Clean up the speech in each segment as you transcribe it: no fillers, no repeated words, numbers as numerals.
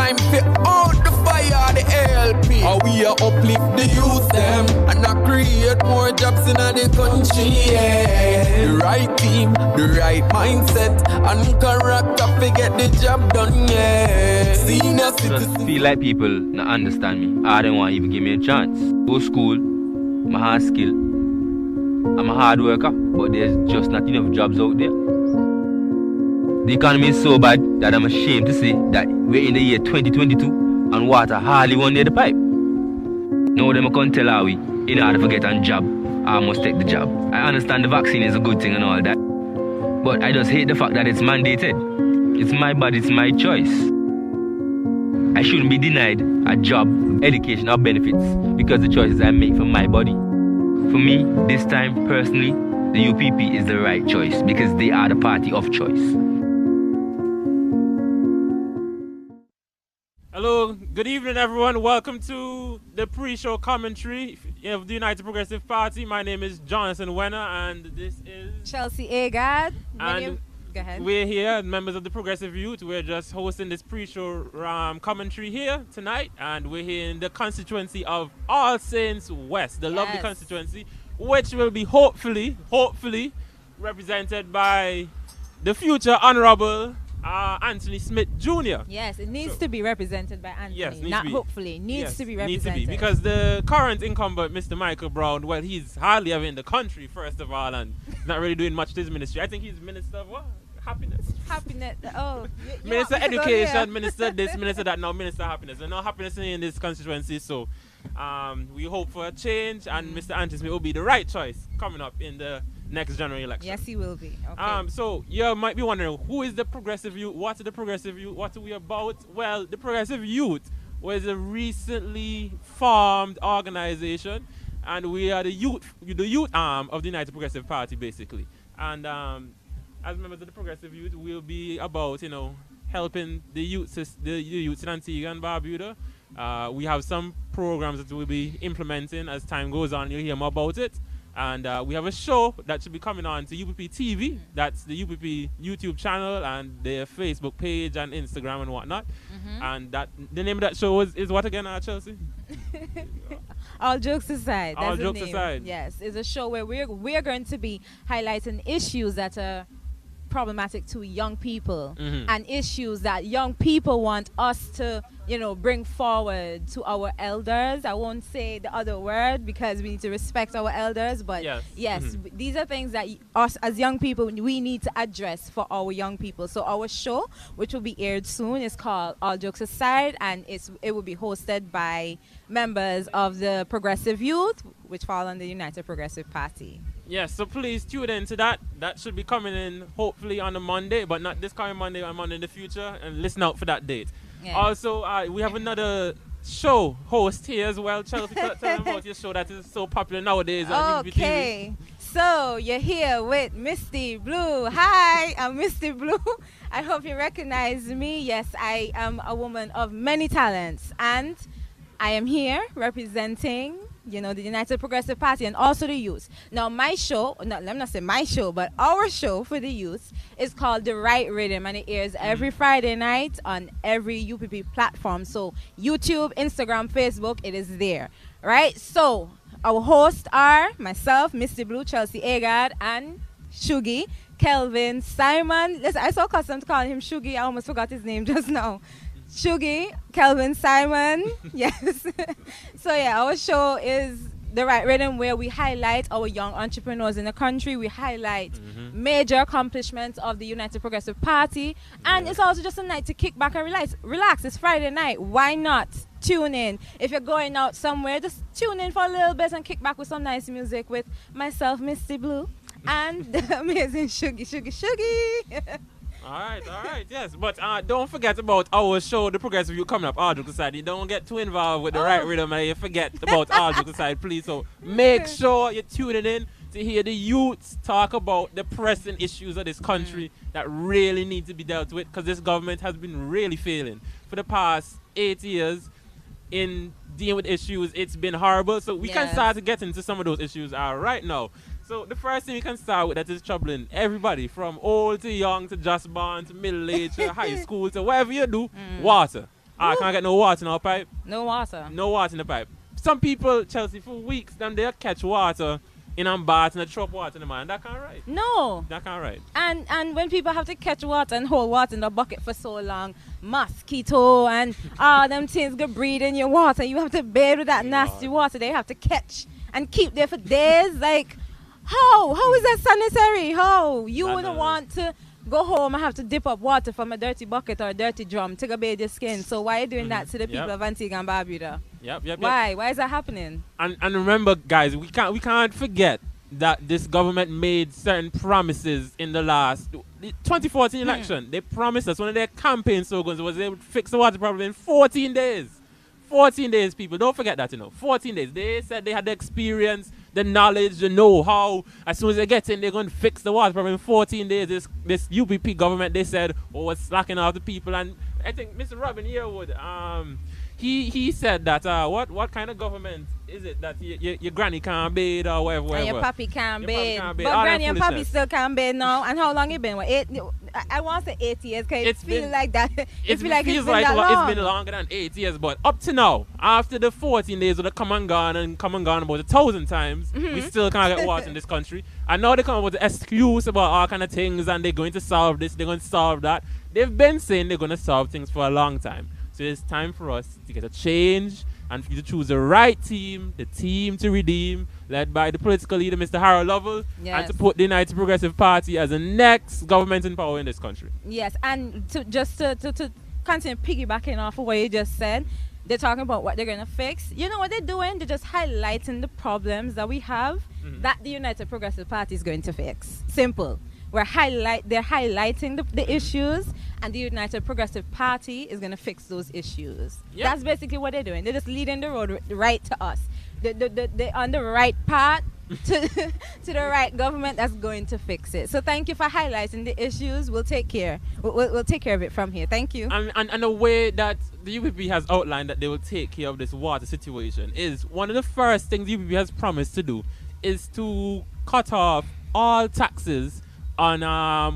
time for out the fire, the ALP. How we are uplift the youth them and I create more jobs in the country. Yeah. The right team, the right mindset, and character to get the job done. Yeah. Senior citizens. Just feel like people not understand me. I don't want to even give me a chance. Go to school, my hard skill. I'm a hard worker, but there's just not enough jobs out there. The economy is so bad that I'm ashamed to say that we're in the year 2022 and water hardly won near the pipe. Now them can't tell how we, in order to get a job, I must take the job. I understand the vaccine is a good thing and all that, but I just hate the fact that it's mandated. It's my body, it's my choice. I shouldn't be denied a job, education or benefits because the choices I make for my body. For me, this time, personally, the UPP is the right choice because they are the party of choice. Hello, good evening everyone. Welcome to the pre-show commentary of the United Progressive Party. My name is Jonathan Wenner and this is Chelsea Agard. And go ahead. We're here, members of the Progressive Youth. We're just hosting this pre-show commentary here tonight, and we're here in the constituency of All Saints West, the lovely constituency, which will be hopefully represented by the future Honorable Anthony Smith Jr. Yes, it needs to be represented by Anthony. Yes, not hopefully. Needs to be represented. Needs to be, because the current incumbent, Mr. Michael Brown, well, he's hardly ever in the country, first of all, and he's not really doing much to his ministry. I think he's Minister of what? Happiness. Happiness. Oh. Minister Education, Minister this, Minister that. No, Minister Happiness. And no happiness in this constituency, so we hope for a change, and Mr. Anthony Smith will be the right choice coming up in the next general election. Yes, he will be. Okay. So you might be wondering, who is the Progressive Youth? What's the Progressive Youth? What are we about? Well, the Progressive Youth was a recently formed organization, and we are the youth arm of the United Progressive Party, basically. And as members of the Progressive Youth, we'll be about, helping the youths in Antigua and Barbuda. We have some programs that we'll be implementing as time goes on. You'll hear more about it. And we have a show that should be coming on to UPP TV. That's the UPP YouTube channel and their Facebook page and Instagram and whatnot. And the name of that show is what again, Chelsea? All jokes aside. All jokes aside. Yes, it's a show where we're going to be highlighting issues that are problematic to young people and issues that young people want us to bring forward to our elders. I won't say the other word because we need to respect our elders, but yes, these are things that us as young people we need to address for our young people. So our show, which will be aired soon, is called All Jokes Aside, and it will be hosted by members of the Progressive Youth, which fall under the United Progressive Party. Yes, so please tune in to that. That should be coming in hopefully on a Monday, but not this coming Monday, a Monday in the future, and listen out for that date. Yeah. Also, we have another show host here as well. Chelsea, tell them about your show that is so popular nowadays on UPP TV. Okay, so you're here with Misty Blue. Hi, I'm Misty Blue. I hope you recognize me. Yes, I am a woman of many talents, and I am here representing the United Progressive Party and also the youth. Now, my show, let me not say my show, but our show for the youth is called The Right Rhythm, and it airs every Friday night on every UPP platform. So, YouTube, Instagram, Facebook, it is there. Right? So, our hosts are myself, Misty Blue, Chelsea Agard, and Shugi, Kelvin, Simon. Listen, I saw custom to call him Shugi. I almost forgot his name just now. Shugi, Kelvin, Simon, yes. So yeah, our show is The Right Rhythm, where we highlight our young entrepreneurs in the country. We highlight major accomplishments of the United Progressive Party. And it's also just a night to kick back and relax. It's Friday night. Why not tune in? If you're going out somewhere, just tune in for a little bit and kick back with some nice music with myself, Misty Blue, and the amazing Shugi. All right, yes. But don't forget about our show, The Progressive Youth, coming up, All Jokes Aside. You don't get too involved with The Right Rhythm and you forget about All Jokes Aside, please. So make sure you're tuning in to hear the youths talk about the pressing issues of this country that really need to be dealt with, because this government has been really failing. For the past 8 years in dealing with issues, it's been horrible. So we can start to get into some of those issues right now. So the first thing we can start with that is troubling everybody, from old to young to just born to middle age to high school to whatever you do, water. I can't get no water in our pipe. No water. No water in the pipe. Some people, Chelsea, for weeks, them they'll catch water in a bath and they drop water in the man. That can't right. No. That can't right. And when people have to catch water and hold water in the bucket for so long, mosquito and all them things go breed in your water. You have to bathe with that nasty water. They have to catch and keep there for days. Like, how is that sanitary? How? You wouldn't want to go home and have to dip up water from a dirty bucket or a dirty drum to go bathe your skin. So why are you doing that to the people of Antigua and Barbuda? Yep. Why? Why is that happening? And remember, guys, we can't forget that this government made certain promises in the last 2014 election. They promised us one of their campaign slogans was they would fix the water problem in 14 days. 14 days, people. Don't forget that, 14 days. They said they had the experience, the knowledge, the know-how. As soon as they get in, they're going to fix the water problem in 14 days. This UPP government, they said, was slacking off the people. And I think Mr. Robin Yearwood, he said that, what kind of government is it that your granny can't bathe or whatever? And your papi can't bathe. But All granny and papi foolishness. still can't bathe now. And how long it been? What, I want to say 8 years because it feels like that. It feels like it's been that long. It's been longer than 8 years. But up to now, after the 14 days of the come and gone about 1,000 times, we still can't get water in this country. And now they come up with the excuse about all kind of things and they're going to solve this, they're going to solve that. They've been saying they're going to solve things for a long time. So it's time for us to get a change and for you to choose the right team, the team to redeem, led by the political leader, Mr. Harold Lovell, and to put the United Progressive Party as the next government in power in this country. Yes, and to continue piggybacking off of what you just said, they're talking about what they're going to fix. You know what they're doing? They're just highlighting the problems that we have that the United Progressive Party is going to fix. Simple. They're highlighting the issues, and the United Progressive Party is going to fix those issues. Yep. That's basically what they're doing. They're just leading the road right to us. They're on the right path to the right government that's going to fix it. So thank you for highlighting the issues. We'll take care. We'll take care of it from here. Thank you. And the way that the UPP has outlined that they will take care of this water situation is one of the first things the UPP has promised to do is to cut off all taxes on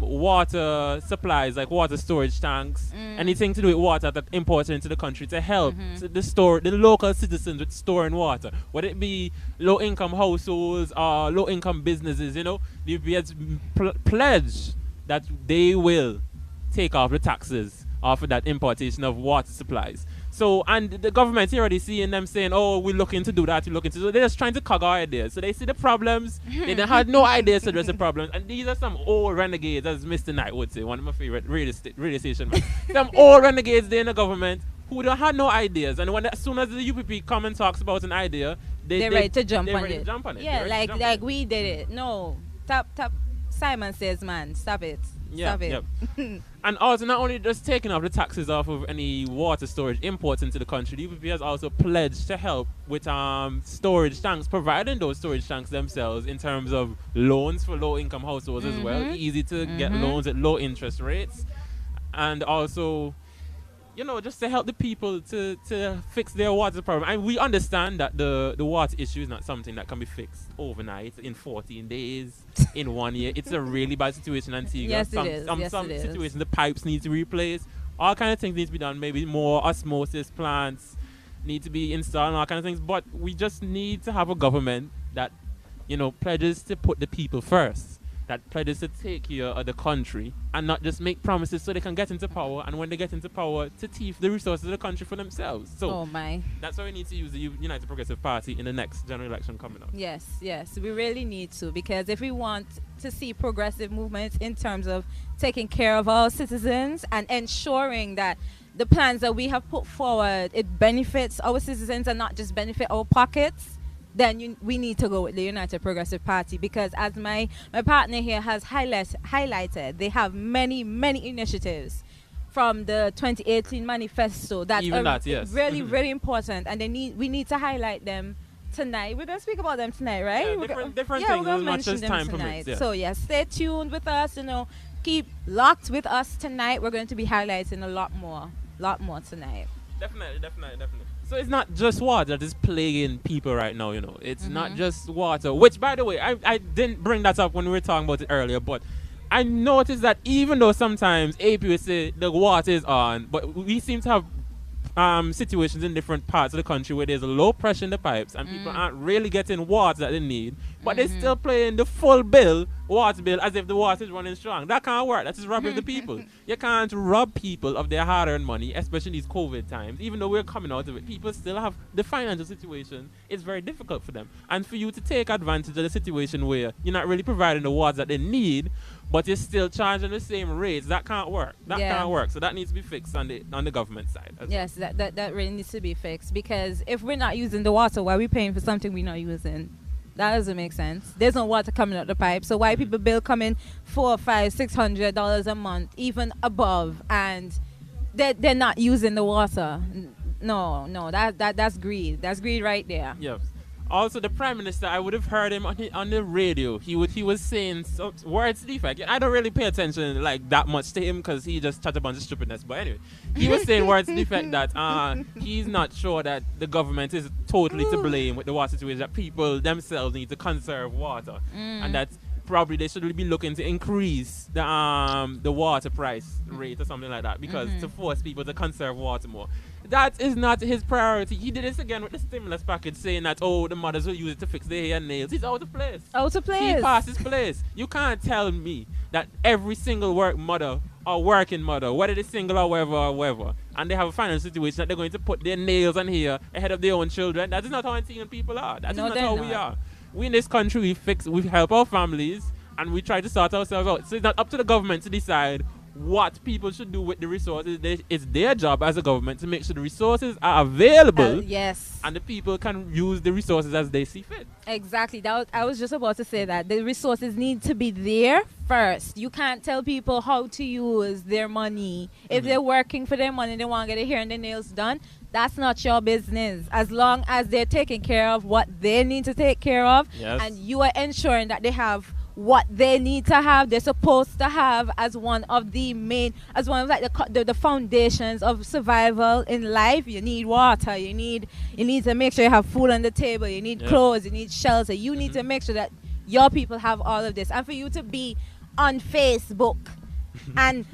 water supplies like water storage tanks, anything to do with water that's imported into the country to help the local citizens with storing water, whether it be low-income households or low-income businesses. The UPP has pledged that they will take off the taxes off of that importation of water supplies. So, and the government's already seeing them saying, oh, we're looking to do that, we're looking to do. They're just trying to cog our ideas. So they see the problems, they had no ideas to address the problems. And these are some old renegades, as Mr. Knight would say, one of my favorite radio station men. Some old renegades there in the government who don't have no ideas. And as soon as the UPP come and talks about an idea, they're ready to jump on it. Yeah, like we did it. No, stop. Simon Says, man, stop it. Stop it. And also, not only just taking off the taxes off of any water storage imports into the country, the UPP has also pledged to help with storage tanks, providing those storage tanks themselves in terms of loans for low-income households as well. Easy to get loans at low interest rates. And also, just to help the people to fix their water problem. And we understand that the water issue is not something that can be fixed overnight, in 14 days, in 1 year. It's a really bad situation in Antigua. Yes, it is. Some situations, the pipes need to be replaced. All kind of things need to be done. Maybe more osmosis plants need to be installed and all kind of things. But we just need to have a government that, pledges to put the people first. That pledges to take care of the country and not just make promises so they can get into power, and when they get into power, to thief the resources of the country for themselves. So that's why we need to use the United Progressive Party in the next general election coming up. Yes, we really need to, because if we want to see progressive movements in terms of taking care of our citizens and ensuring that the plans that we have put forward, it benefits our citizens and not just benefit our pockets, then we need to go with the United Progressive Party, because as my partner here has highlighted, they have many initiatives from the 2018 manifesto that are really, really important, and we need to highlight them tonight. We're going to speak about them tonight, right? Yeah, different we're things going as to much mention as them time tonight. permits. Yeah. So stay tuned with us, keep locked with us tonight. We're going to be highlighting a lot more tonight. Definitely. So it's not just water that is plaguing people right now, It's not just water, which, by the way, I didn't bring that up when we were talking about it earlier, but I noticed that even though sometimes AP would say the water is on, but we seem to have situations in different parts of the country where there's a low pressure in the pipes and people aren't really getting water that they need, but they're still paying the full water bill, as if the water is running strong. That can't work. That's just robbing the people. You can't rob people of their hard-earned money, especially in these COVID times. Even though we're coming out of it, people still have the financial situation. It's very difficult for them. And for you to take advantage of the situation where you're not really providing the water that they need, but you're still charging the same rates, that can't work. That can't work. So that needs to be fixed on the government side. Yes, that really needs to be fixed, because if we're not using the water, why are we paying for something we're not using? That doesn't make sense. There's no water coming out the pipe, so why people bill coming $400, $500, $600 a month, even above, and they're not using the water? No, that's greed. That's greed right there. Yes. Also, the Prime Minister, I would have heard him on the radio. He was saying some words to the effect. I don't really pay attention like that much to him because he just chat a bunch of stupidness. But anyway, he was saying words to the effect that he's not sure that the government is totally to blame with the water situation, that people themselves need to conserve water, and that probably they should be looking to increase the water price rate or something like that, because to force people to conserve water more. That is not his priority. He did this again with the stimulus package, saying that, the mothers will use it to fix their hair and nails. He's out of place. Out of place. He passed his place. You can't tell me that every single mother or working mother, whether they're single or whatever, and they have a financial situation that they're going to put their nails and hair ahead of their own children. That is not how Antiguan people are. That is not how we are. We in this country, we help our families, and we try to sort ourselves out. So it's not up to the government to decide what people should do with the resources. It's their job as a government to make sure the resources are available. Yes. And the people can use the resources as they see fit. Exactly. I was just about to say that. The resources need to be there first. You can't tell people how to use their money. If they're working for their money, they want to get their hair and their nails done, that's not your business. As long as they're taking care of what they need to take care of, and you are ensuring that they have what they need to have, they're supposed to have, as one of the foundations of survival in life. You need water, you need to make sure you have food on the table, you need clothes, you need shelter. You need to make sure that your people have all of this. And for you to be on Facebook and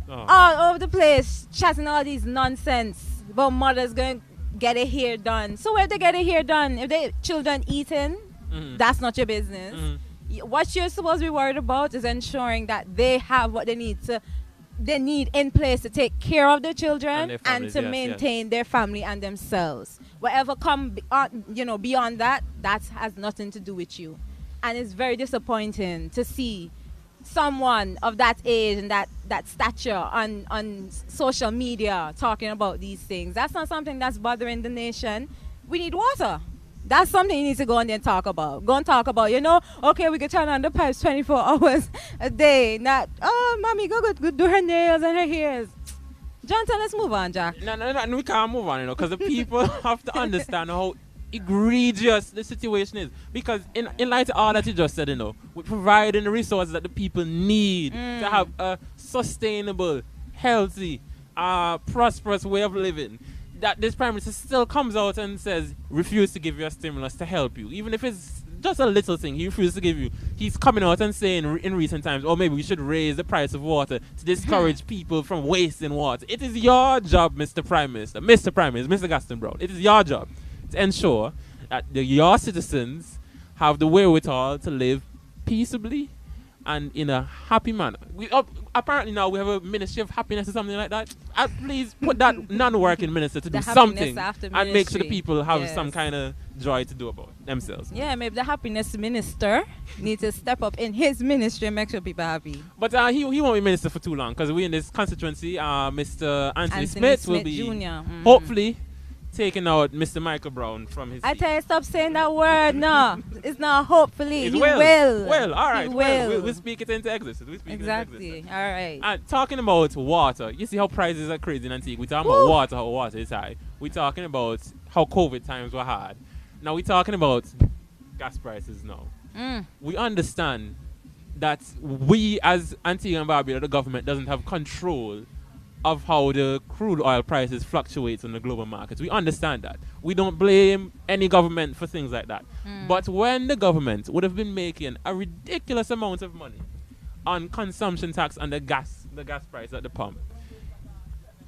all over the place chatting all these nonsense about mothers going to get their hair done. So where they get their hair done? If their children eating, that's not your business. What you're supposed to be worried about is ensuring that they have what they need in place to take care of their children and to maintain their family and themselves. Whatever come beyond that has nothing to do with you. And it's very disappointing to see someone of that age and that stature on social media talking about these things. That's not something that's bothering the nation. We need water. That's something you need to go on there and talk about. Go and talk about, okay, we can turn on the pipes 24 hours a day. Not, mommy, go do her nails and her hairs. Jonathan, let's move on, Jack. No, we can't move on, because the people have to understand how egregious the situation is. Because in light of all that you just said, we're providing the resources that the people need to have a sustainable, healthy, prosperous way of living. That this Prime Minister still comes out and says, refuse to give you a stimulus to help you. Even if it's just a little thing, he refuses to give you. He's coming out and saying in recent times, maybe we should raise the price of water to discourage people from wasting water. It is your job, Mr. Prime Minister, Mr. Gaston Brown. It is your job to ensure that your citizens have the wherewithal to live peaceably and in a happy manner. Apparently now we have a Ministry of Happiness or something like that. Please put that non-working minister to do something and make sure the people have some kind of joy to do about themselves. Yeah, maybe the happiness minister needs to step up in his ministry and make sure people are happy. But he won't be minister for too long, because we in this constituency, Mr. Anthony Smith will be Jr. Hopefully taking out Mr. Michael Brown from his seat. I tell you, stop saying that word. No, it's not hopefully. He will. Well, all right. We'll speak it into existence. Exactly. All right. And talking about water, you see how prices are crazy in Antigua. We're talking about water, how water is high. We're talking about how COVID times were hard. Now we're talking about gas prices now. We understand that we as Antigua and Barbuda, the government doesn't have control of how the crude oil prices fluctuate on the global markets. We understand that. We don't blame any government for things like that. But when the government would have been making a ridiculous amount of money on consumption tax and the gas price at the pump,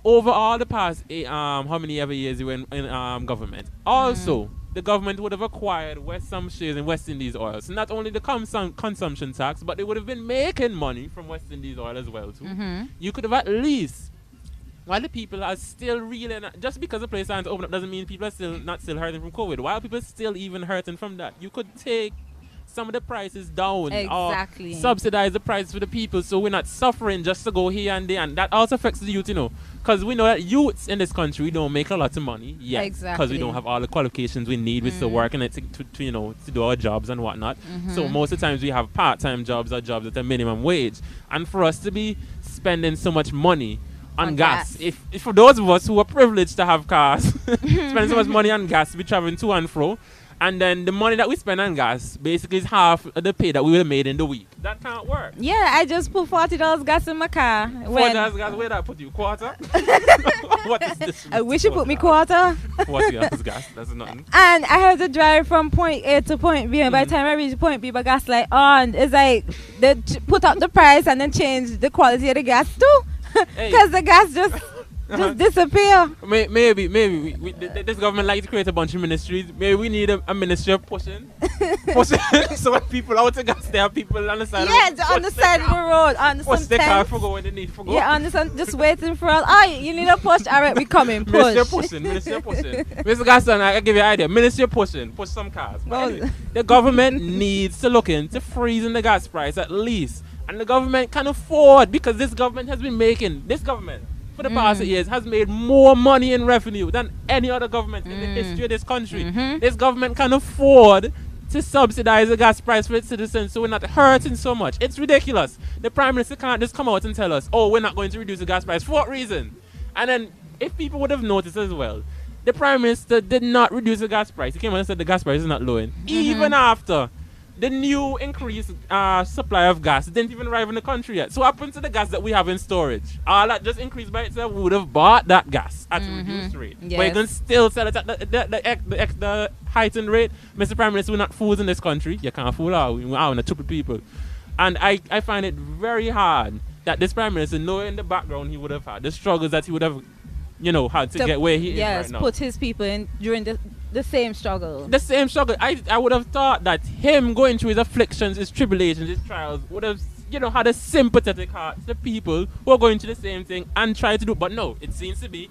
over all the past how many ever years you were in government. Also, the government would have acquired some shares in West Indies oil. So not only the consumption tax, but they would have been making money from West Indies oil as well too. You could have at least, while the people are still really, just because the place aren't open up doesn't mean people are still not hurting from COVID. While people are still even hurting from that, you could take some of the prices down Exactly. or subsidize the price for the people so we're not suffering just to go here and there. And that also affects the youth, because we know that youths in this country don't make a lot of money yet, because we don't have all the qualifications we need. We're still working it to do our jobs and whatnot. So most of the times we have part-time jobs or jobs at a minimum wage. And for us to be spending so much money on gas. If for those of us who are privileged to have cars, spending so much money on gas to be traveling to and fro, and then the money that we spend on gas basically is half of the pay that we would have made in the week. That can't work. Yeah, I just put $40 gas in my car. $40 gas, where did I put you? Quarter? What is this? I wish you put me quarter. $40 gas, that's nothing. And I have to drive from point A to point B, and by the time I reach point B, my gas light on. It's like they put up the price and then change the quality of the gas too. Because the gas just disappear. Maybe this government likes to create a bunch of ministries. Maybe we need a ministry of pushing. So when people out to gas, there are people on the side. On the side of the road, on push some the car tents. for go when they need for go. Yeah, on the just waiting for us. Oh, you need a push. All right, we coming. Push. Ministry of pushing. Mr. Gaston, I give you an idea. Ministry of pushing. Push some cars. Well, the government needs to look into freezing the gas price at least. And the government can afford, because this government has been making, for the past 8 years, has made more money in revenue than any other government in the history of this country. This government can afford to subsidize the gas price for its citizens so we're not hurting so much. It's ridiculous. The Prime Minister can't just come out and tell us, oh, we're not going to reduce the gas price. For what reason? And then, if people would have noticed as well, the Prime Minister did not reduce the gas price. He came out and said the gas price is not lowering. Even after the new increased supply of gas didn't even arrive in the country yet. So what happened to the gas that we have in storage? All that just increased by itself. We would have bought that gas at a reduced rate. Yes. But you can still sell it at the heightened rate. Mr. Prime Minister, we're not fools in this country. You can't fool our stupid people. And I find it very hard that this Prime Minister, knowing in the background he would have had, the struggles that he would have had to get where he is right now. Put his people in during the same struggle. The same struggle. I would have thought that him going through his afflictions, his tribulations, his trials would have, had a sympathetic heart to the people who are going through the same thing and try to do. But no, it seems to be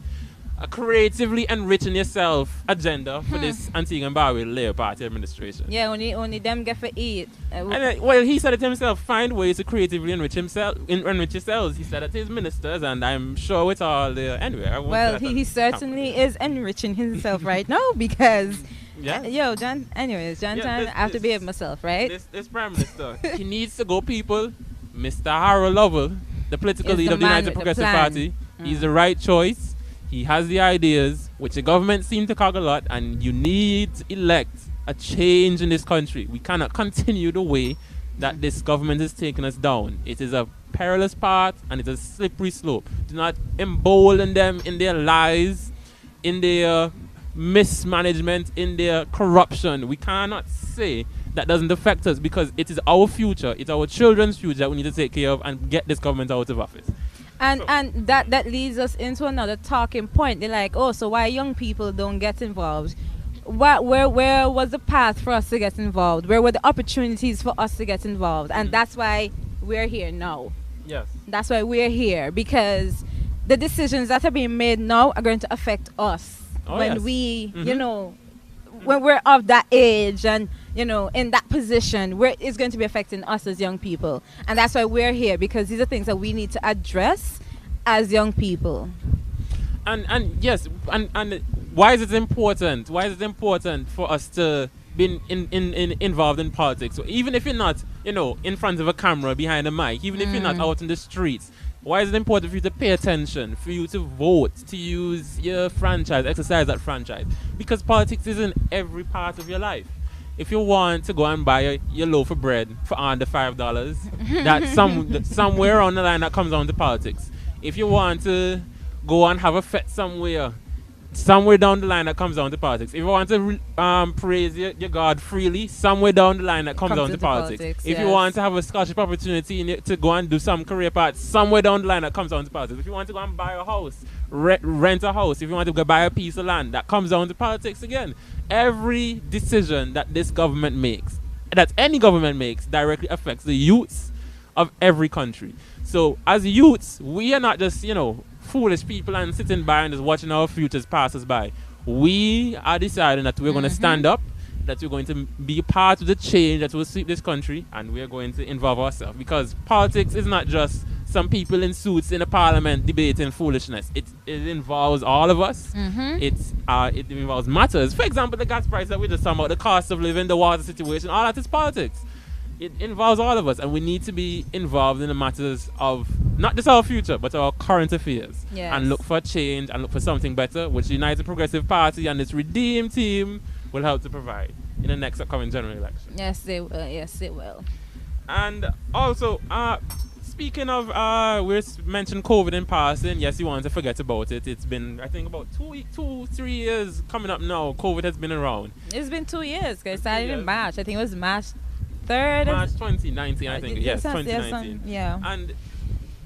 a creatively enriching yourself agenda for this Antigua and Barbuda Labour Party administration. Yeah, only them get for eat. Well, he said it himself. Find ways to creatively enrich yourselves. He said it to his ministers, and I'm sure with all the anyway. He certainly is enriching himself right now because. John. Anyways, John, I have to behave myself, right? This Prime Minister, he needs to go, people. Mr. Harold Lovell, the political leader of the United Progressive Party, he's the right choice. He has the ideas, which the government seems to cog a lot, and you need to elect a change in this country. We cannot continue the way that this government is taking us down. It is a perilous path, and it's a slippery slope. Do not embolden them in their lies, in their mismanagement, in their corruption. We cannot say that doesn't affect us, because it is our future, it's our children's future that we need to take care of and get this government out of office. And that leads us into another talking point. They're like, oh, so why young people don't get involved? Where was the path for us to get involved? Where were the opportunities for us to get involved? And that's why we're here now. Yes. That's why we're here, because the decisions that are being made now are going to affect us when we, when we're of that age and, in that position, where it's going to be affecting us as young people. And that's why we're here, because these are things that we need to address as young people. And yes, and why is it important? Why is it important for us to be involved in politics? So even if you're not, in front of a camera, behind a mic, even if you're not out in the streets, why is it important for you to pay attention, for you to vote, to use your franchise, exercise that franchise? Because politics is in every part of your life. If you want to go and buy your loaf of bread for under $5, that's somewhere on the line that comes down to politics. If you want to go and have a fete somewhere, somewhere down the line that comes down to politics. If you want to praise your God freely, somewhere down the line that comes down to politics. If you want to have a scholarship opportunity to go and do some career path, somewhere down the line that comes down to politics. If you want to go and buy a house, rent a house, if you want to go buy a piece of land, that comes down to politics again. Every decision that this government makes, that any government makes, directly affects the youths of every country. So as youths, we are not just, foolish people and sitting by and just watching our futures pass us by. We are deciding that we're going to stand up, that we're going to be part of the change that will sweep this country, and we're going to involve ourselves. Because politics is not just some people in suits in the parliament debating foolishness. It involves all of us. It involves matters. For example, the gas price that we just talked about, the cost of living, the water situation, all that is politics. It involves all of us, and we need to be involved in the matters of not just our future, but our current affairs. Yes. And look for change and look for something better, which the United Progressive Party and its Redeem team will help to provide in the next upcoming general election. Yes, they will. Yes, they will. And also, speaking of, we mentioned COVID in passing. Yes, you want to forget about it. It's been, I think, about 3 years coming up now. COVID has been around. It's been 2 years. It started in March. I think it was March 3rd. March 2019, I think. Yes, 2019. Yeah. And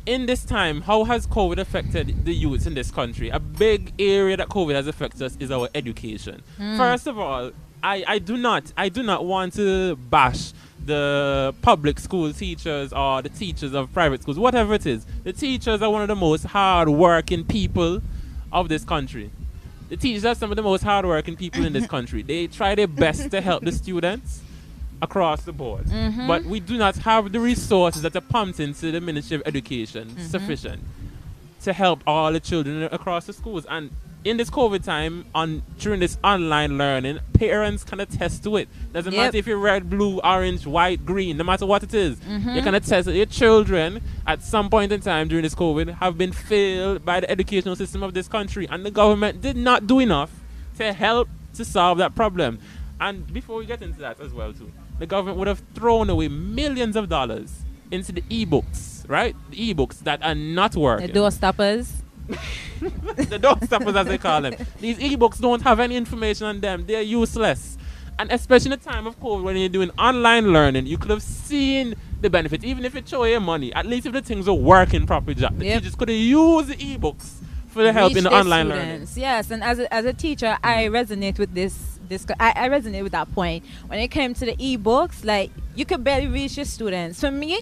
in this time, how has COVID affected the youths in this country? A big area that COVID has affected us is our education. First of all, I do not want to bash the public school teachers or the teachers of private schools, whatever it is. The teachers are one of the most hard-working people of this country. The teachers are some of the most hard-working people in this country. They try their best to help the students across the board. But we do not have the resources that are pumped into the Ministry of Education sufficient to help all the children across the schools. And in this COVID time, during this online learning, parents can attest to it. Doesn't matter if you're red, blue, orange, white, green, no matter what it is. You can attest that your children, at some point in time during this COVID, have been failed by the educational system of this country. And the government did not do enough to help to solve that problem. And before we get into that as well, too, the government would have thrown away millions of dollars into the e-books, right? The e-books that are not working. The door stoppers. The door stoppers, as they call them. These e-books don't have any information on them. They're useless. And especially in the time of COVID, when you're doing online learning, you could have seen the benefits. Even if it show you money, at least if the things are working properly, the teachers could have used the e-books for the help in the online learning. Yes, and as a teacher, I resonate with this. I resonate with that point. When it came to the e-books, like, you could barely reach your students. For me,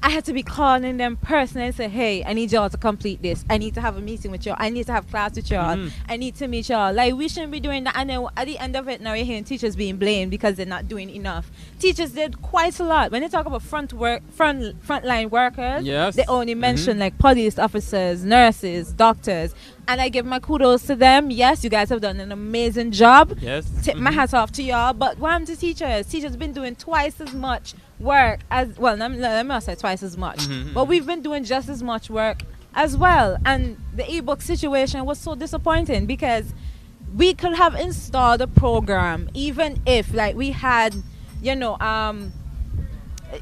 I had to be calling them personally and say, hey, I need y'all to complete this. I need to have a meeting with y'all. I need to have class with y'all. I need to meet y'all. Like, we shouldn't be doing that. And then at the end of it, now you're hearing teachers being blamed because they're not doing enough. Teachers did quite a lot. When they talk about frontline workers, they only mention like police officers, nurses, doctors. And I give my kudos to them. Yes, you guys have done an amazing job. Yes. Tip my hat off to y'all. But what happened to teachers? Teachers been doing twice as much work as, well, let me not say twice as much. But we've been doing just as much work as well. And the ebook situation was so disappointing because we could have installed a program even if, like, we had,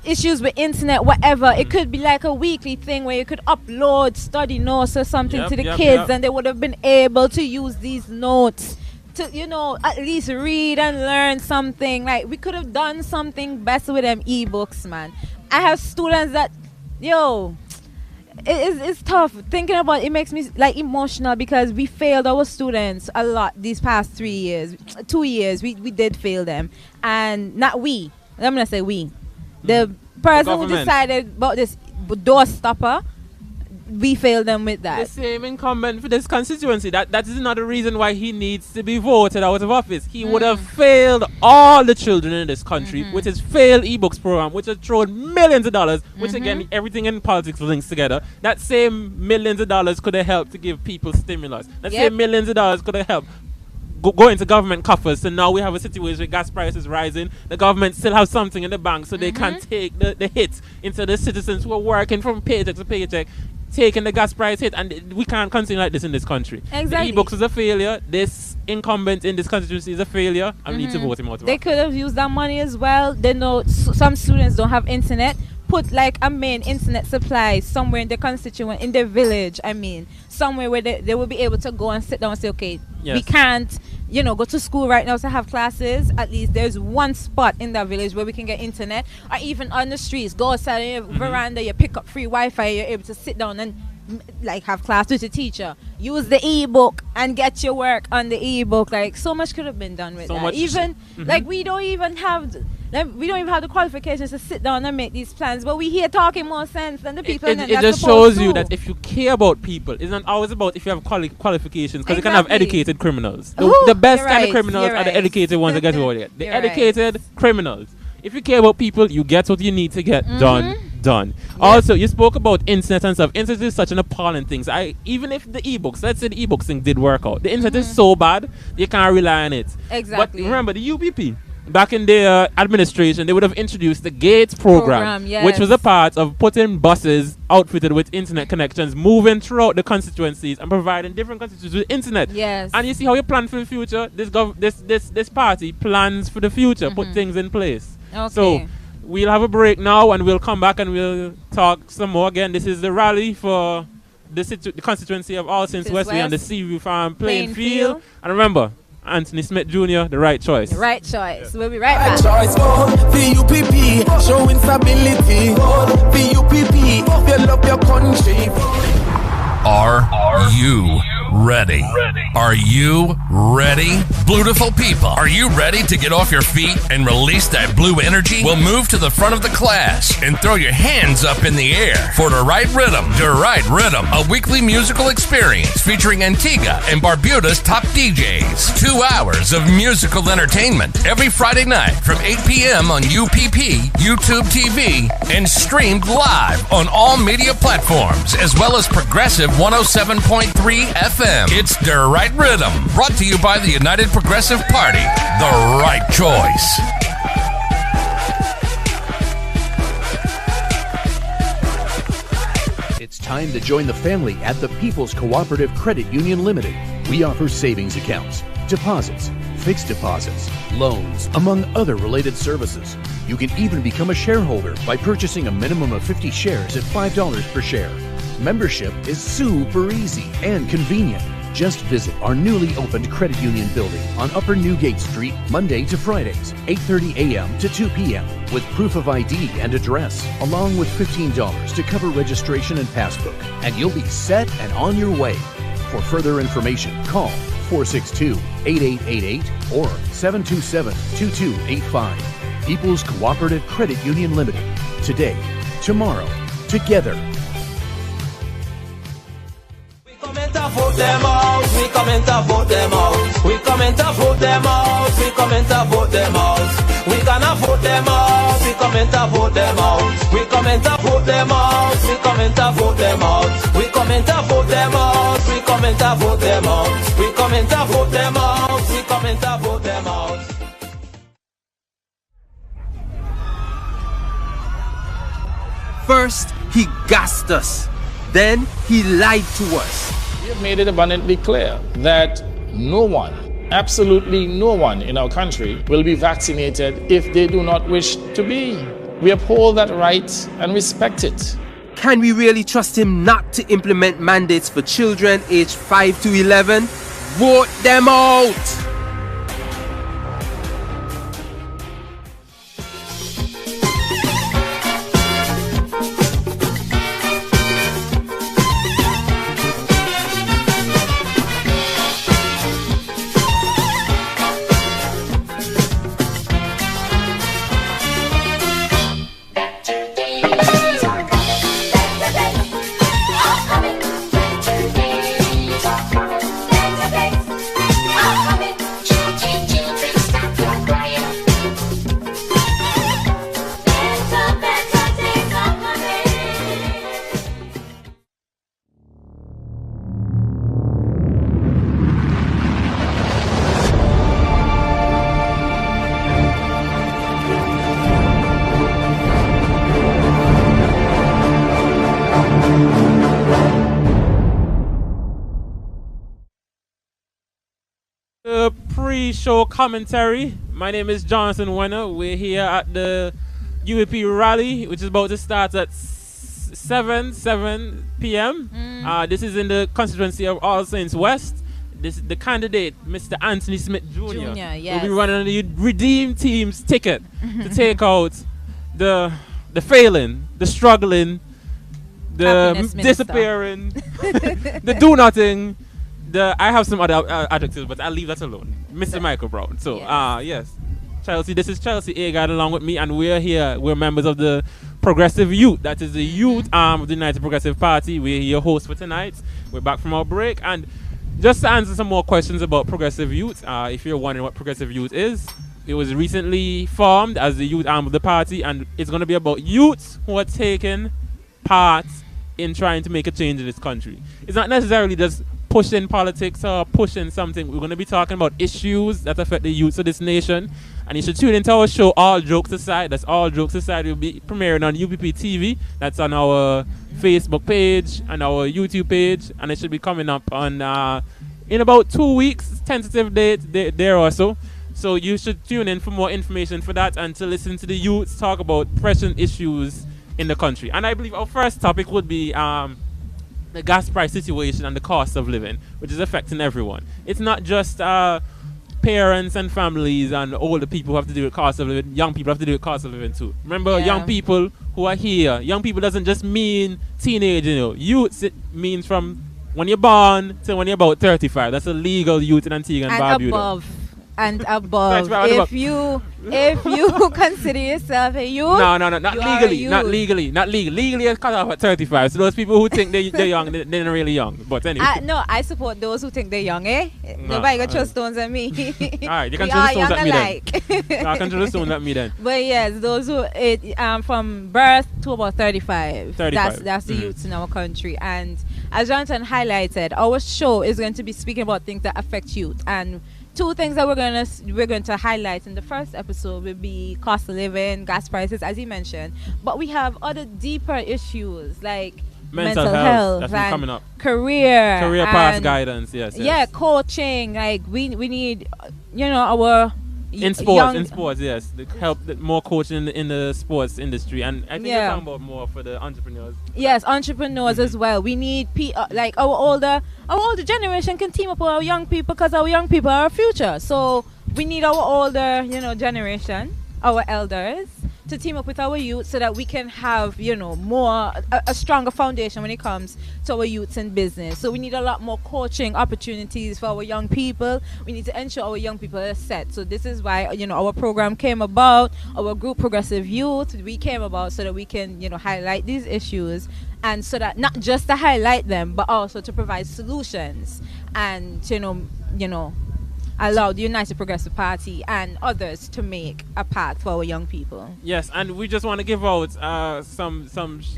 issues with internet, whatever. It could be like a weekly thing where you could upload study notes or something to the kids, and they would have been able to use these notes to, at least read and learn something. Like, we could have done something better with them ebooks, man. I have students that, it's tough. Thinking about it makes me like emotional because we failed our students a lot these past 2 years. We did fail them. And not we. I'm going to say we. The person who decided about this door stopper, we failed them with that. The same incumbent for this constituency. That is another reason why he needs to be voted out of office. He would have failed all the children in this country with his failed ebooks program, which has thrown millions of dollars, which again, everything in politics links together. That same millions of dollars could have helped to give people stimulus. That same millions of dollars could have helped go into government coffers. So now we have a situation where gas prices rising. The government still have something in the bank so they can take the hit into the citizens who are working from paycheck to paycheck, taking the gas price hit. And we can't continue like this in this country. Exactly. The e-books is a failure. This incumbent in this constituency is a failure. And we need to vote him out. They could have used that money as well. They know some students don't have internet. put like a main internet supply somewhere in the constituent, in the village, I mean, somewhere where they will be able to go and sit down and say, okay, we can't, go to school right now to have classes. At least there's one spot in that village where we can get internet, or even on the streets, go outside on your veranda, you pick up free Wi-Fi, you're able to sit down and like have class with the teacher, use the ebook and get your work on the ebook. Like, so much could have been done with that. Even like we don't even have the qualifications to sit down and make these plans, but we here talking more sense than the people. It just shows you that if you care about people, it's not always about if you have qualifications, because you can have educated criminals. The best kind of criminals are the educated ones that get over there. The educated criminals. If you care about people, you get what you need to get done. Also, you spoke about internet and stuff. Internet is such an appalling thing. So even if the ebooks, let's say the ebooks thing did work out, the internet is so bad you can't rely on it. Exactly. But remember, the UPP, back in their administration, they would have introduced the Gates program, which was a part of putting buses outfitted with internet connections, moving throughout the constituencies and providing different constituencies with internet. Yes. And you see how you plan for the future. This party plans for the future, put things in place. Okay. So we'll have a break now, and we'll come back and we'll talk some more. Again, this is the rally for the constituency of All Saints Westway and the Seaview Farm playing field. And remember, Anthony Smith Jr., the right choice. The right choice. We'll be right back. Choice for UPP, showing stability. For UPP, if you love your country. Are you ready? Are you ready? Beautiful people, are you ready to get off your feet and release that blue energy? Well, move to the front of the class and throw your hands up in the air for The Right Rhythm. The Right Rhythm, a weekly musical experience featuring Antigua and Barbuda's top DJs. 2 hours of musical entertainment every Friday night from 8 p.m. on UPP, YouTube TV, and streamed live on all media platforms, as well as Progressive 107.3 FM. It's The Right Rhythm, brought to you by the United Progressive Party. The right choice. It's time to join the family at the People's Cooperative Credit Union Limited. We offer savings accounts, deposits, fixed deposits, loans, among other related services. You can even become a shareholder by purchasing a minimum of 50 shares at $5 per share. Membership is super easy and convenient. Just visit our newly opened credit union building on Upper Newgate Street, Monday to Fridays, 8:30 a.m. to 2 p.m. with proof of ID and address, along with $15 to cover registration and passbook. And you'll be set and on your way. For further information, call 462-8888 or 727-2285. People's Cooperative Credit Union Limited. Today, tomorrow, together. Vote them out, we come in to vote them out. We come in to vote them out, we come in to vote them out. We gonna vote them out, we come in to vote them out. We come in to vote them out, we come in to vote them out. We come in to vote them out, we come in to vote them out. We come in to vote them out, we come in to vote them out. First, he gassed us. Then he lied to us. We have made it abundantly clear that no one, absolutely no one in our country will be vaccinated if they do not wish to be. We uphold that right and respect it. Can we really trust him not to implement mandates for children aged 5 to 11? Vote them out! Pre-show commentary. My name is Jonathan Wenner. We're here at the UPP rally, which is about to start at 7 p.m. This is in the constituency of All Saints West. This is the candidate, Mr. Anthony Smith Jr. Yes. will be running on the Redeem Team's ticket to take out the failing, the struggling, the disappearing, the do nothing. I have some other adjectives, but I'll leave that alone. Mr. Michael Brown. So, yes. Chelsea, this is Chelsea Agard along with me, and we're here. We're members of the Progressive Youth. That is the youth arm of the United Progressive Party. We're your hosts for tonight. We're back from our break, and just to answer some more questions about Progressive Youth, if you're wondering what Progressive Youth is, it was recently formed as the youth arm of the party, and it's going to be about youths who are taking part in trying to make a change in this country. It's not necessarily just pushing politics or pushing something. We're going to be talking about issues that affect the youths of this nation, and you should tune into our show, All Jokes Aside. That's All Jokes Aside. We'll be premiering on UPP TV. That's on our Facebook page and our YouTube page, and it should be coming up on in about 2 weeks, tentative date there or so. So you should tune in for more information for that and to listen to the youths talk about pressing issues in the country. And I believe our first topic would be the gas price situation and the cost of living, which is affecting everyone. It's not just parents and families and older people who have to do with cost of living. Young people have to do with cost of living too. Remember, young people who are here. Young people doesn't just mean teenage, Youth, it means from when you're born to when you're about 35. That's a legal youth in Antigua and Barbuda. And above. If you consider yourself a youth, no, not legally. Legally it's cut off at 35. So those people who think they're young, they're not really young. But anyway. No, I support those who think they're young, Nobody got throw stones at me. Alright, you can throw the stones at me then. I can throw the stones at me then. But yes, those who from birth to about 35. That's the youths in our country. And as Jonathan highlighted, our show is going to be speaking about things that affect youth, and two things that we're going to highlight in the first episode will be cost of living, gas prices, as he mentioned. But we have other deeper issues like mental health that's coming up. career path guidance. Yes. Yeah, coaching. Like we need, our in sports, yes, help more coaching in the sports industry, and I think we're talking about more for the entrepreneurs. Yes, entrepreneurs as well. We need like our older generation can team up with our young people, because our young people are our future. So we need our older, generation, our elders, to team up with our youth so that we can have, a stronger foundation when it comes to our youths in business. So we need a lot more coaching opportunities for our young people. We need to ensure our young people are set. So this is why, our program came about, our group Progressive Youth, we came about so that we can, highlight these issues, and so that not just to highlight them, but also to provide solutions and, allow the United Progressive Party and others to make a path for our young people. Yes, and we just want to give out some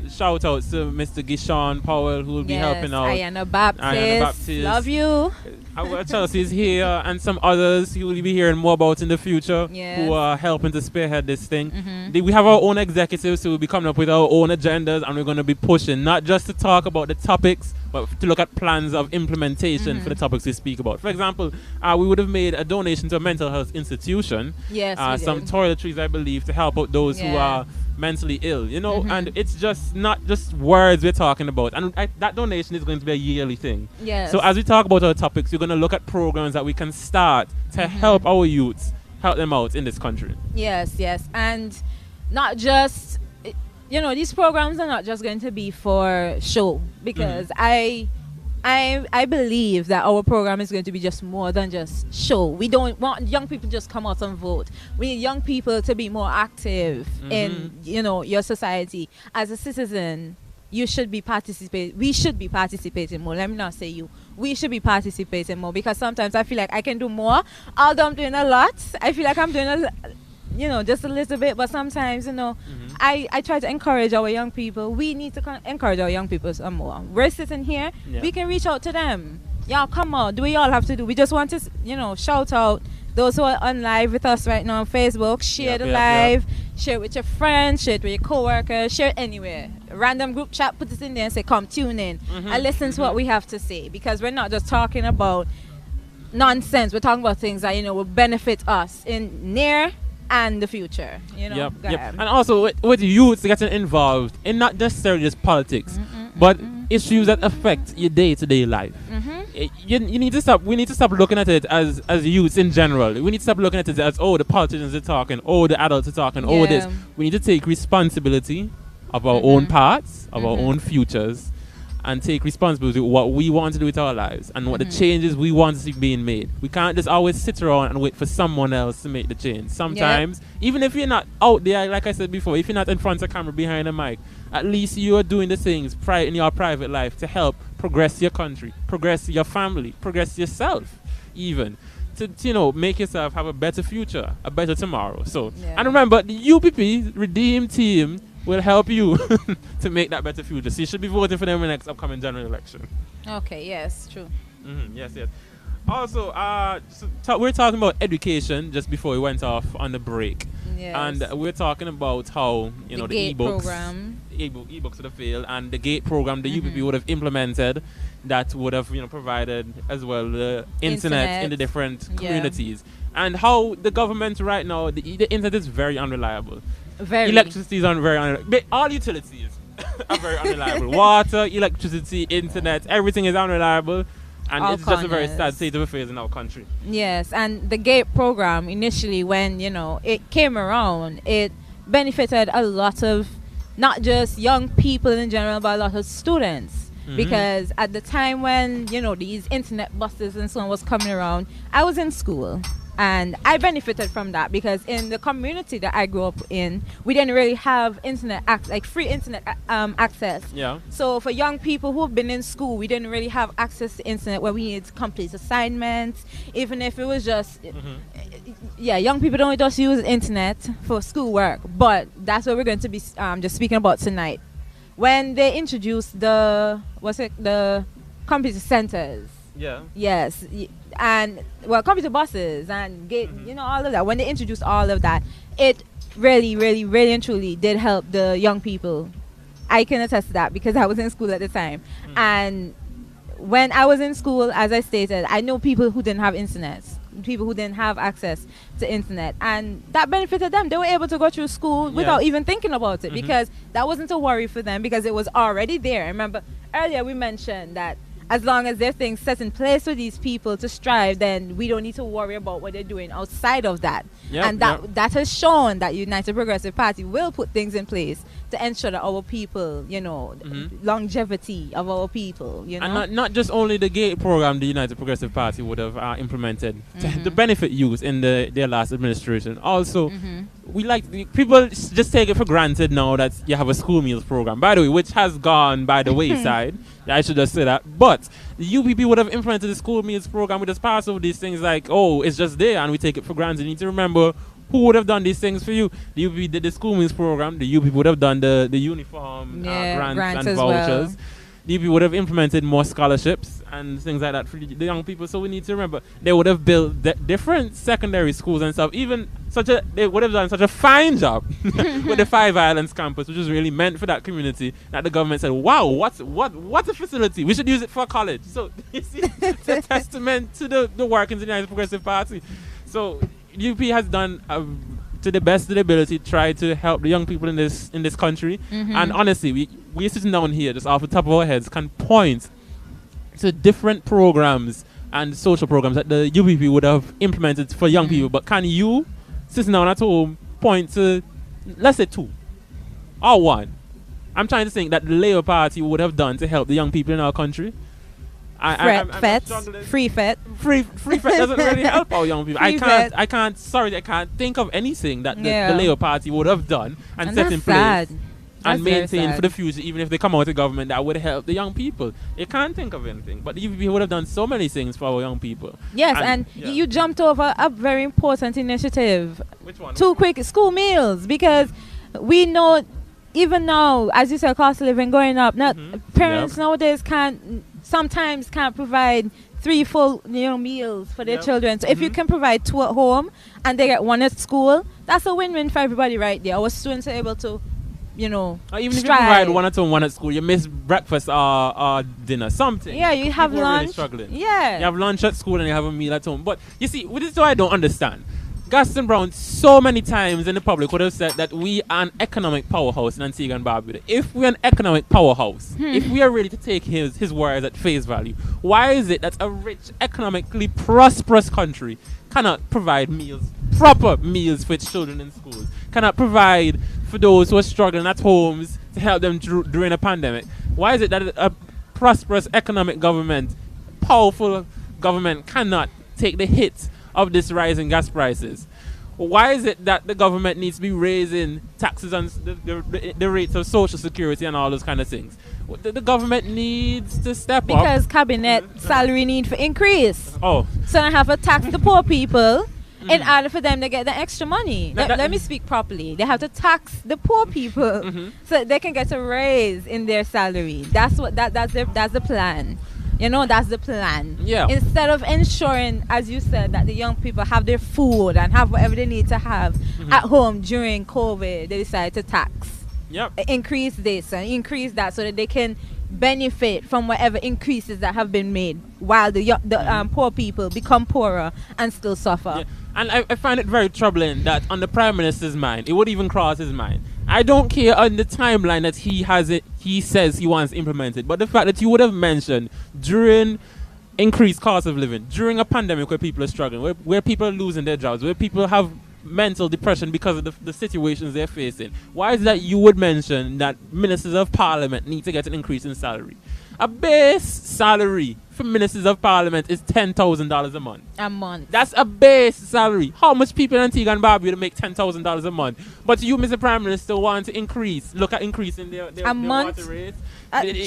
shout outs to Mr. Gishan Powell, who will be helping out. Ayana Baptist, love you. Our Chelsea is here, and some others you will be hearing more about in the future, who are helping to spearhead this thing. We have our own executives who will be coming up with our own agendas, and we're going to be pushing, not just to talk about the topics, but to look at plans of implementation for the topics we speak about. For example, we would have made a donation to a mental health institution. Yes, some toiletries, I believe, to help out those who are mentally ill. And it's just not just words we're talking about. And that donation is going to be a yearly thing. Yes. So as we talk about our topics, we're going to look at programs that we can start to help our youths, help them out in this country. Yes. And not just... these programs are not just going to be for show, because I believe that our program is going to be just more than just show. We don't want young people to just come out and vote. We need young people to be more active in, your society. As a citizen, you should be participating. We should be participating more. Let me not say you. We should be participating more, because sometimes I feel like I can do more. Although I'm doing a lot, I feel like I'm doing just a little bit, but sometimes, I try to encourage our young people. We need to encourage our young people some more. We're sitting here, we can reach out to them. Y'all come out, do what y'all have to do. We just want to, shout out those who are on live with us right now on Facebook. Share the live, share it with your friends, share it with your co-workers, share it anywhere. Random group chat, put it in there and say, come tune in and listen to what we have to say, because we're not just talking about nonsense. We're talking about things that, will benefit us in near, and the future. You know. Yep, Go yep. ahead. And also with youths getting involved in not necessarily just politics, but issues that affect your day-to-day life. You need to stop. We need to stop looking at it as youths in general. We need to stop looking at it as, oh, the politicians are talking, oh, the adults are talking, oh, this. We need to take responsibility of our own parts, of our own futures, and take responsibility for what we want to do with our lives and what the changes we want to see being made. We can't just always sit around and wait for someone else to make the change. Sometimes, even if you're not out there, like I said before, if you're not in front of the camera behind a mic, at least you are doing the things in your private life to help progress your country, progress your family, progress yourself, even to make yourself have a better future, a better tomorrow. So, and remember, the UPP Redeem team will help you to make that better future. So you should be voting for them in the next upcoming general election. Okay, yes, true. Yes. Also, we're talking about education just before we went off on the break. Yes. And we're talking about how, the GATE e-books, program. E-books would have failed, and the GATE program the UPP would have implemented that would have, provided as well the internet in the different communities. And how the government right now, the internet is very unreliable. Electricity is very unreliable. All utilities are very unreliable. Water, electricity, internet, everything is unreliable. And it's just a very sad state of affairs in our country. Yes, and the GATE program initially, when it came around, it benefited a lot of not just young people in general, but a lot of students. Because at the time when these internet buses and so on was coming around, I was in school. And I benefited from that because in the community that I grew up in, we didn't really have internet free internet access. Yeah. So for young people who've been in school, we didn't really have access to internet where we needed to complete assignments, even if it was just young people don't just use internet for schoolwork. But that's what we're going to be just speaking about tonight. When they introduced the computer centers. Yeah. Yes. And computer buses and GATE, all of that. When they introduced all of that, it really, really, really and truly did help the young people. I can attest to that because I was in school at the time. And when I was in school, as I stated, I know people who didn't have internet, people who didn't have access to internet, and that benefited them. They were able to go through school without even thinking about it because that wasn't a worry for them because it was already there. Remember, earlier we mentioned that as long as there's things set in place for these people to strive, then we don't need to worry about what they're doing outside of that. And that has shown that United Progressive Party will put things in place to ensure that our people, longevity of our people, And not just only the GATE program the United Progressive Party would have implemented to benefit youth in their last administration. Also, people just take it for granted now that you have a school meals program, by the way, which has gone by the wayside. I should just say that. But the UPP would have implemented the school meals program with us pass over these things like, oh, it's just there and we take it for granted. You need to remember who would have done these things for you. The UPP did the school meals program. The UPP would have done the uniform grants and vouchers. Well. The UPP would have implemented more scholarships and things like that for the young people. So we need to remember they would have built different secondary schools and stuff. They would have done such a fine job with the Five Islands campus, which was really meant for that community, that the government said, wow, what's a facility? We should use it for college. So you see, it's a testament to the workings of the United Progressive Party. So UP has done to the best of the ability, try to help the young people in this country. And honestly, we're sitting down here just off the top of our heads can point to different programs and social programs that the UPP would have implemented for young people. But can you, sitting down at home, point to, let's say 2 or 1? I'm trying to think that the Labour Party would have done to help the young people in our country. Free FET. Free FET doesn't really help our young people. I can't think of anything that the Labour Party would have done and set in place and maintain for the future, even if they come out of government, that would help the young people. You can't think of anything. But the UPP would have done so many things for our young people. Yes, and you jumped over a very important initiative. Which one? Too quick, school meals, because we know even now, as you said, cost of living going up. Parents nowadays sometimes can't provide 3 full meals for their children. So if you can provide 2 at home and they get 1 at school, that's a win-win for everybody right there. Our students are able to, or even if you provide 1 at home, 1 at school, you miss breakfast or dinner, something. Yeah, you have People lunch. Really struggling. Yeah. You have lunch at school and you have a meal at home. But you see, this is what I don't understand. Gaston Brown so many times in the public would have said that we are an economic powerhouse in Antigua and Barbuda. If we're an economic powerhouse, if we are ready to take his words at face value, why is it that a rich, economically prosperous country cannot provide meals, proper meals for its children in schools, cannot provide for those who are struggling at homes to help them during a pandemic? Why is it that a prosperous economic government, powerful government, cannot take the hit of this rising gas prices? Why is it that the government needs to be raising taxes on the rates of social security and all those kind of things? The government needs to step up. Because cabinet salary need for increase. Oh. So I have to tax the poor people in order for them to get the extra money. Let me speak properly. They have to tax the poor people so they can get a raise in their salary. That's the plan. You know, that's the plan. Yeah. Instead of ensuring, as you said, that the young people have their food and have whatever they need to have at home during COVID, they decide to tax. Yep. Increase this and increase that so that they can benefit from whatever increases that have been made while the poor people become poorer and still suffer. Yeah. And I find it very troubling that on the Prime Minister's mind, it would even cross his mind. I don't care on the timeline that he says he wants implemented, but the fact that you would have mentioned during increased cost of living, during a pandemic where people are struggling, where people are losing their jobs, where people have mental depression because of the situations they're facing, why is it that you would mention that ministers of parliament need to get an increase in salary? A base salary for ministers of parliament is $10,000 a month. A month. That's a base salary. How much people in Antigua and Barbuda make $10,000 a month? But you, Mr. Prime Minister, want to look at increasing their month? water rates.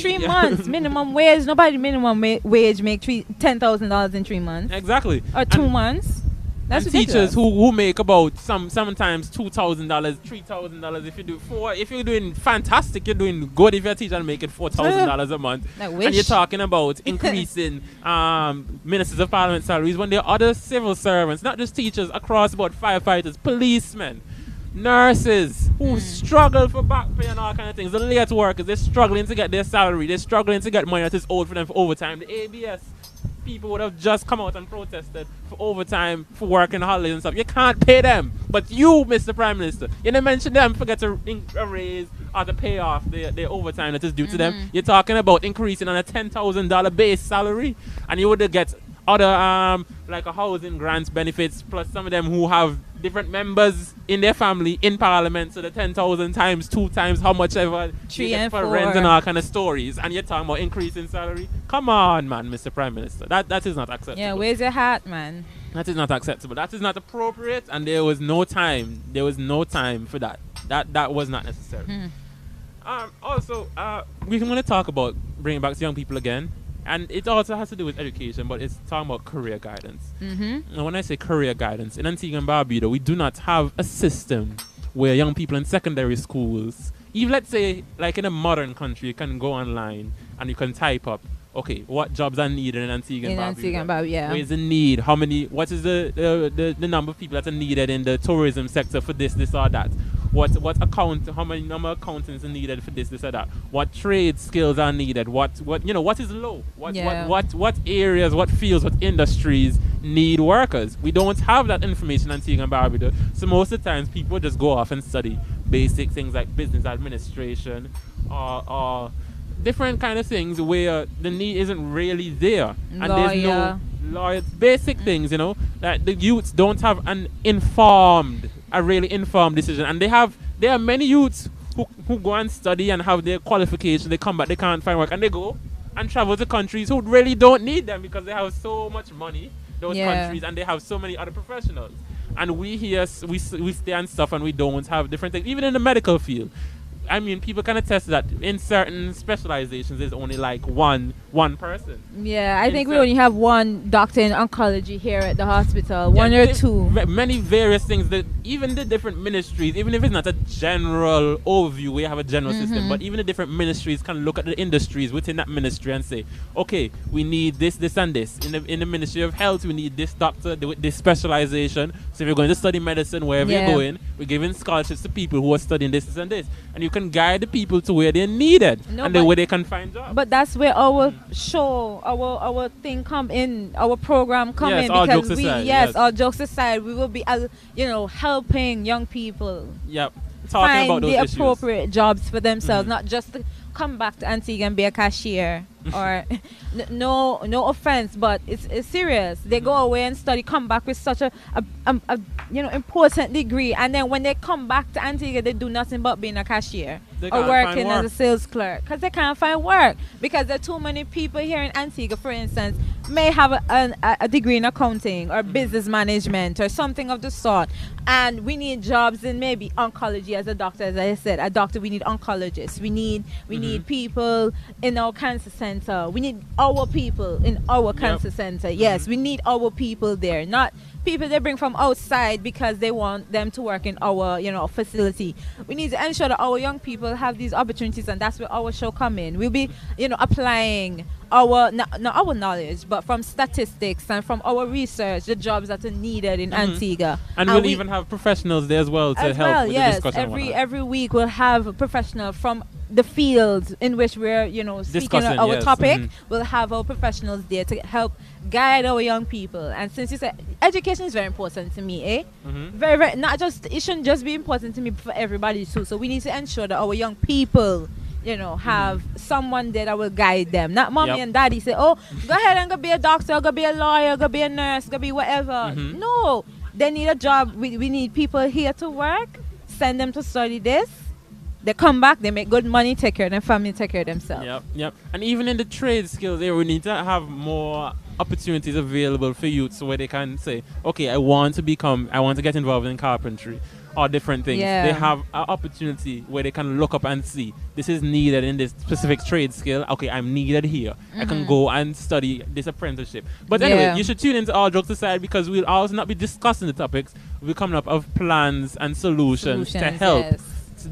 3 months minimum wage. Nobody minimum wage make $10,000 in 3 months. Exactly. Or 2 months. That's and ridiculous. teachers who make about sometimes $2,000, $3,000. If you're doing fantastic, you're doing good. If you're a teacher and making $4,000 a month, and you're talking about increasing ministers of parliament salaries when there are other civil servants, not just teachers, across the board, firefighters, policemen, nurses who struggle for back pay and all kind of things. The late workers, they're struggling to get their salary. They're struggling to get money that is owed for them for overtime. The ABS people would have just come out and protested for overtime, for working holidays and stuff. You can't pay them. But you, Mr. Prime Minister, you didn't mention them, forget to raise or to pay off their overtime that is due to them. You're talking about increasing on a $10,000 base salary, and you would get other like a housing grants benefits, plus some of them who have different members in their family in parliament, so the 10,000 times 2 times how much ever 3 you get and for 4 rent and all kind of stories, and you're talking about increasing salary. Come on, man, Mr. Prime Minister, that is not acceptable. Yeah, where's your hat, man? That is not acceptable. That is not appropriate, and there was no time for that. That was not necessary. Also, we're going to talk about bringing back young people again. And it also has to do with education, but it's talking about career guidance. And when I say career guidance, in Antigua and Barbuda, we do not have a system where young people in secondary schools, even let's say like in a modern country, you can go online and you can type up, okay, what jobs are needed in Antigua and Barbuda? Yeah. Where is the need? How many? What is the number of people that are needed in the tourism sector for this or that? How many number of accountants are needed for this or that? What trade skills are needed? What is low? What areas, what fields, what industries need workers? We don't have that information in Antigua and Barbuda. So most of the times people just go off and study basic things like business administration or different kind of things where the need isn't really there. And there's no lawyers, basic things, that the youths don't have a really informed decision. And there are many youths who go and study and have their qualification, they come back, they can't find work, and they go and travel to countries who really don't need them because they have so much money, those countries, and they have so many other professionals. And we here, we stay and stuff, and we don't have different things, even in the medical field. I mean, people can attest that in certain specializations, there's only like one person. Yeah, I think we only have one doctor in oncology here at the hospital, one or two. Many various things that even the different ministries, even if it's not a general overview, we have a general system, but even the different ministries can look at the industries within that ministry and say, okay, we need this, and this. In the Ministry of Health, we need this doctor with this specialization. So if you're going to study medicine, wherever you're going, we're giving scholarships to people who are studying this and this. And you can guide the people to where they're needed and the way they can find jobs. But that's where our show, our thing come in, our program come in, all because jokes we, aside, all jokes aside, we will be, helping young people Talking find about those the issues. appropriate jobs for themselves, not just to come back to Antigua and be a cashier. Or no offense, but it's serious. They go away and study, come back with such a important degree, and then when they come back to Antigua, they do nothing but being a cashier or working as a sales clerk, because they can't find work, because there are too many people here in Antigua, for instance, may have a degree in accounting or business management or something of the sort, and we need jobs in maybe oncology. As a doctor, as I said, a doctor, we need oncologists, we need people in our cancer center. We need our people in our cancer center. Yes, we need our people there, not people they bring from outside because they want them to work in our facility. We need to ensure that our young people have these opportunities, and that's where our show come in. We'll be applying our not our knowledge, but from statistics and from our research, the jobs that are needed in Antigua. And we'll even have professionals there as well to help with the discussion. Every week we'll have a professional from the field in which we're speaking our topic. We'll have our professionals there to help guide our young people. And since you said education is very important to me, very, very, it shouldn't just be important to me, for everybody too. So we need to ensure that our young people have someone there that will guide them. Not mommy and daddy say, oh, go ahead and go be a doctor, go be a lawyer, go be a nurse, go be whatever. No, they need a job. We need people here to work, send them to study this. They come back, they make good money, take care of their family, take care of themselves. Yep. And even in the trade skills there, we need to have more opportunities available for youths where they can say, okay, I want to get involved in carpentry or different things. They have an opportunity where they can look up and see, this is needed in this specific trade skill. Okay, I'm needed here. I can go and study this apprenticeship. But anyway, you should tune into All Jokes Aside, because we'll also not be discussing the topics. We'll be coming up with plans and solutions to help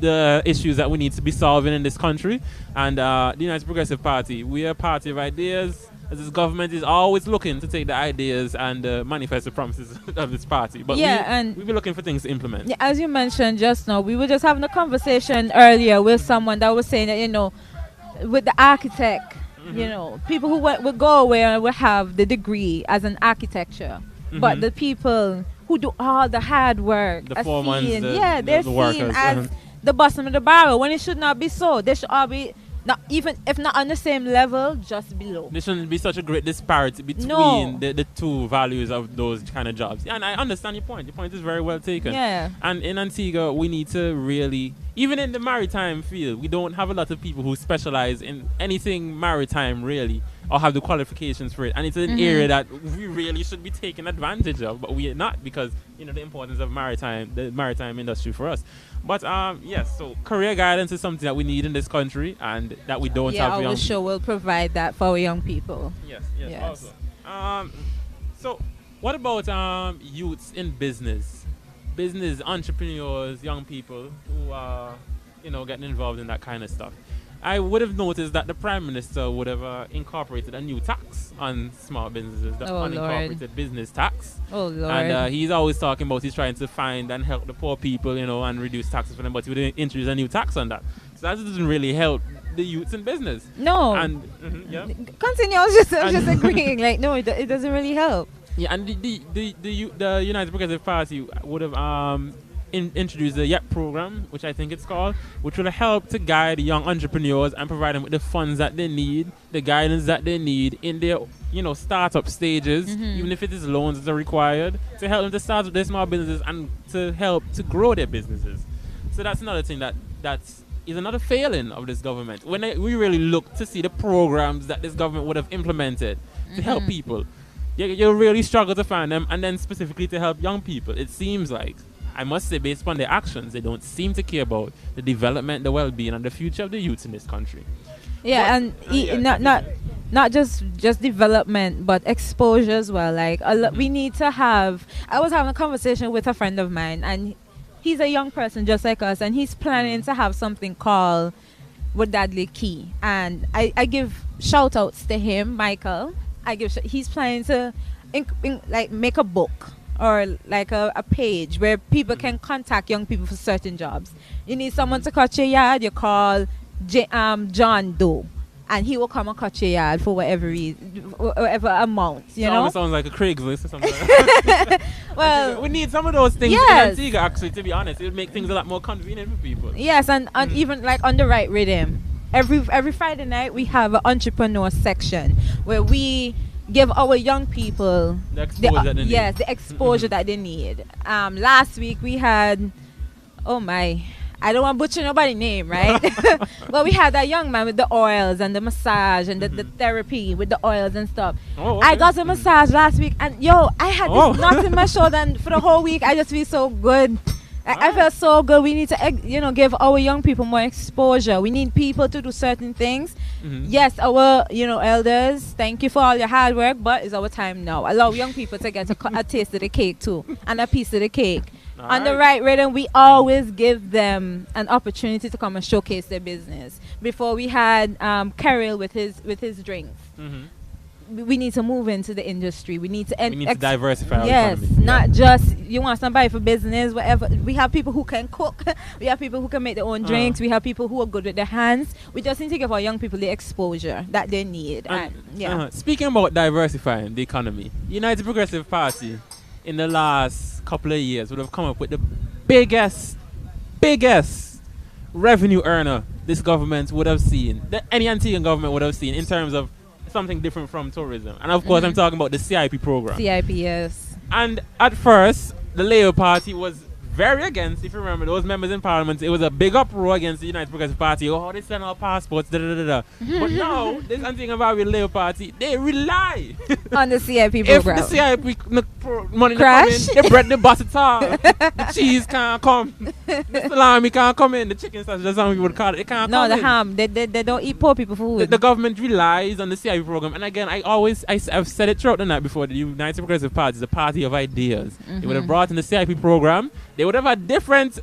the issues that we need to be solving in this country. And the United Progressive Party, we are a party of ideas. As this government is always looking to take the ideas and manifest the promises of this party. But we'll be looking for things to implement. Yeah, as you mentioned just now, we were just having a conversation earlier with someone that was saying that, with the architect, people who will go away and will have the degree as an architecture. But the people who do all the hard work, the foremen, they're the workers, seen as the bottom of the barrel, when it should not be so. They should all be, not even if not on the same level, just below. There shouldn't be such a great disparity between the two values of those kind of jobs. Yeah, and I understand your point. Your point is very well taken. Yeah. And in Antigua, we need to really, even in the maritime field, we don't have a lot of people who specialize in anything maritime really, or have the qualifications for it. And it's an area that we really should be taking advantage of, but we are not, because the importance of the maritime industry for us. But yes, so career guidance is something that we need in this country, and that we don't have. Our show will provide that for our young people. Yes. Also. So what about youths in business entrepreneurs, young people who are getting involved in that kind of stuff? I would have noticed that the Prime Minister would have incorporated a new tax on small businesses, the unincorporated business tax. Oh, Lord. And he's always talking about he's trying to find and help the poor people, and reduce taxes for them, but he would introduce a new tax on that. So that doesn't really help the youths in business. No. And continue. I was just agreeing. Like, no, it doesn't really help. Yeah, and the United Progressive Party would have introduce the YEP program, which I think it's called, which will help to guide young entrepreneurs and provide them with the funds that they need, the guidance that they need in their startup stages, even if it is loans that are required, to help them to start their small businesses and to help to grow their businesses. So that's another thing that is another failing of this government. When we really look to see the programs that this government would have implemented to help people, you really struggle to find them, and then specifically to help young people. It seems like, I must say, based upon their actions, they don't seem to care about the development, the well-being, and the future of the youth in this country. Yeah, not just development, but exposure as well. Like we need to have. I was having a conversation with a friend of mine, and he's a young person just like us, and he's planning to have something called Wadadli Key, and I give shout outs to him, Michael. He's planning to make a book or like a page where people can contact young people for certain jobs. You need someone to cut your yard, you call John Doe, and he will come and cut your yard for whatever amount, you know? Sounds like a Craigslist or something. Well, we need some of those things yes. in Antigua, actually, to be honest. It would make things a lot more convenient for people. Yes, and even like on the right rhythm. Every Friday night we have an entrepreneur section where we give our young people the exposure that they need. Yes, the exposure that they need. Last week we had, oh my, I don't want to butcher nobody's name, right? But we had that young man with the oils and the massage and the therapy with the oils and stuff. Oh, okay. I got a massage last week, and yo, I had this knot in my shoulder, and for the whole week I just feel so good. I felt so good. We need to, give our young people more exposure. We need people to do certain things. Yes, our, elders, thank you for all your hard work, but it's our time now. Allow young people to get a taste of the cake too, and a piece of the cake. On the right rhythm, we always give them an opportunity to come and showcase their business. Before we had Carol with his drinks. We need to move into the industry. We need to diversify our economy. Yes, not just you want somebody for business, whatever. We have people who can cook. We have people who can make their own drinks. We have people who are good with their hands. We just need to give our young people the exposure that they need. Speaking about diversifying the economy, United Progressive Party in the last couple of years would have come up with the biggest revenue earner this government would have seen, that any Antiguan government would have seen in terms of something different from tourism. And of course I'm talking about the CIP program. CIP, yes. And at first the Labour Party was very against, if you remember, those members in Parliament. It was a big uproar against the United Progressive Party. Oh, they send our passports, But now, this Antigua Barbuda Labour Party, they rely on the CIP program. If the CIP money come in, they bread the bus at all. The cheese can't come. The salami can't come in. The chicken sausage, as some people would call it, it can't come in. No, the ham. They don't eat poor people food. The government relies on the CIP program. And again, I've said it throughout the night before, the United Progressive Party is a party of ideas. They would have brought in the CIP program. They would have a different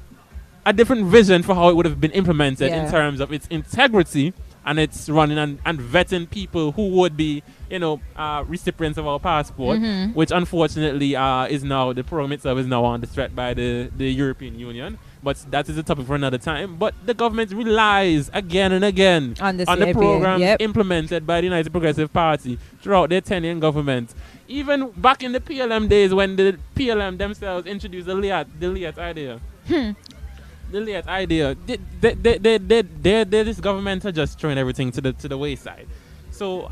vision for how it would have been implemented in terms of its integrity and its running and vetting people who would be, recipients of our passport, which unfortunately is now, the program itself is now under threat by the European Union. But that is a topic for another time. But the government relies again and again on the programs implemented by the United Progressive Party throughout their tenure in government. Even back in the PLM days, when the PLM themselves introduced the LIAT idea. The LIAT idea. This government are just throwing everything to the wayside. So,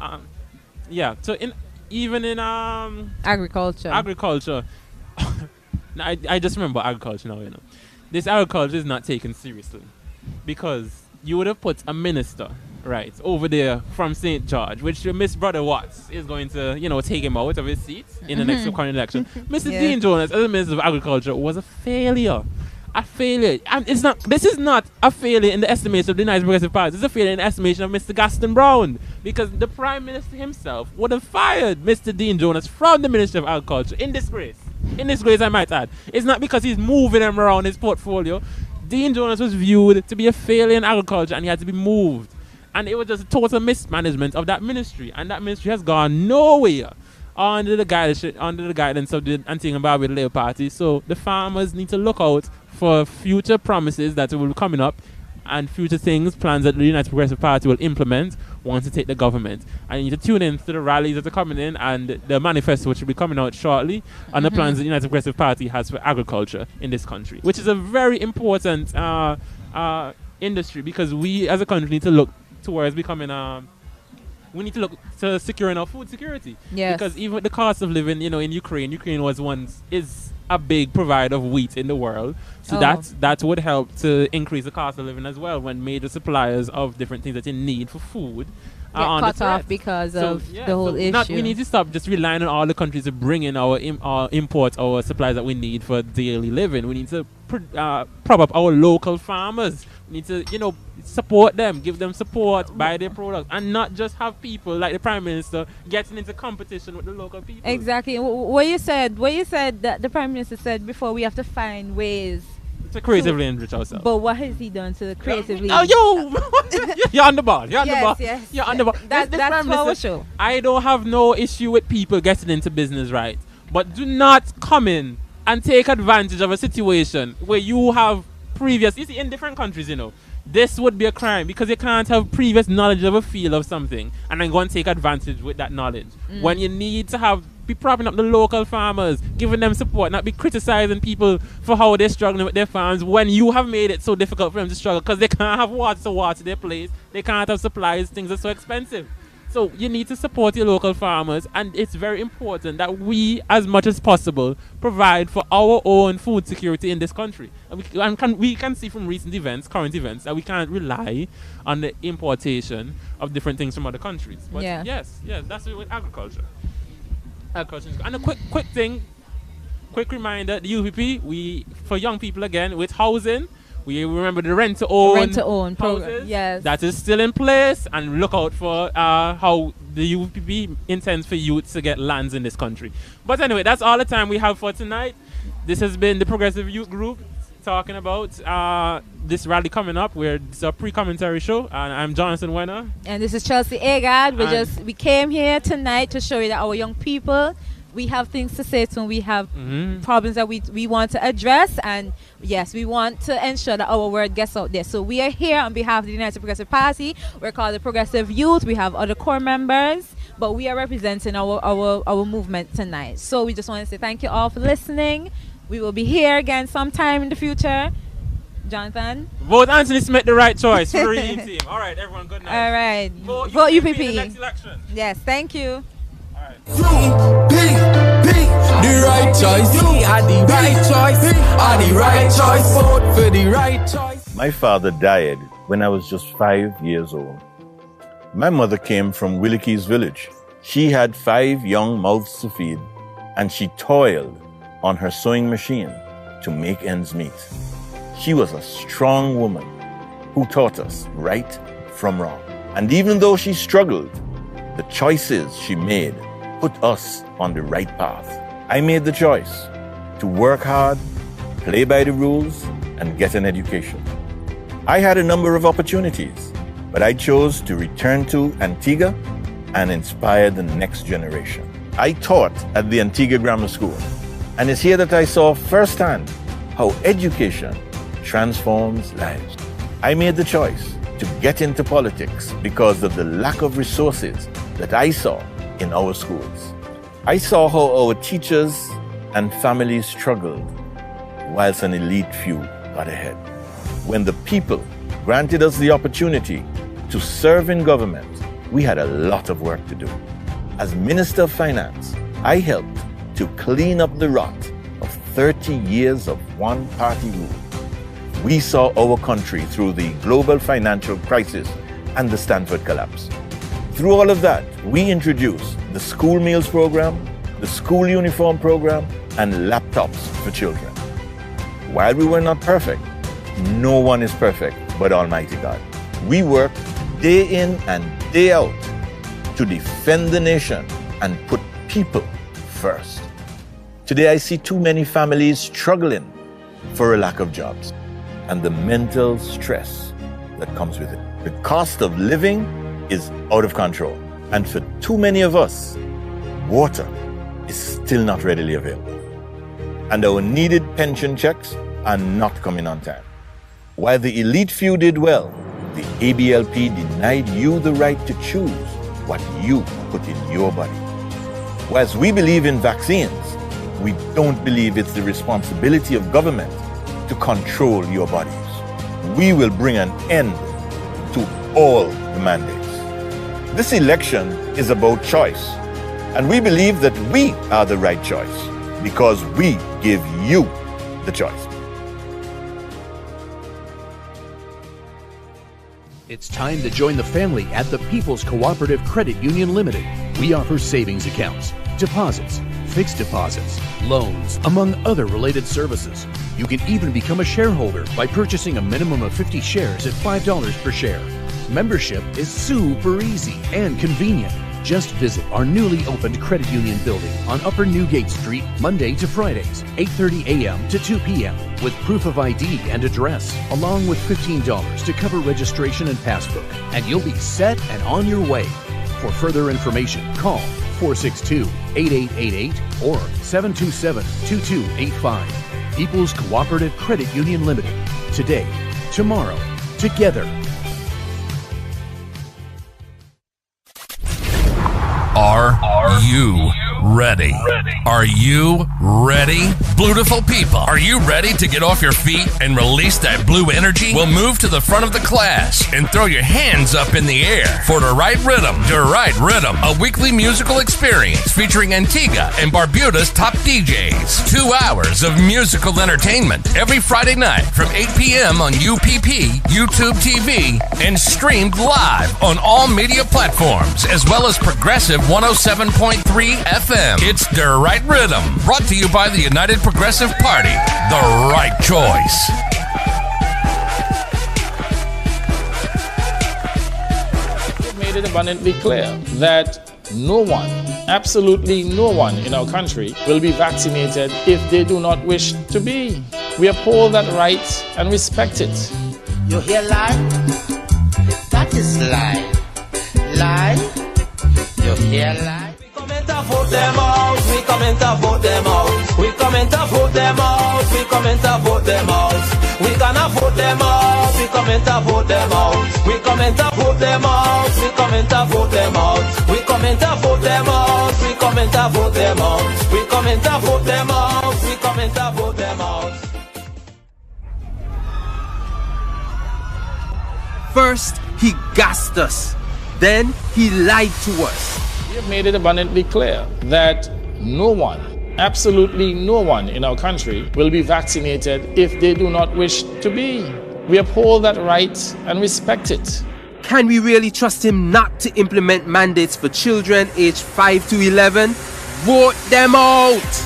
So even in agriculture. I just remember agriculture now. This agriculture is not taken seriously because you would have put a minister over there from St. George, which Miss Brother Watts is going to, take him out of his seat in the next current election. Mr. Dean Jonas, as the Minister of Agriculture, was a failure. A failure. And this is not a failure in the estimation of the United Progressive Party. It's a failure in the estimation of Mr. Gaston Brown, because the Prime Minister himself would have fired Mr. Dean Jonas from the Ministry of Agriculture in disgrace. In disgrace, I might add. It's not because he's moving him around his portfolio. Dean Jonas was viewed to be a failure in agriculture and he had to be moved. And it was just a total mismanagement of that ministry. And that ministry has gone nowhere under the guidance of the Antigua Barbuda Labour Party. So the farmers need to look out for future promises that will be coming up and future plans that the United Progressive Party will implement once they take the government. And you need to tune in to the rallies that are coming in and the manifesto which will be coming out shortly on the plans that the United Progressive Party has for agriculture in this country, which is a very important industry, because we as a country need to look towards becoming we need to look to securing our food security. Yes. Because even with the cost of living, in Ukraine is a big provider of wheat in the world. So that would help to increase the cost of living as well, when major suppliers of different things that you need for food are cut off because of the whole issue. We need to stop just relying on all the countries to bring in our import our supplies that we need for daily living. We need to prop up our local farmers. We need to, support them, give them support, buy their products, and not just have people like the Prime Minister getting into competition with the local people. Exactly. What you said that the Prime Minister said before, we have to find ways to creatively enrich ourselves. But what has he done to creatively? You're on the ball. You're on the ball. Yes. You're on the ball. That's our show. I don't have no issue with people getting into business, right? But do not come in and take advantage of a situation where you have previous, you see, in different countries, this would be a crime because you can't have previous knowledge of a field of something and then go and take advantage with that knowledge. When you need to be propping up the local farmers, giving them support, not be criticizing people for how they're struggling with their farms when you have made it so difficult for them to struggle because they can't have water to water their place, they can't have supplies, things are so expensive. So you need to support your local farmers, and it's very important that we, as much as possible, provide for our own food security in this country. And we can see from recent events, current events, that we can't rely on the importation of different things from other countries. But yes, that's it with agriculture. And a quick reminder, the UPP, for young people again, with housing, we remember the rent-to-own program. Yes, that is still in place, and look out for how the UPP intends for youths to get lands in this country. But anyway, that's all the time we have for tonight. This has been the Progressive Youth Group talking about this rally coming up. It's a pre-commentary show, and I'm Jonathan Wenner. And this is Chelsea Agard. We came here tonight to show you that our young people, we have things to say to them. We have problems that we want to address, and yes, we want to ensure that our word gets out there. So we are here on behalf of the United Progressive Party. We're called the Progressive Youth. We have other core members, but we are representing our movement tonight. So we just want to say thank you all for listening. We will be here again sometime in the future. Jonathan? Vote Anthony Smith the right choice for the Reading Team. All right, everyone, good night. All right. Vote UPP. In the next election. Yes, thank you. The right choice. Are the right choice. Are the right choice. Vote for the right choice. My father died when I was just 5 years old. My mother came from Willikie's village. She had 5 young mouths to feed, and she toiled on her sewing machine to make ends meet. She was a strong woman who taught us right from wrong. And even though she struggled, the choices she made put us on the right path. I made the choice to work hard, play by the rules, and get an education. I had a number of opportunities, but I chose to return to Antigua and inspire the next generation. I taught at the Antigua Grammar School, and it's here that I saw firsthand how education transforms lives. I made the choice to get into politics because of the lack of resources that I saw in our schools. I saw how our teachers and families struggled whilst an elite few got ahead. When the people granted us the opportunity to serve in government, we had a lot of work to do. As Minister of Finance, I helped to clean up the rot of 30 years of one-party rule. We saw our country through the global financial crisis and the Stanford collapse. Through all of that, we introduced the school meals program, the school uniform program, and laptops for children. While we were not perfect, no one is perfect but Almighty God. We worked day in and day out to defend the nation and put people first. Today I see too many families struggling for a lack of jobs and the mental stress that comes with it. The cost of living is out of control. And for too many of us, water is still not readily available. And our needed pension checks are not coming on time. While the elite few did well, the ABLP denied you the right to choose what you put in your body. Whilst we believe in vaccines, we don't believe it's the responsibility of government to control your bodies. We will bring an end to all the mandates. This election is about choice, and we believe that we are the right choice because we give you the choice. It's time to join the family at the People's Cooperative Credit Union Limited. We offer savings accounts, deposits, fixed deposits, loans, among other related services. You can even become a shareholder by purchasing a minimum of 50 shares at $5 per share. Membership is super easy and convenient. Just visit our newly opened credit union building on Upper Newgate Street, Monday to Fridays, 8:30 a.m. to 2 p.m. with proof of ID and address, along with $15 to cover registration and passbook. And you'll be set and on your way. For further information, call 462-8888 or 727-2285. People's Cooperative Credit Union Limited. Today, tomorrow, together. Are you ready? Are you ready? Beautiful people, are you ready to get off your feet and release that blue energy? We'll move to the front of the class and throw your hands up in the air for The Right Rhythm. The Right Rhythm, a weekly musical experience featuring Antigua and Barbuda's top DJs. 2 hours of musical entertainment every Friday night from 8 p.m. on UPP, YouTube TV, and streamed live on all media platforms, as well as Progressive 107.3 FM. It's The Right Rhythm, brought to you by the United Progressive Party. The right choice. We've made it abundantly clear that no one, absolutely no one in our country will be vaccinated if they do not wish to be. We uphold that right and respect it. You hear lie? That is lie. Lie? You hear lie? Vote them out, we come and vote them out. We come and vote them out, we come and vote them out. We gonna vote them out, we come and vote them out. We come and vote them out, we come and vote them out. We come and vote them out, we come and vote them out. We come and vote them out, we come and vote them out. First, he gassed us. Then, he lied to us. We have made it abundantly clear that no one, absolutely no one in our country will be vaccinated if they do not wish to be. We uphold that right and respect it. Can we really trust him not to implement mandates for children aged 5 to 11? Vote them out!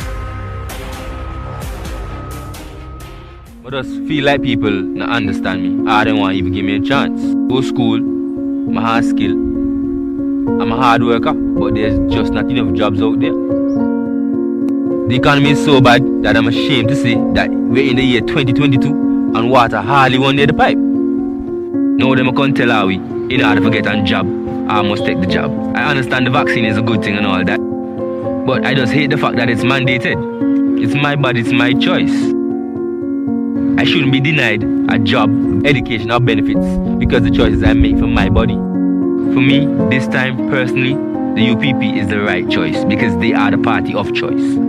I just feel like people not understand me. I don't want to even give me a chance. Go to school, my hard skill. I'm a hard worker, but there's just not enough jobs out there. The economy is so bad that I'm ashamed to say that we're in the year 2022 and water hardly one near the pipe. Now them can't tell how we, in order to get a job, I must take the job. I understand the vaccine is a good thing and all that, but I just hate the fact that it's mandated. It's my body, it's my choice. I shouldn't be denied a job, education or benefits because the choices I make for my body. For me, this time, personally, the UPP is the right choice because they are the party of choice.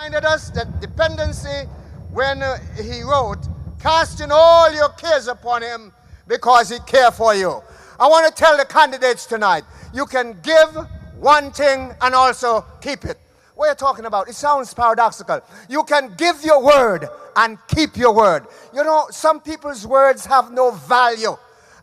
reminded us that dependency when he wrote, casting all your cares upon him because he cares for you. I want to tell the candidates tonight, you can give one thing and also keep it. What are you talking about? It sounds paradoxical. You can give your word and keep your word. You know, some people's words have no value.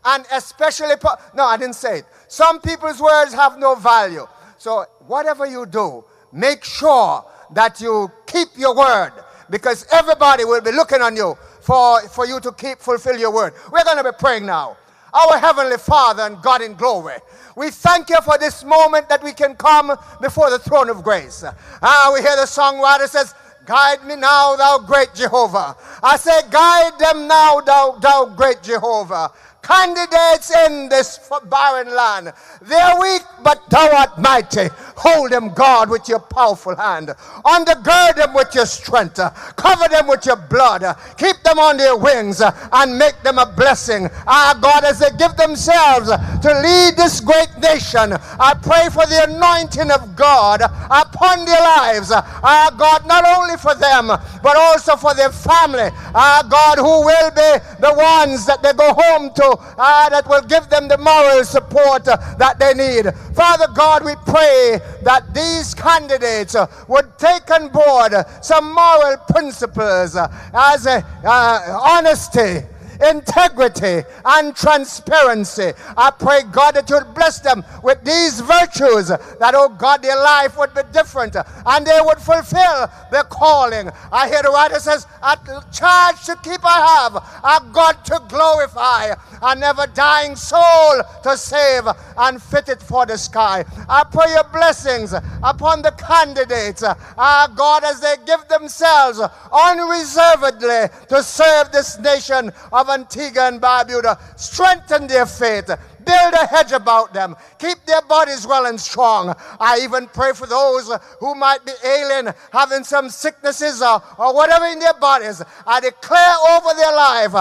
And especially, no, I didn't say it. Some people's words have no value. So whatever you do, make sure that you keep your word, because everybody will be looking on you for you to fulfill your word. We're going to be praying now. Our Heavenly Father and God in glory, we thank you for this moment that we can come before the throne of grace. We hear the songwriter says, guide me now, thou great Jehovah. I say, guide them now, thou great Jehovah. Candidates in this barren land, they're weak, but thou art mighty. Hold them, God, with your powerful hand. Undergird them with your strength. Cover them with your blood. Keep them on their wings and make them a blessing. God, as they give themselves to lead this great nation, I pray for the anointing of God upon their lives. God, not only for them, but also for their family. God, who will be the ones that they go home to, that will give them the moral support that they need. Father God, we pray that these candidates would take on board some moral principles as honesty, integrity, and transparency. I pray, God, that you would bless them with these virtues, that, oh God, their life would be different and they would fulfill their calling. I hear the writer says, a charge to keep I have, a God to glorify, a never dying soul to save and fit it for the sky. I pray your blessings upon the candidates, God, as they give themselves unreservedly to serve this nation of Antigua and Barbuda. Strengthen their faith. Build a hedge about them. Keep their bodies well and strong. I even pray for those who might be ailing, having some sicknesses or whatever in their bodies. I declare over their life,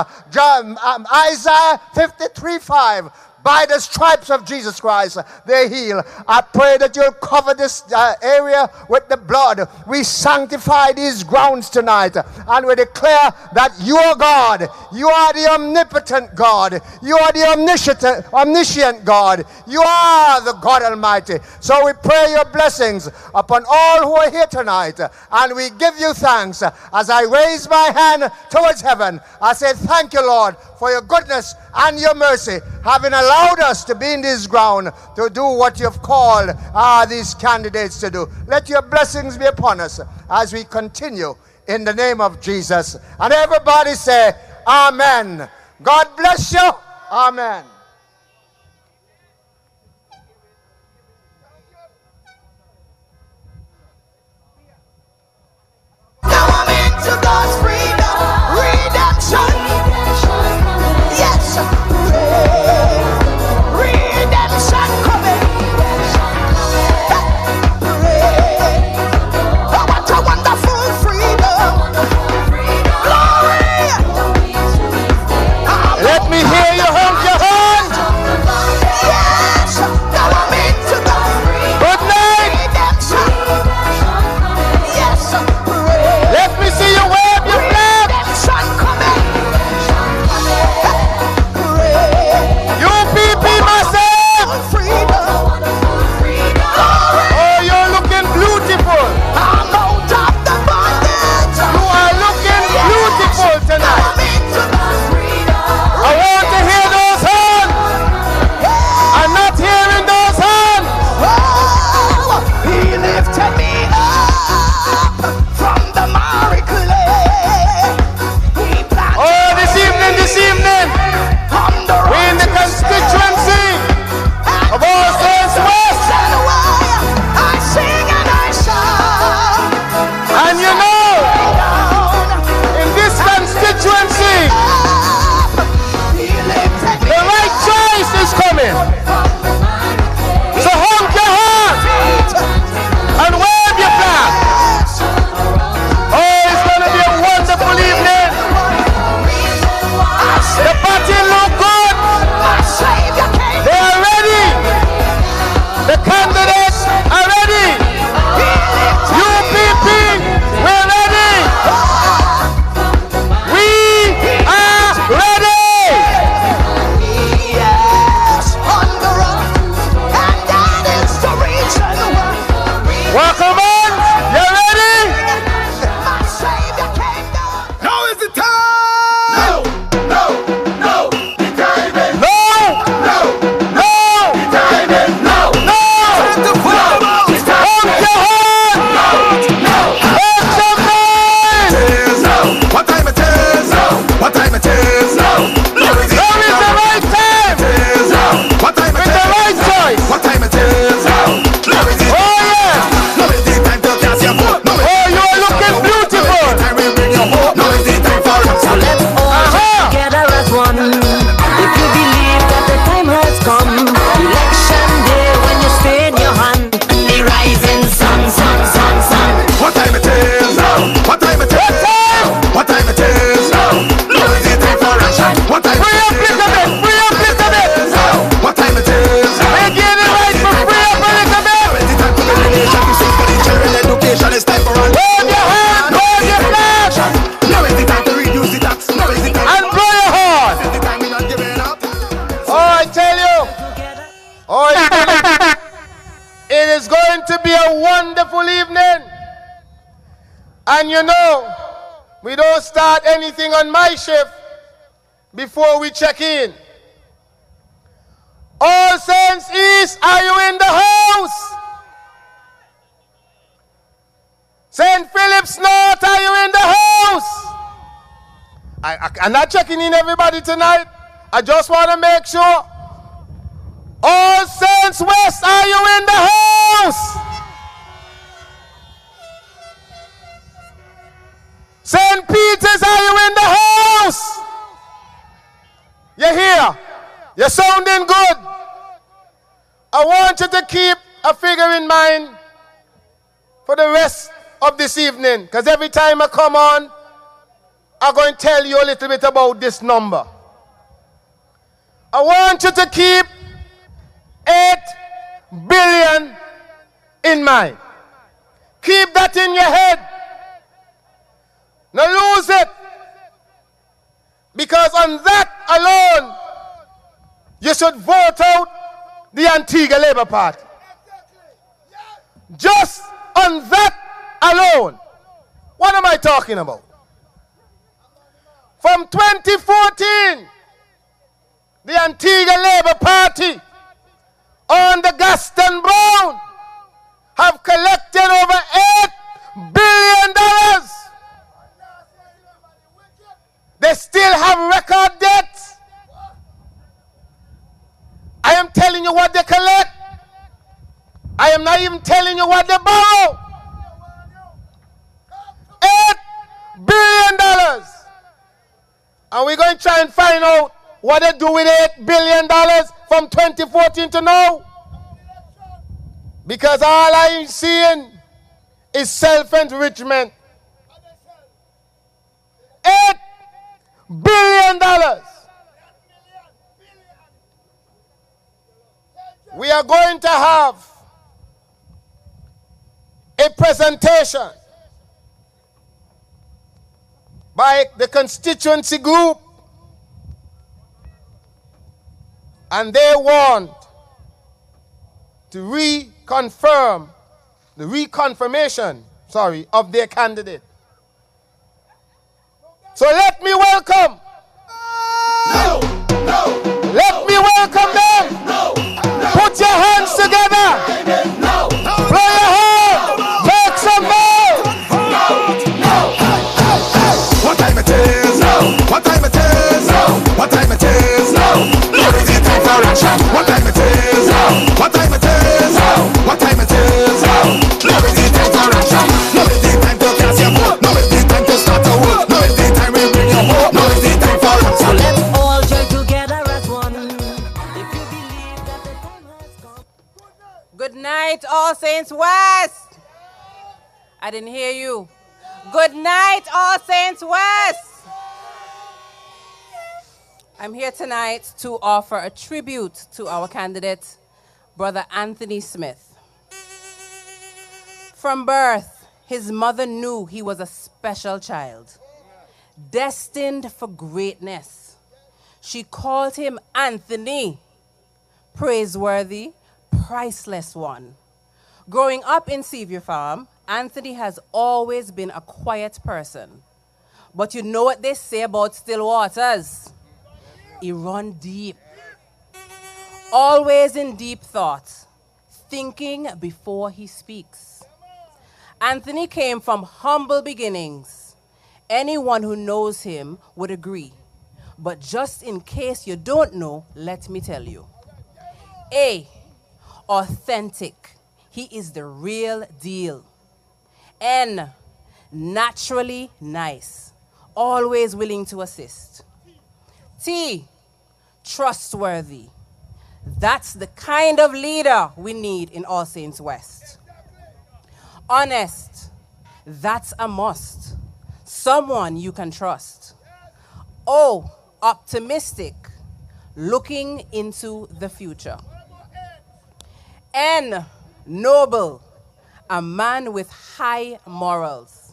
Isaiah 53:5. By the stripes of Jesus Christ, they heal. I pray that you'll cover this area with the blood. We sanctify these grounds tonight, and we declare that you are God. You are the omnipotent God. You are the omniscient God. You are the God Almighty. So we pray your blessings upon all who are here tonight, and we give you thanks. As I raise my hand towards heaven, I say thank you, Lord, for your goodness and your mercy, having allowed us to be in this ground to do what you've called these candidates to do. Let your blessings be upon us as we continue in the name of Jesus. And everybody say, Amen. God bless you. Amen. Now I'm into God's freedom, redemption. Yes, redemption coming. Oh, what a wonderful freedom. Glory. Let me hear you hold your heart. And you know, we don't start anything on my shift before we check in. All Saints East, are you in the house? St. Philip's North, are you in the house? I'm not checking in everybody tonight. I just want to make sure. All Saints West, are you in the house? St. Peter's, are you in the house? You're here. You're sounding good. I want you to keep a figure in mind for the rest of this evening, because every time I come on, I'm going to tell you a little bit about this number. I want you to keep 8 billion in mind. Keep that in your head. Now lose it. Because on that alone, you should vote out the Antigua Labour Party. Just on that alone. What am I talking about? From 2014, the Antigua Labour Party on the Gaston Brown have collected over $8 billion. They still have record debts. I am telling you what they collect. I am not even telling you what they borrow. $8 billion. And we're going to try and find out what they do with $8 billion from 2014 to now. Because all I'm seeing is self-enrichment. $8 billion. We are going to have a presentation by the constituency group, and they want to reconfirm the reconfirmation, of their candidate. So let me welcome. Let me welcome them. Put your hands together. Blow your horn. Make some noise. What time it is? What time it is? What time it is? Now is the time for action. What time it is? What time it is? What time it is? Now is the time for action. Now is the time to cast your vote. Now is the time to start a vote. Now is the time we bring your hope. Now is the time for action. So let's all join together as one. If you believe that the time has come. Good night, All Saints West. I didn't hear you. Good night, All Saints West. I'm here tonight to offer a tribute to our candidate, Brother Anthony Smith. From birth, his mother knew he was a special child, destined for greatness. She called him Anthony, praiseworthy, priceless one. Growing up in Seaview Farm, Anthony has always been a quiet person. But you know what they say about still waters? He run deep. Always in deep thought, thinking before he speaks. Anthony came from humble beginnings. Anyone who knows him would agree. But just in case you don't know, let me tell you. A, authentic. He is the real deal. N, naturally nice. Always willing to assist. T, trustworthy. That's the kind of leader we need in All Saints West. Honest. That's a must. Someone you can trust. O, optimistic. Looking into the future. N, noble. A man with high morals.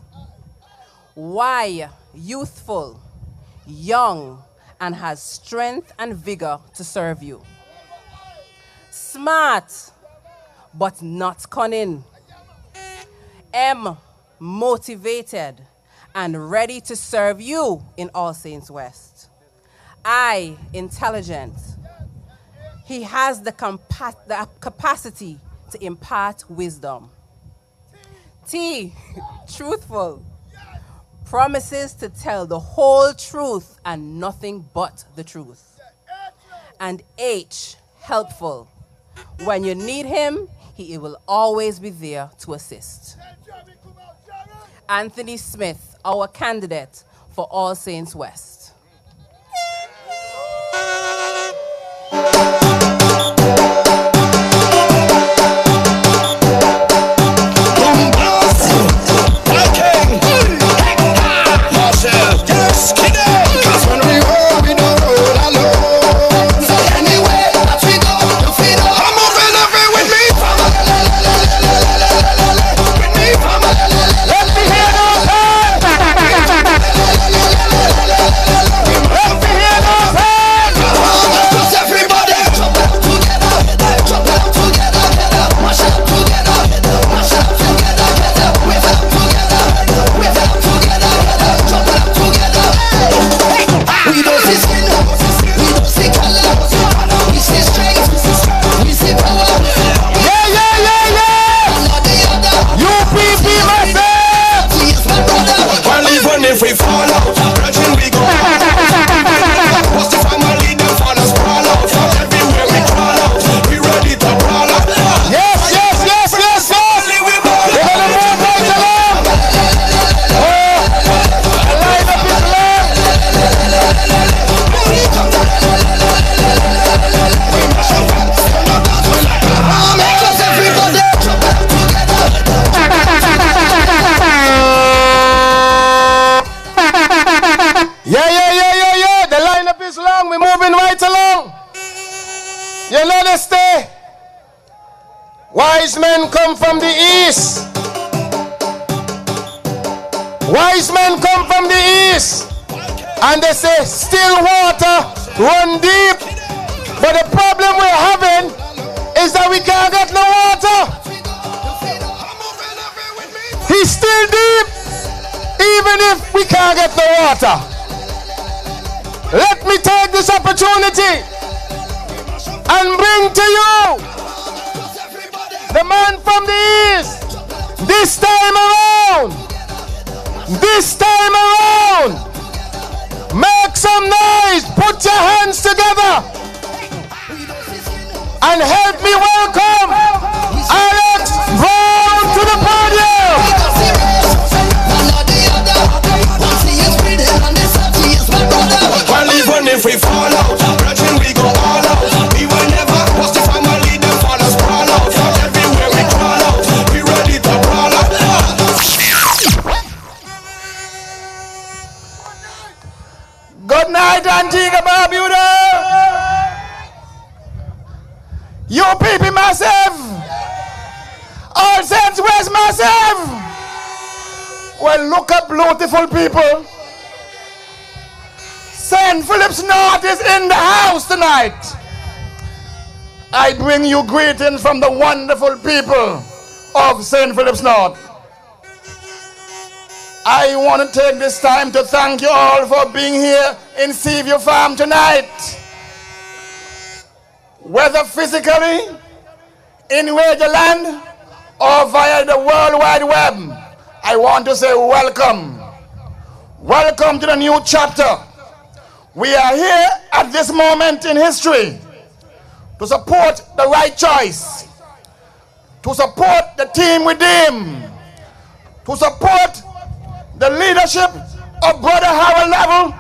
Y, youthful, young, and has strength and vigor to serve you. Smart, but not cunning. M, motivated, and ready to serve you in All Saints West. I, intelligent. He has the capacity to impart wisdom. T, truthful. Promises to tell the whole truth and nothing but the truth. And H, helpful. When you need him, he will always be there to assist. Anthony Smith, our candidate for All Saints West. If we fall out, brethren, we go what's the family, them fathers crawl out. Everywhere we crawl out, we ready to brawl out. Yes, yes, yes, yes, yes. We're gonna move right along. Line up his leg. Because everybody Yeah. The lineup is long. We're moving right along. You know the stay. Wise men come from the east. Wise men come from the east. And they say, still water, run deep. But the problem we're having is that we can't get no water. He's still deep, even if we can't get no water. Let me take this opportunity and bring to you the man from the east. This time around, make some noise, put your hands together and help me welcome Alex Brown to the podium. Well, even if we fall out, brethren, we go all out. We will never was the family, them fathers crawl out. Everywhere we crawl out, we ready to brawl out. Good night, Antigua, Barbuda. UPP massive. All Saints West massive. Well, look at beautiful people. St. Philip's North is in the house tonight. I bring you greetings from the wonderful people of St. Philip's North. I want to take this time to thank you all for being here in Seaview Farm tonight. Whether physically, in Wagerland, or via the World Wide Web, I want to say welcome. Welcome to the new chapter. We are here at this moment in history to support the right choice, to support the team Redeem, to support the leadership of Brother Harold Neville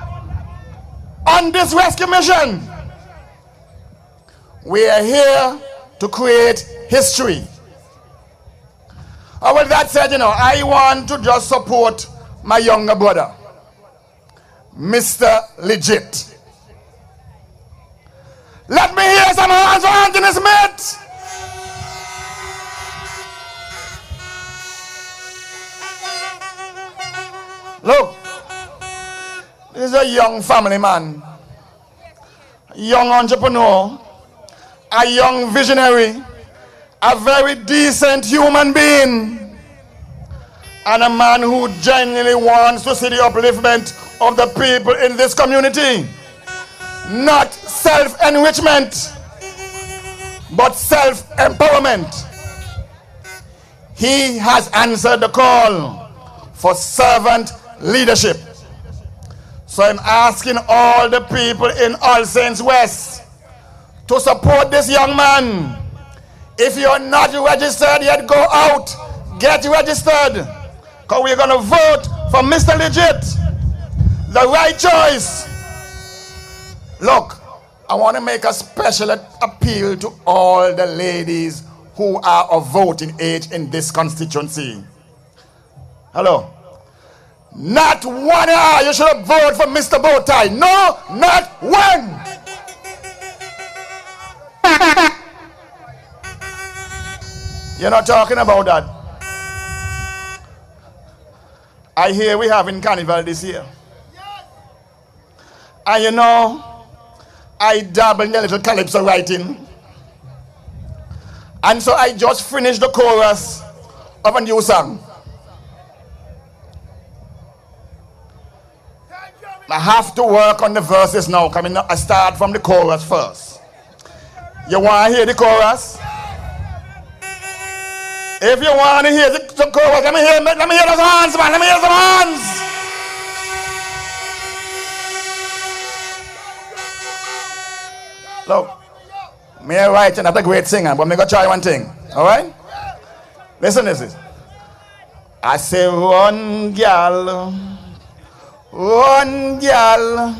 on this rescue mission. We are here to create history. With that said, I want to just support my younger brother, Mr. Legit. Let me hear some hands for Anthony Smith. Look, this is a young family man, a young entrepreneur, a young visionary, a very decent human being. and a man who genuinely wants to see the upliftment of the people in this community. Not self-enrichment, but self-empowerment. He has answered the call for servant leadership. So I'm asking all the people in All Saints West to support this young man. If you're not registered yet, go out, get registered. Because we're going to vote for Mr. Legit, the right choice. Look, I want to make a special appeal to all the ladies who are of voting age in this constituency. Hello. Not one hour you should vote for Mr. Bowtie. No, not one. You're not talking about that. I hear we having carnival this year. And you know, I dabble in a little calypso writing. And so I just finished the chorus of a new song. I have to work on the verses now. I start from the chorus first. You want to hear the chorus? If you want to hear the chorus, let me hear those hands, man. Let me hear some hands. Look, me write, not a great singer, but me go try one thing. All right? Listen to this. I say, run, girl. Run, girl.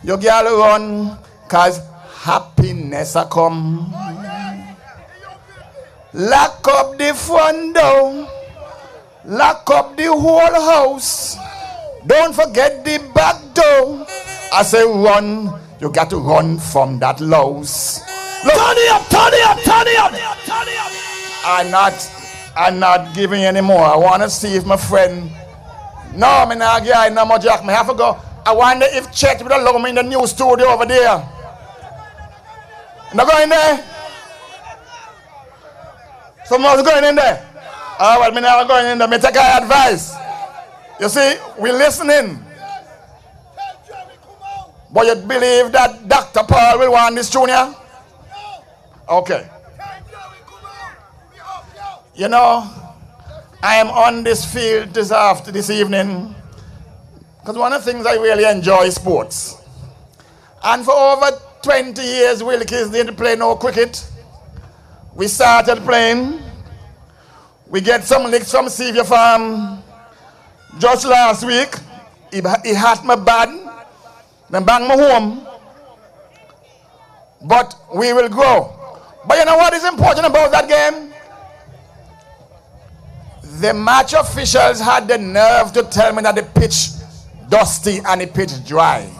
You girl run, cause happiness a come. Lock up the front door. Lock up the whole house. Don't forget the back door. I say run. You got to run from that louse. Turn it up, turn it up, turn it up, turn it up. I'm not giving any more. I want to see if my friend. No, I'm not getting no more jack. I have to go. I wonder if Chet will allow me in the new studio over there. Not going there? Someone's going in there. Oh, well, I'm not going in there. I take our advice. You see, we're listening. But you believe that Dr. Paul will want this junior? Okay. You know, I am on this field this evening because one of the things I really enjoy is sports. And for over 20 years, Wilkes didn't play no cricket. We started playing. We get some licks from Sevier Farm. Just last week, he hit me bad. Then bang me home. But we will grow. But you know what is important about that game? The match officials had the nerve to tell me that the pitch dusty and the pitch dry.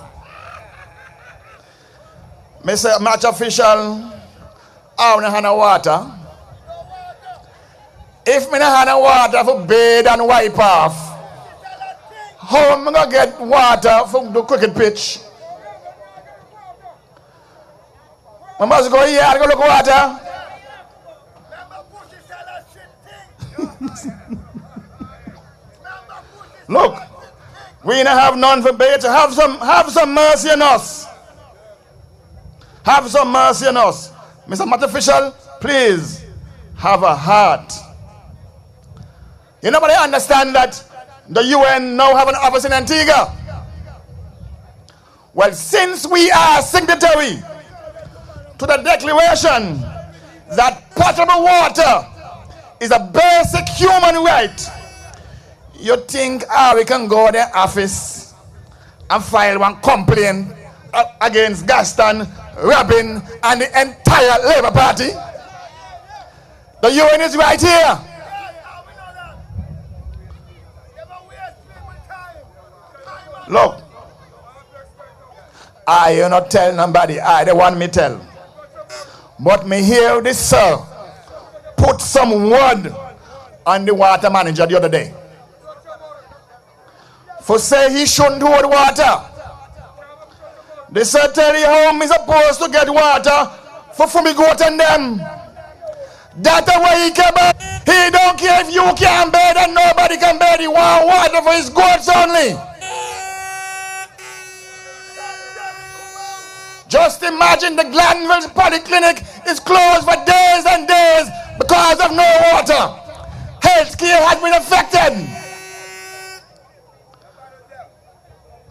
Mr. Match official, I don't have no water. If I don't have no water for bathe and wipe off, how am I going to get water from the cricket pitch? I must go here and go look water. Look, we don't have none for bathe. Have some mercy on us. Have some mercy on us. Mr. Match official, please have a heart. You know, but I understand that the UN now have an office in Antigua. Well, since we are signatory to the declaration that potable water is a basic human right, you think we can go to the office and file one complaint against Gaston, Robin, and the entire Labour Party? The UN is right here. Look, I do not tell nobody. I don't want me tell. But me hear this sir put some word on the water manager the other day. For say he shouldn't hold water. They said tell you how me supposed to get water for me goat and them. That's why he came up. He don't care if you can bathe and nobody can bathe. He want water for his goats only. Just imagine the Glanville's Polyclinic is closed for days and days because of no water. Healthcare has been affected.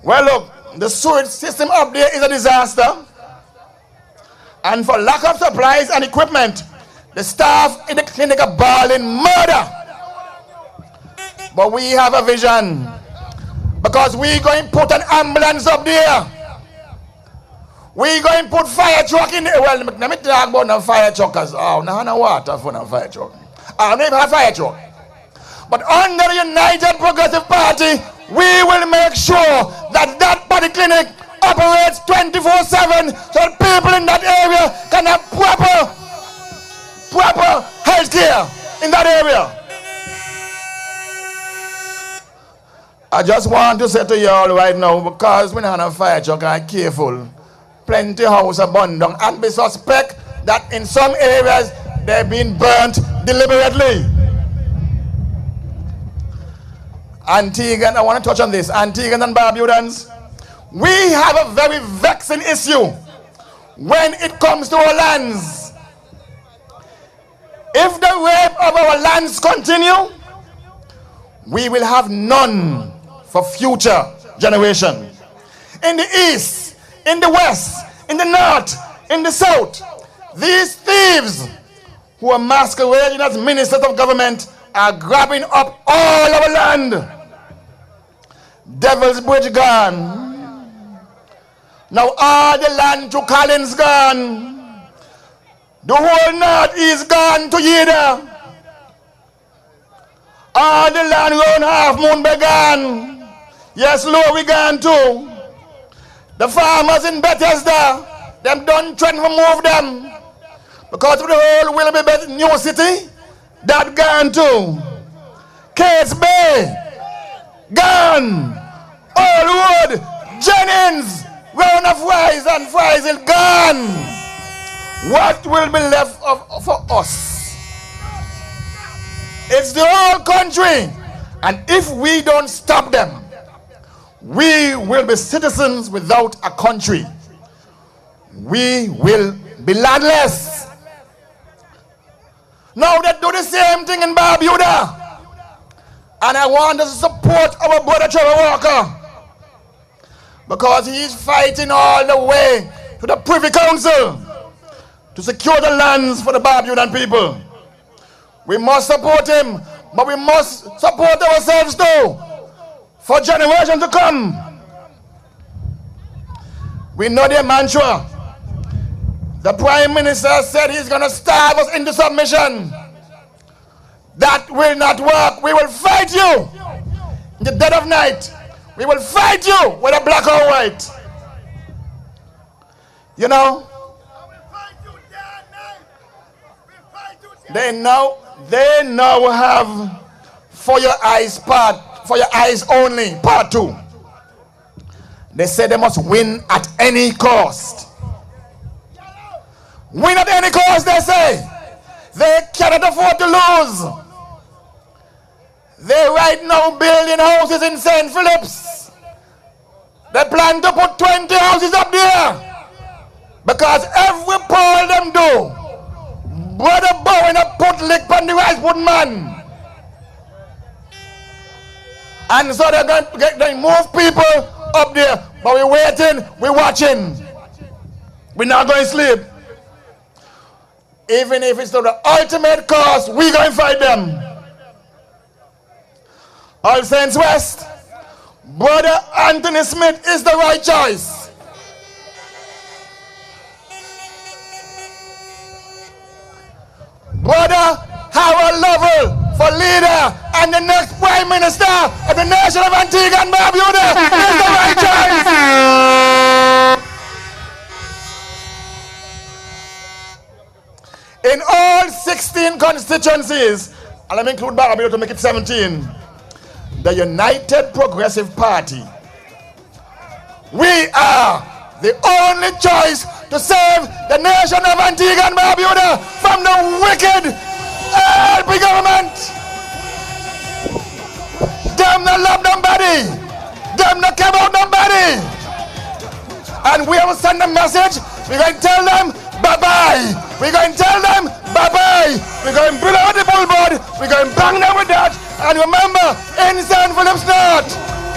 Well, look, the sewage system up there is a disaster. And for lack of supplies and equipment, the staff in the clinic are bawling murder. But we have a vision. Because we're going to put an ambulance up there. We're going to put fire truck in there. Well, let me talk about the fire truckers. Oh, no water for the fire truck. I'll make a fire truck. But under the United Progressive Party, we will make sure that that polyclinic operates 24/7 so that people in that area can have proper health care in that area. I just want to say to you all right now, because we're not on a fire truck, I'm careful. Plenty house are burned down, and we suspect that in some areas they've been burnt deliberately. Antiguan, I want to touch on this. Antiguans and Barbudans, we have a very vexing issue when it comes to our lands. If the rape of our lands continue, we will have none for future generations. In the east, in the west, in the north, in the south, these thieves who are masquerading as ministers of government are grabbing up all our land. Devil's Bridge gone. Now all the land to Collins gone. The whole north is gone to Yeda. All the land round Half Moon Bay gone. Yes, Lowe gone too. The farmers in Bethesda, them done trying to move them. Because of the whole Willoughby New City, that gone too. Case Bay, gone. Old Wood, Jennings, round of Fries and Fries is gone. What will be left for us? It's the whole country. And if we don't stop them, we will be citizens without a country. We will be landless. Now they do the same thing in Barbuda. And I want to support our brother Trevor Walker, because he is fighting all the way to the Privy Council to secure the lands for the Barbudan people. We must support him, but we must support ourselves too, for generations to come. We know their mantra. The Prime Minister said he's going to starve us into submission. That will not work. We will fight you in the dead of night. We will fight you, whether black or white. You know, they now have For Your Eyes Only, part 2. They say they must win at any cost. Win at any cost, they say. They cannot afford to lose. They right now building houses in St. Phillips. They plan to put 20 houses up there. Because every poll them do, Brother Bowen a put lick on the rice put man. And so they're going to move people up there. But we're waiting, we're watching. We're not going to sleep. Even if it's to the ultimate cost, we're going to fight them. All Saints West, Brother Anthony Smith is the right choice. Brother Howard Lovell for leader and the next Prime Minister of the nation of Antigua and Barbuda is the right choice. In all 16 constituencies, and let me include Barbuda to make it 17, the United Progressive Party, we are the only choice to save the nation of Antigua and Barbuda from the wicked Help the government. Them not love nobody. Them not care about nobody. And we will send a message. We're going to tell them bye-bye. We're going to tell them bye-bye. We're going to build out the billboard. We're going to bang them with that. And remember, in St. Philip's North,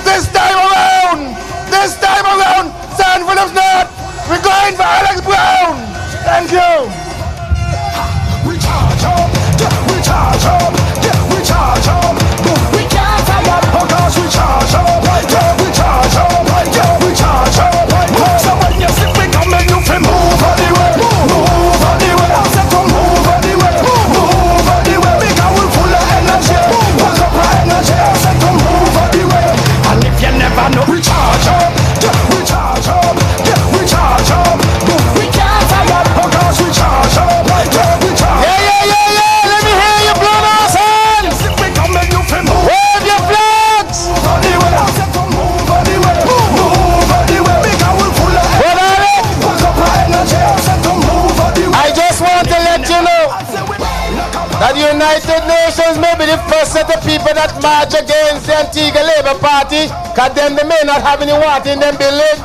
this time around, St. Philip's North, we're going for Alex Brown. Thank you. We charge up, we charge up, we charge up. We can't fire because we charge up, we charge up, we charge up. So when you see me coming, you feel move anyway, move anyway. I said to move anyway, move anyway. Because we full of energy, full of energy. I said to move anyway. And if you never know, we charge up, we charge up, we charge up. We can't fire because we charge up, we charge up. Yeah. Let me hear you blow those hands. Wave your flags. I just want to let you know that the United Nations may be the first set of people that march against the Antigua Labour Party, because then they may not have any water in them building.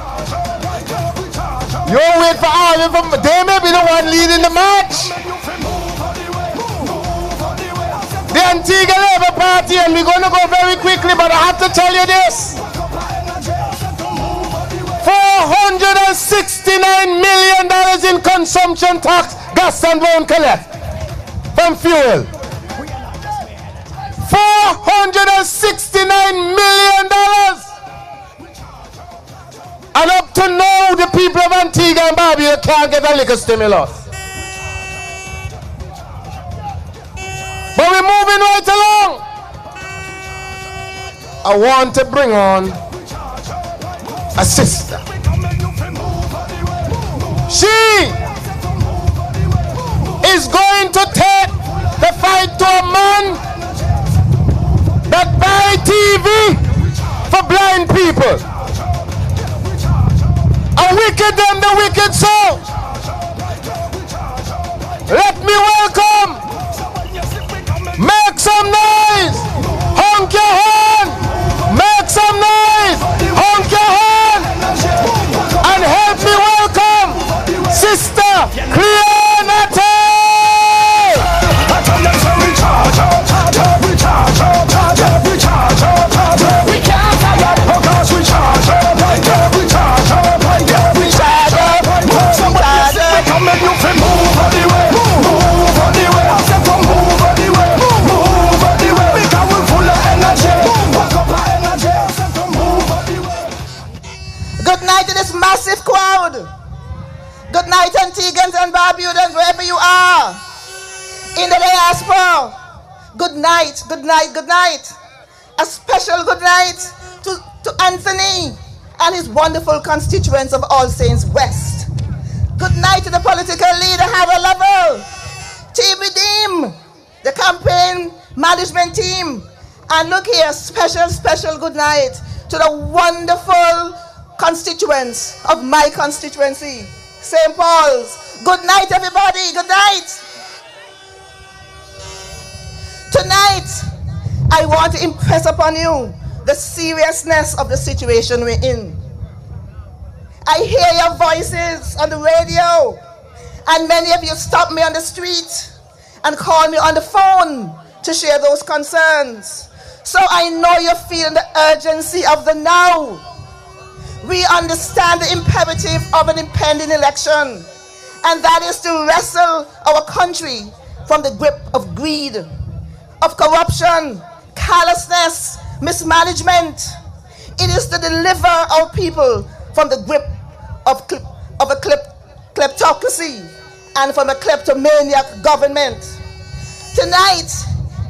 You wait for all of them, they may be the one leading the march. The Antigua Labour Party, and we're going to go very quickly, but I have to tell you this. $469 million in consumption tax, gas and won't collect from fuel. $469 million. And up to now, the people of Antigua and Barbuda can't get a liquor stimulus. But we're moving right along. I want to bring on a sister. She is going to take the fight to a man that buy TV for blind people. A wicked them the wicked soul. Let me welcome. Make some noise. Honk your horn. Make some noise. Honk your horn. And help me welcome Sister Cleonate. We can't fire because we charge up. We charge up. We charge up. Somebody come and you feel move anyway. Move anyway. I said to move anyway. Move anyway. Because we're full of energy. Walk up our energy. I said to move anyway. Good night to this massive crowd. Good night, Antiguans and Barbudans, wherever you are. In the diaspora. Good night, good night, good night. A special good night to Anthony and his wonderful constituents of All Saints West. Good night to the political leader, Harold Lovell, TBDeem, the campaign management team. And look here, special good night to the wonderful constituents of my constituency, St. Paul's. Good night, everybody. Good night. Tonight, I want to impress upon you the seriousness of the situation we're in. I hear your voices on the radio, and many of you stop me on the street and call me on the phone to share those concerns. So I know you're feeling the urgency of the now. We understand the imperative of an impending election, and that is to wrestle our country from the grip of greed, of corruption, callousness, mismanagement. It is to deliver our people from the grip of a kleptocracy and from a kleptomaniac government. Tonight,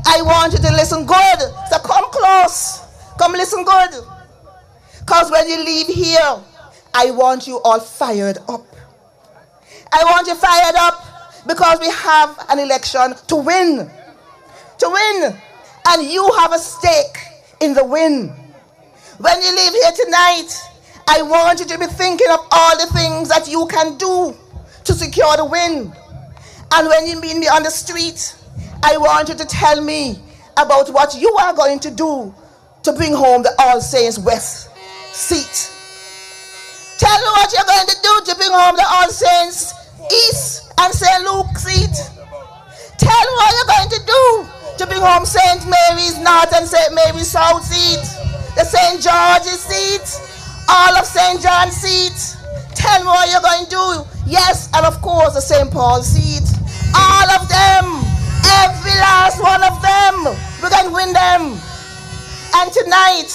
I want you to listen good. So come close. Come listen good. Because when you leave here, I want you all fired up. I want you fired up because we have an election to win. To win. And you have a stake in the win. When you leave here tonight, I want you to be thinking of all the things that you can do to secure the win. And when you meet me on the street, I want you to tell me about what you are going to do to bring home the All Saints West seat. Tell me what you're going to do to bring home the All Saints East and St. Luke seat. Tell me what you're going to do to bring home St. Mary's North and St. Mary's South seat, the St. George's seat, all of St. John's seat. Tell me what you're going to do. Yes, and of course the St. Paul's seat. All of them, every last one of them, we're going to win them. And tonight,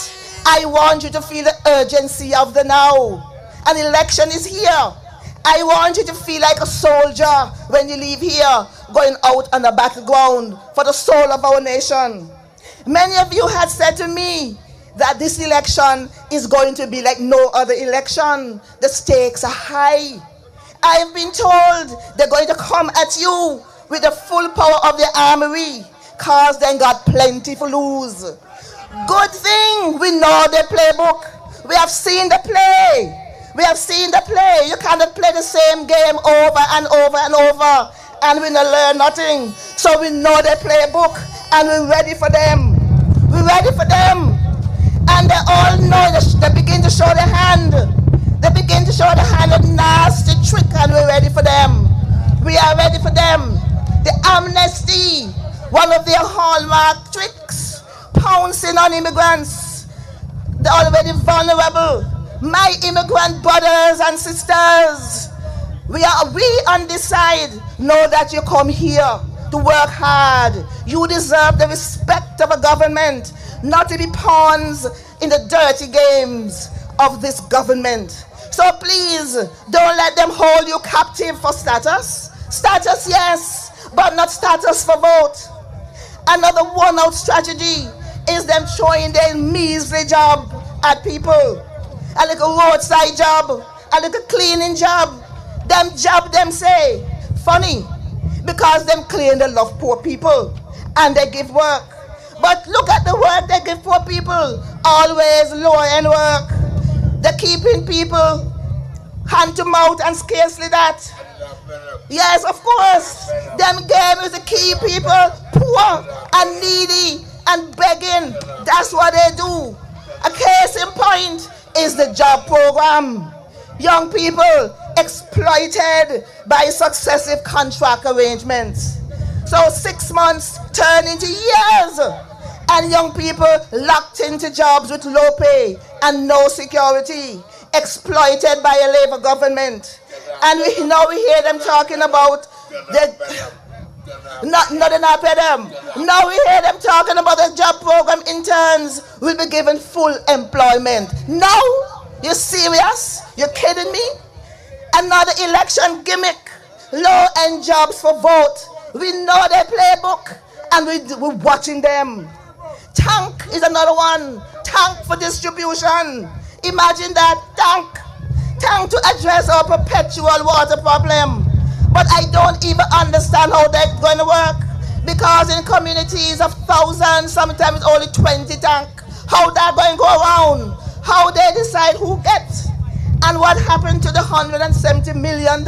I want you to feel the urgency of the now. An election is here. I want you to feel like a soldier when you leave here, going out on the battleground for the soul of our nation. Many of you had said to me that this election is going to be like no other election. The stakes are high. I've been told they're going to come at you with the full power of their armory, cause they got plenty to lose. Good thing we know the playbook. We have seen the play. We have seen the play. You cannot play the same game over and over and over and we not learn nothing. So we know the playbook and we're ready for them. We're ready for them. And they all know, they begin to show their hand. They begin to show the hand of nasty trick and we're ready for them. We are ready for them. The amnesty, one of their hallmark tricks, pouncing on immigrants, the already vulnerable. My immigrant brothers and sisters, we on this side know that you come here to work hard. You deserve the respect of a government, not to be pawns in the dirty games of this government. So please, don't let them hold you captive for status. Status, yes, but not status for vote. Another worn-out strategy is them throwing their measly job at people. A little roadside job, a little cleaning job. Them job, them say, funny, because them clean, they love poor people and they give work. But look at the work they give poor people, always low-end work. They're keeping people hand to mouth and scarcely that. Yes, of course, them game is to keep people poor and needy and begging. That's what they do. A case in point is the job program. Young people exploited by successive contract arrangements. So 6 months turn into years and young people locked into jobs with low pay and no security, exploited by a labor government. And we hear them talking about nothing happened them. Now we hear them talking about the job program interns will be given full employment. No, you serious? You kidding me? Another election gimmick, low-end jobs for vote. We know their playbook and we're watching them. Tank is another one. Tank for distribution. Imagine that, tank to address our perpetual water problem. But I don't even understand how that's going to work, because in communities of thousands, sometimes only 20 tank. How that going to go around? How they decide who gets? And what happened to the $170 million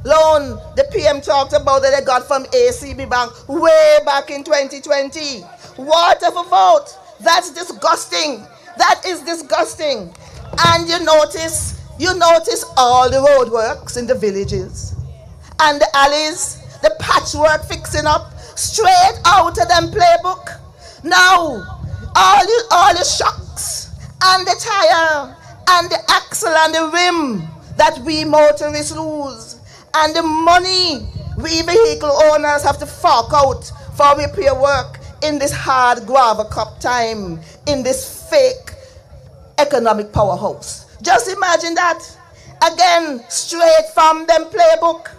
loan the PM talked about that they got from ACB Bank way back in 2020? Water for vote. That's disgusting. That is disgusting. And you notice all the roadworks in the villages and the alleys, the patchwork fixing up, straight out of them playbook. Now, all the shocks and the tire and the axle and the rim that we motorists lose, and the money we vehicle owners have to fork out for repair work in this hard gravel cup time, in this fake economic powerhouse. Just imagine that. Again, straight from them playbook.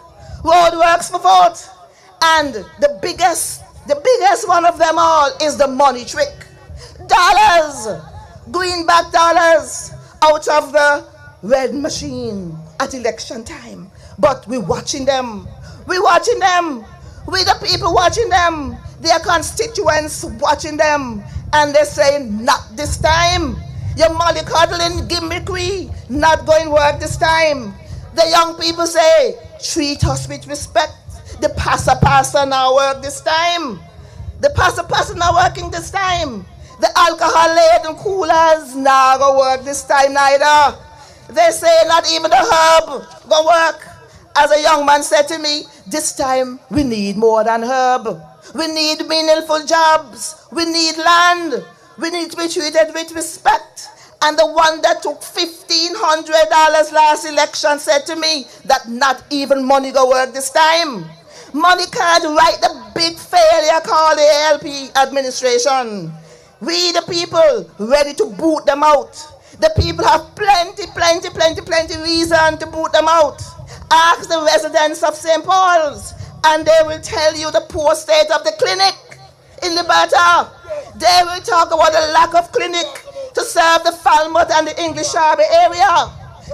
Roadworks for vote. And the biggest one of them all is the money trick. Dollars, greenback dollars out of the red machine at election time. But we're watching them. We're watching them. We're the people watching them. Their constituents watching them. And they're saying, not this time. Your mollycoddling gimmickry not going to work this time. The young people say, treat us with respect. The passer now work this time. The passer now working this time. The alcohol-laden coolers now go work this time neither. They say not even the herb go work. As a young man said to me, this time we need more than herb. We need meaningful jobs. We need land. We need to be treated with respect. And the one that took $1,500 last election said to me that not even money go work this time. Money can't write the big failure called the ALP administration. We the people ready to boot them out. The people have plenty reason to boot them out. Ask the residents of St. Paul's and they will tell you the poor state of the clinic in Liberta. They will talk about the lack of clinic to serve the Falmouth and the English Harbour area.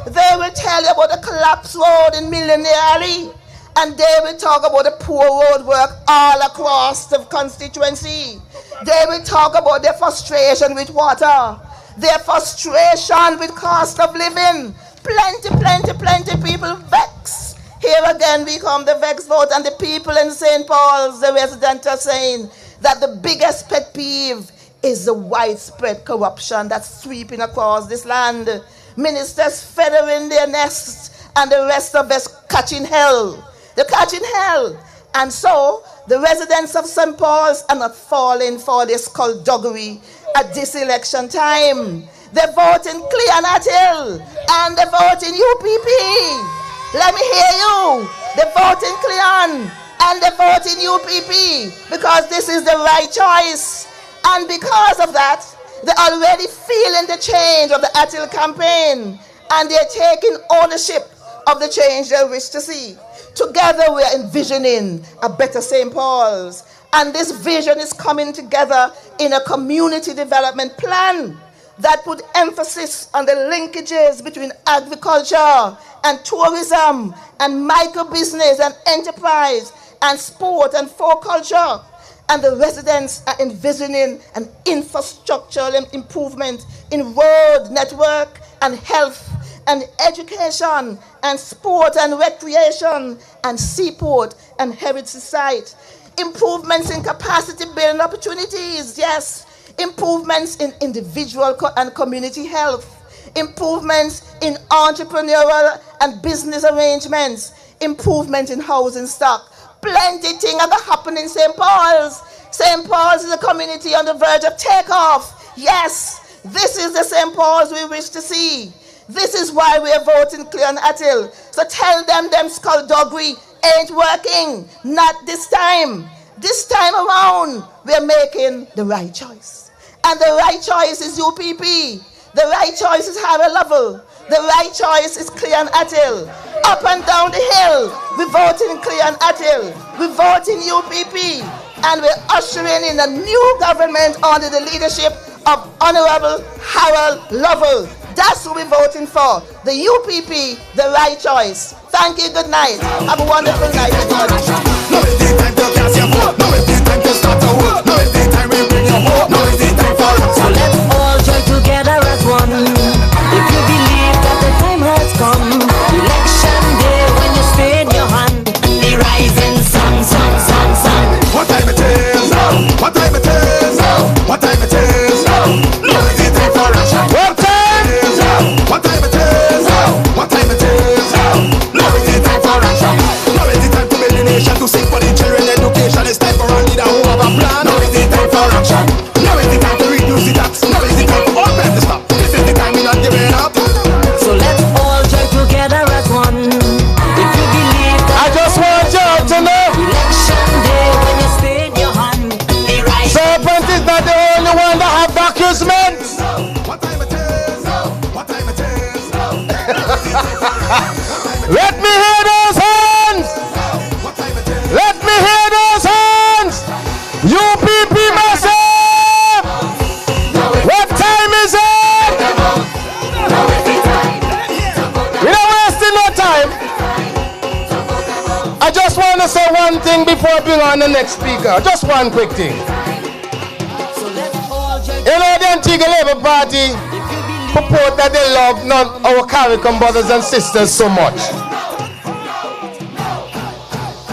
They will tell you about the collapsed road in Millionaire Alley. And they will talk about the poor road work all across the constituency. They will talk about their frustration with water, their frustration with cost of living. Plenty people vex. Here again we come the vex vote, and the people in St. Paul's, the residents are saying that the biggest pet peeve is the widespread corruption that's sweeping across this land. Ministers feathering their nests and the rest of us catching hell. They're catching hell. And so the residents of St. Paul's are not falling for this skullduggery at this election time. They're voting Clear and Attil, and they're voting UPP. Let me hear you. They're voting Cleon and they're voting UPP because this is the right choice. And because of that, they're already feeling the change of the Attil campaign, and they're taking ownership of the change they wish to see. Together we are envisioning a better St. Paul's, and this vision is coming together in a community development plan that put emphasis on the linkages between agriculture and tourism and micro-business and enterprise and sport and folk culture. And the residents are envisioning an infrastructural improvement in road network and health and education and sport and recreation and seaport and heritage site. Improvements in capacity building opportunities, yes. Improvements in individual and community health. Improvements in entrepreneurial and business arrangements. Improvement in housing stock. Plenty things are going to happen in St. Paul's. St. Paul's is a community on the verge of takeoff. Yes, this is the St. Paul's we wish to see. This is why we are voting Clear and Attil. So tell them skullduggery ain't working. Not this time. This time around, we're making the right choice. And the right choice is UPP. The right choice is Harry Lovell. The right choice is Clear and Attil. Up and down the hill, we're voting Clear and Attil. We're voting UPP. And we're ushering in a new government under the leadership of Honorable Harold Lovell. That's who we're voting for. The UPP, the right choice. Thank you, good night. Have a wonderful night, everybody. No, it's the time to cast your vote. No, it's the time to start a vote. No, it's the time we bring your hope. No, it's the time for us. So let's all join together as one. If you believe that the time has come, election day when you spin your hand, the rising sun. What time it is? What time it is? What time it is? No, it's the time for action. What time it is? What time it is? What time it is? No, it's the time for action. No, it's the time to build the nation, to seek for the children education. It's time for a leader who have a plan. No, it's the time for action. No, it's the time to reduce the tax. No, it's the time for all men to stop. This is the time we're not giving up. So let's all join together as one. If you believe that, I just want you to know, election day when you spin your hand, the right serpent is not the only one that have accusments. What time it is? What time it is? Let me hear those hands. Let me hear those hands. UPP massive. What time is it? We're not wasting no time. I just want to say one thing before I bring on the next speaker. Just one quick thing. You know, the Antigua Labour Party purport that they love our CARICOM brothers and sisters so much.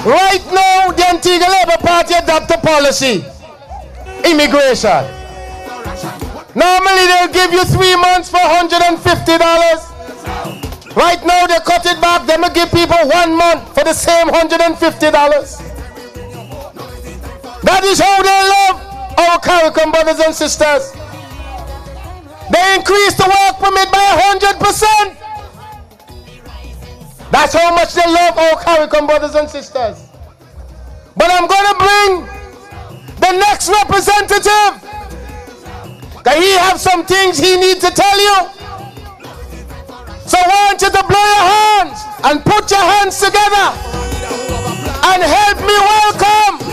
Right now, the Antigua Labour Party adopt a policy. Immigration. Normally they'll give you 3 months for $150. Right now they cut it back. They will give people 1 month for the same $150. That is how they love our Caribbean brothers and sisters. They increased the work permit by 100%. That's how much they love our Caribbean brothers and sisters. But I'm going to bring the next representative. Because he have some things he needs to tell you. So I want you to blow your hands and put your hands together and help me welcome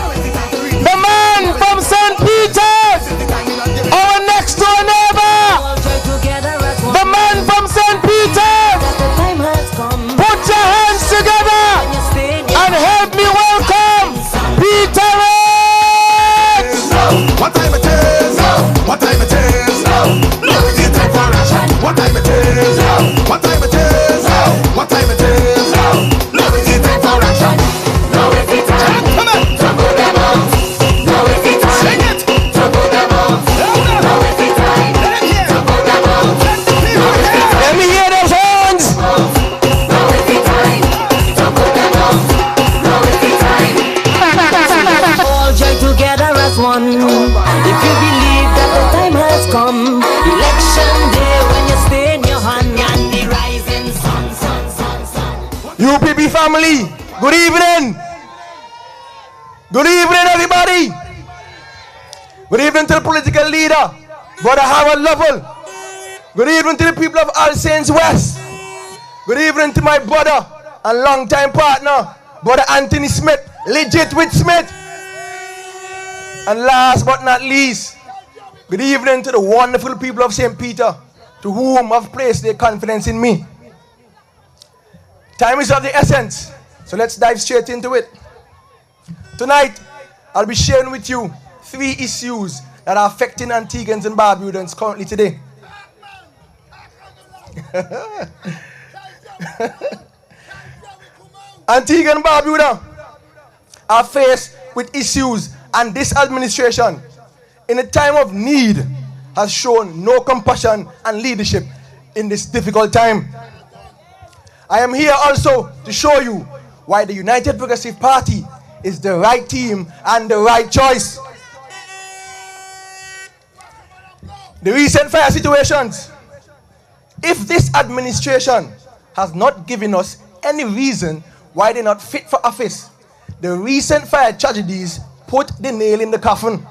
the man from St. Peter's, our next door neighbor. The man from St. Peter's. Put your hands together and help me welcome Peter Rex. What time it is? What time it is? Now is the time for action. What time it is? What time it is? What time it is? Now is the time for action. Now is the time. Come on, to put them out. Now is the time. Sing it. To put them out. Now is the time. To put them out. Let me hear those hands. Now is the time. To put them out. Now is the time. All join together as one. If you believe that the time has come, election day when you stay in your hand and the rising sun. UPP family, good evening. Good evening, everybody. Good evening to the political leader, Brother Howard Lovell. Good evening to the people of All Saints West. Good evening to my brother and longtime partner, Brother Anthony Smith, legit with Smith. And last but not least, good evening to the wonderful people of St. Peter, to whom have placed their confidence in me. Time is of the essence, so let's dive straight into it. Tonight, I'll be sharing with you 3 issues that are affecting Antiguans and Barbudans currently today. Antigua and Barbuda are faced with issues, and this administration, in a time of need, has shown no compassion and leadership in this difficult time. I am here also to show you why the United Progressive Party is the right team and the right choice. The recent fire situations. If this administration has not given us any reason why they're not fit for office, the recent fire tragedies put the nail in the coffin.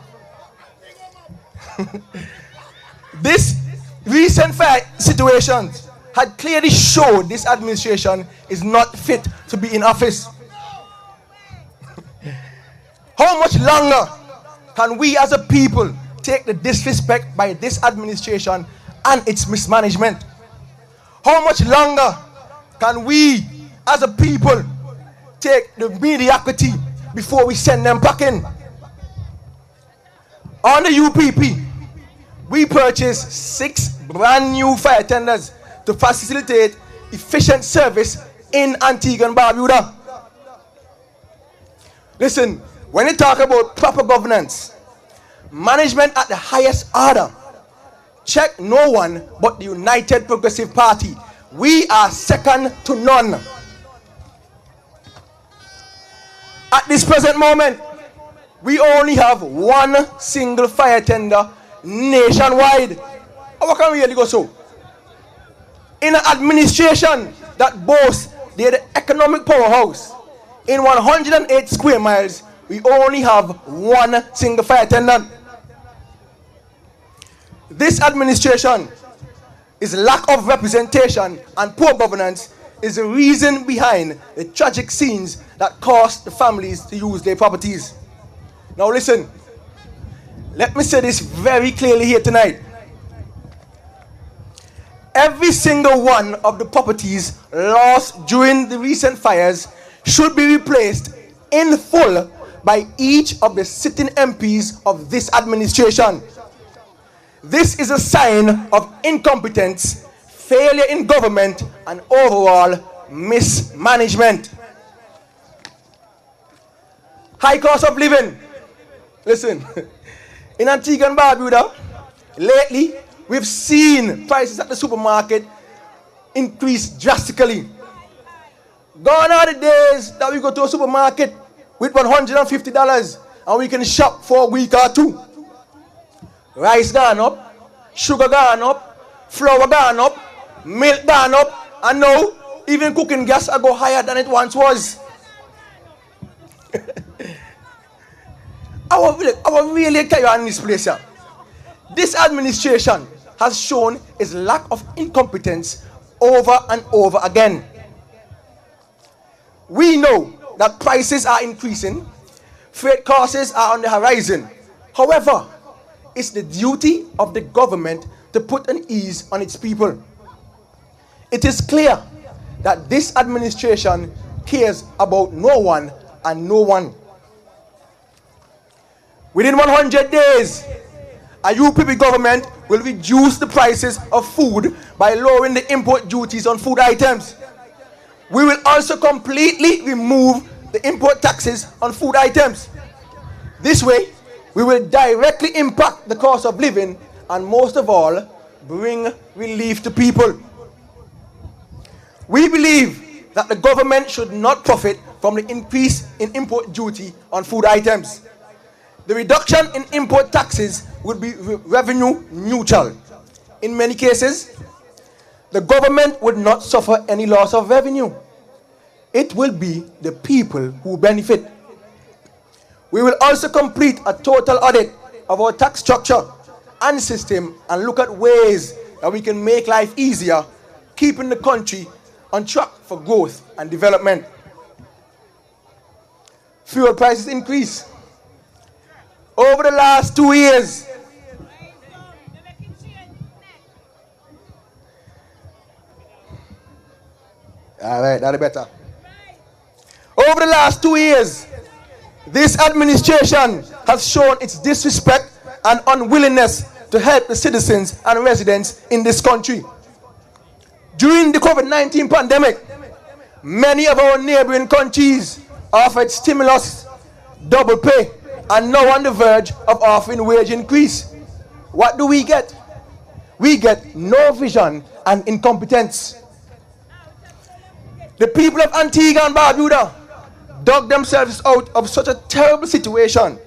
This recent fire situations had clearly showed this administration is not fit to be in office. How much longer can we as a people take the disrespect by this administration and its mismanagement? How much longer can we as a people take the mediocrity before we send them packing? On the UPP, we purchased 6 brand new fire tenders to facilitate efficient service in Antigua and Barbuda. Listen, when you talk about proper governance, management at the highest order, check no one but the United Progressive Party. We are second to none. At this present moment, we only have 1 single fire tender nationwide. How can we really go so? In an administration that boasts they're the economic powerhouse, in 108 square miles, we only have 1 single fire attendant. This administration, its lack of representation and poor governance is the reason behind the tragic scenes that caused the families to use their properties. Now listen, let me say this very clearly here tonight. Every single one of the properties lost during the recent fires should be replaced in full by each of the sitting MPs of this administration. This is a sign of incompetence, failure in government, and overall mismanagement. High cost of living. Listen, in Antigua and Barbuda, lately, we've seen prices at the supermarket increase drastically. Gone are the days that we go to a supermarket with $150 and we can shop for a week or two. Rice gone up, sugar gone up, flour gone up, milk gone up, and now even cooking gas will go higher than it once was. I will really carry on in this place here. This administration has shown its lack of incompetence over and over again. We know that prices are increasing, freight costs are on the horizon. However, it's the duty of the government to put an ease on its people. It is clear that this administration cares about no one and no one. Within 100 days, a UPP government will reduce the prices of food by lowering the import duties on food items. We will also completely remove the import taxes on food items. This way, we will directly impact the cost of living and most of all, bring relief to people. We believe that the government should not profit from the increase in import duty on food items. The reduction in import taxes would be revenue neutral. In many cases, the government would not suffer any loss of revenue. It will be the people who benefit. We will also complete a total audit of our tax structure and system and look at ways that we can make life easier, keeping the country on track for growth and development. Fuel prices increase. Over the last 2 years, all right, that's better. Over the last 2 years, this administration has shown its disrespect and unwillingness to help the citizens and residents in this country. During the COVID-19 pandemic, many of our neighboring countries offered stimulus, double pay, and now on the verge of offering wage increase. What do we get? We get no vision and incompetence. The people of Antigua and Barbuda dug themselves out of such a terrible situation,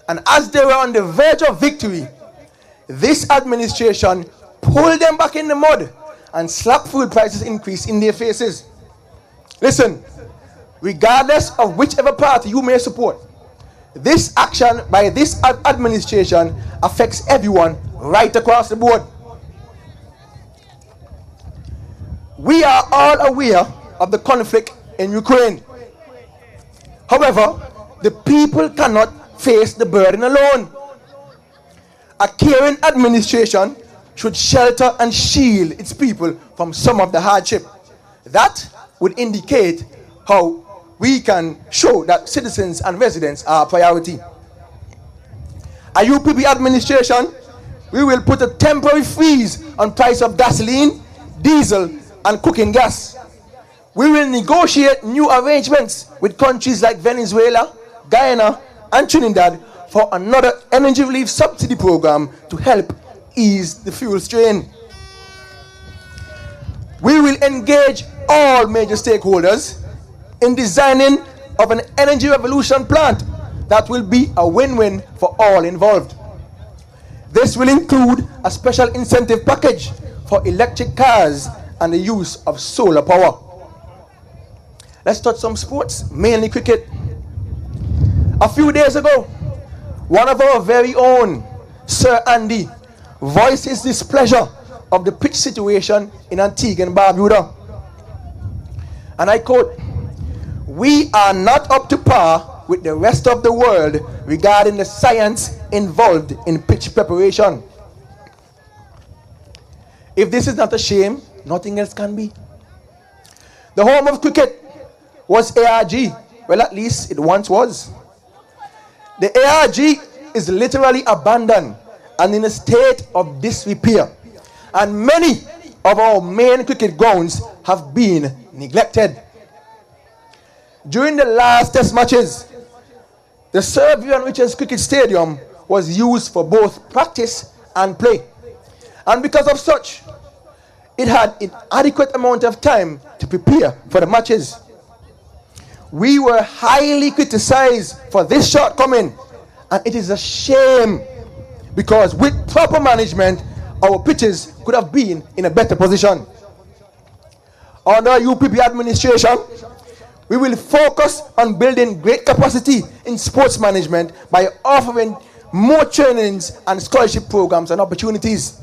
and as they were on the verge of victory, this administration pulled them back in the mud and slapped food prices increase in their faces. Listen, regardless of whichever party you may support, this action by this administration affects everyone right across the board. We are all aware of the conflict in Ukraine. However, the people cannot face the burden alone. A caring administration should shelter and shield its people from some of the hardship. That would indicate how we can show that citizens and residents are a priority. A UPP administration, we will put a temporary freeze on price of gasoline, diesel, and cooking gas. We will negotiate new arrangements with countries like Venezuela, Guyana, and Trinidad for another energy relief subsidy program to help ease the fuel strain. We will engage all major stakeholders in designing of an energy revolution plant that will be a win-win for all involved. This will include a special incentive package for electric cars and the use of solar power. Let's touch some sports, mainly cricket. A few days ago, one of our very own, Sir Andy, voiced his displeasure of the pitch situation in Antigua and Barbuda. And I quote, "We are not up to par with the rest of the world regarding the science involved in pitch preparation." If this is not a shame, nothing else can be. The home of cricket was ARG. Well, at least it once was. The ARG is literally abandoned and in a state of disrepair. And many of our main cricket grounds have been neglected. During the last test matches, The Sir Vivian Richards Cricket Stadium was used for both practice and play. And because of such, it had an adequate amount of time to prepare for the matches. We were highly criticized for this shortcoming, and it is a shame because with proper management, our pitches could have been in a better position. Under UPP administration, we will focus on building great capacity in sports management by offering more trainings and scholarship programs and opportunities.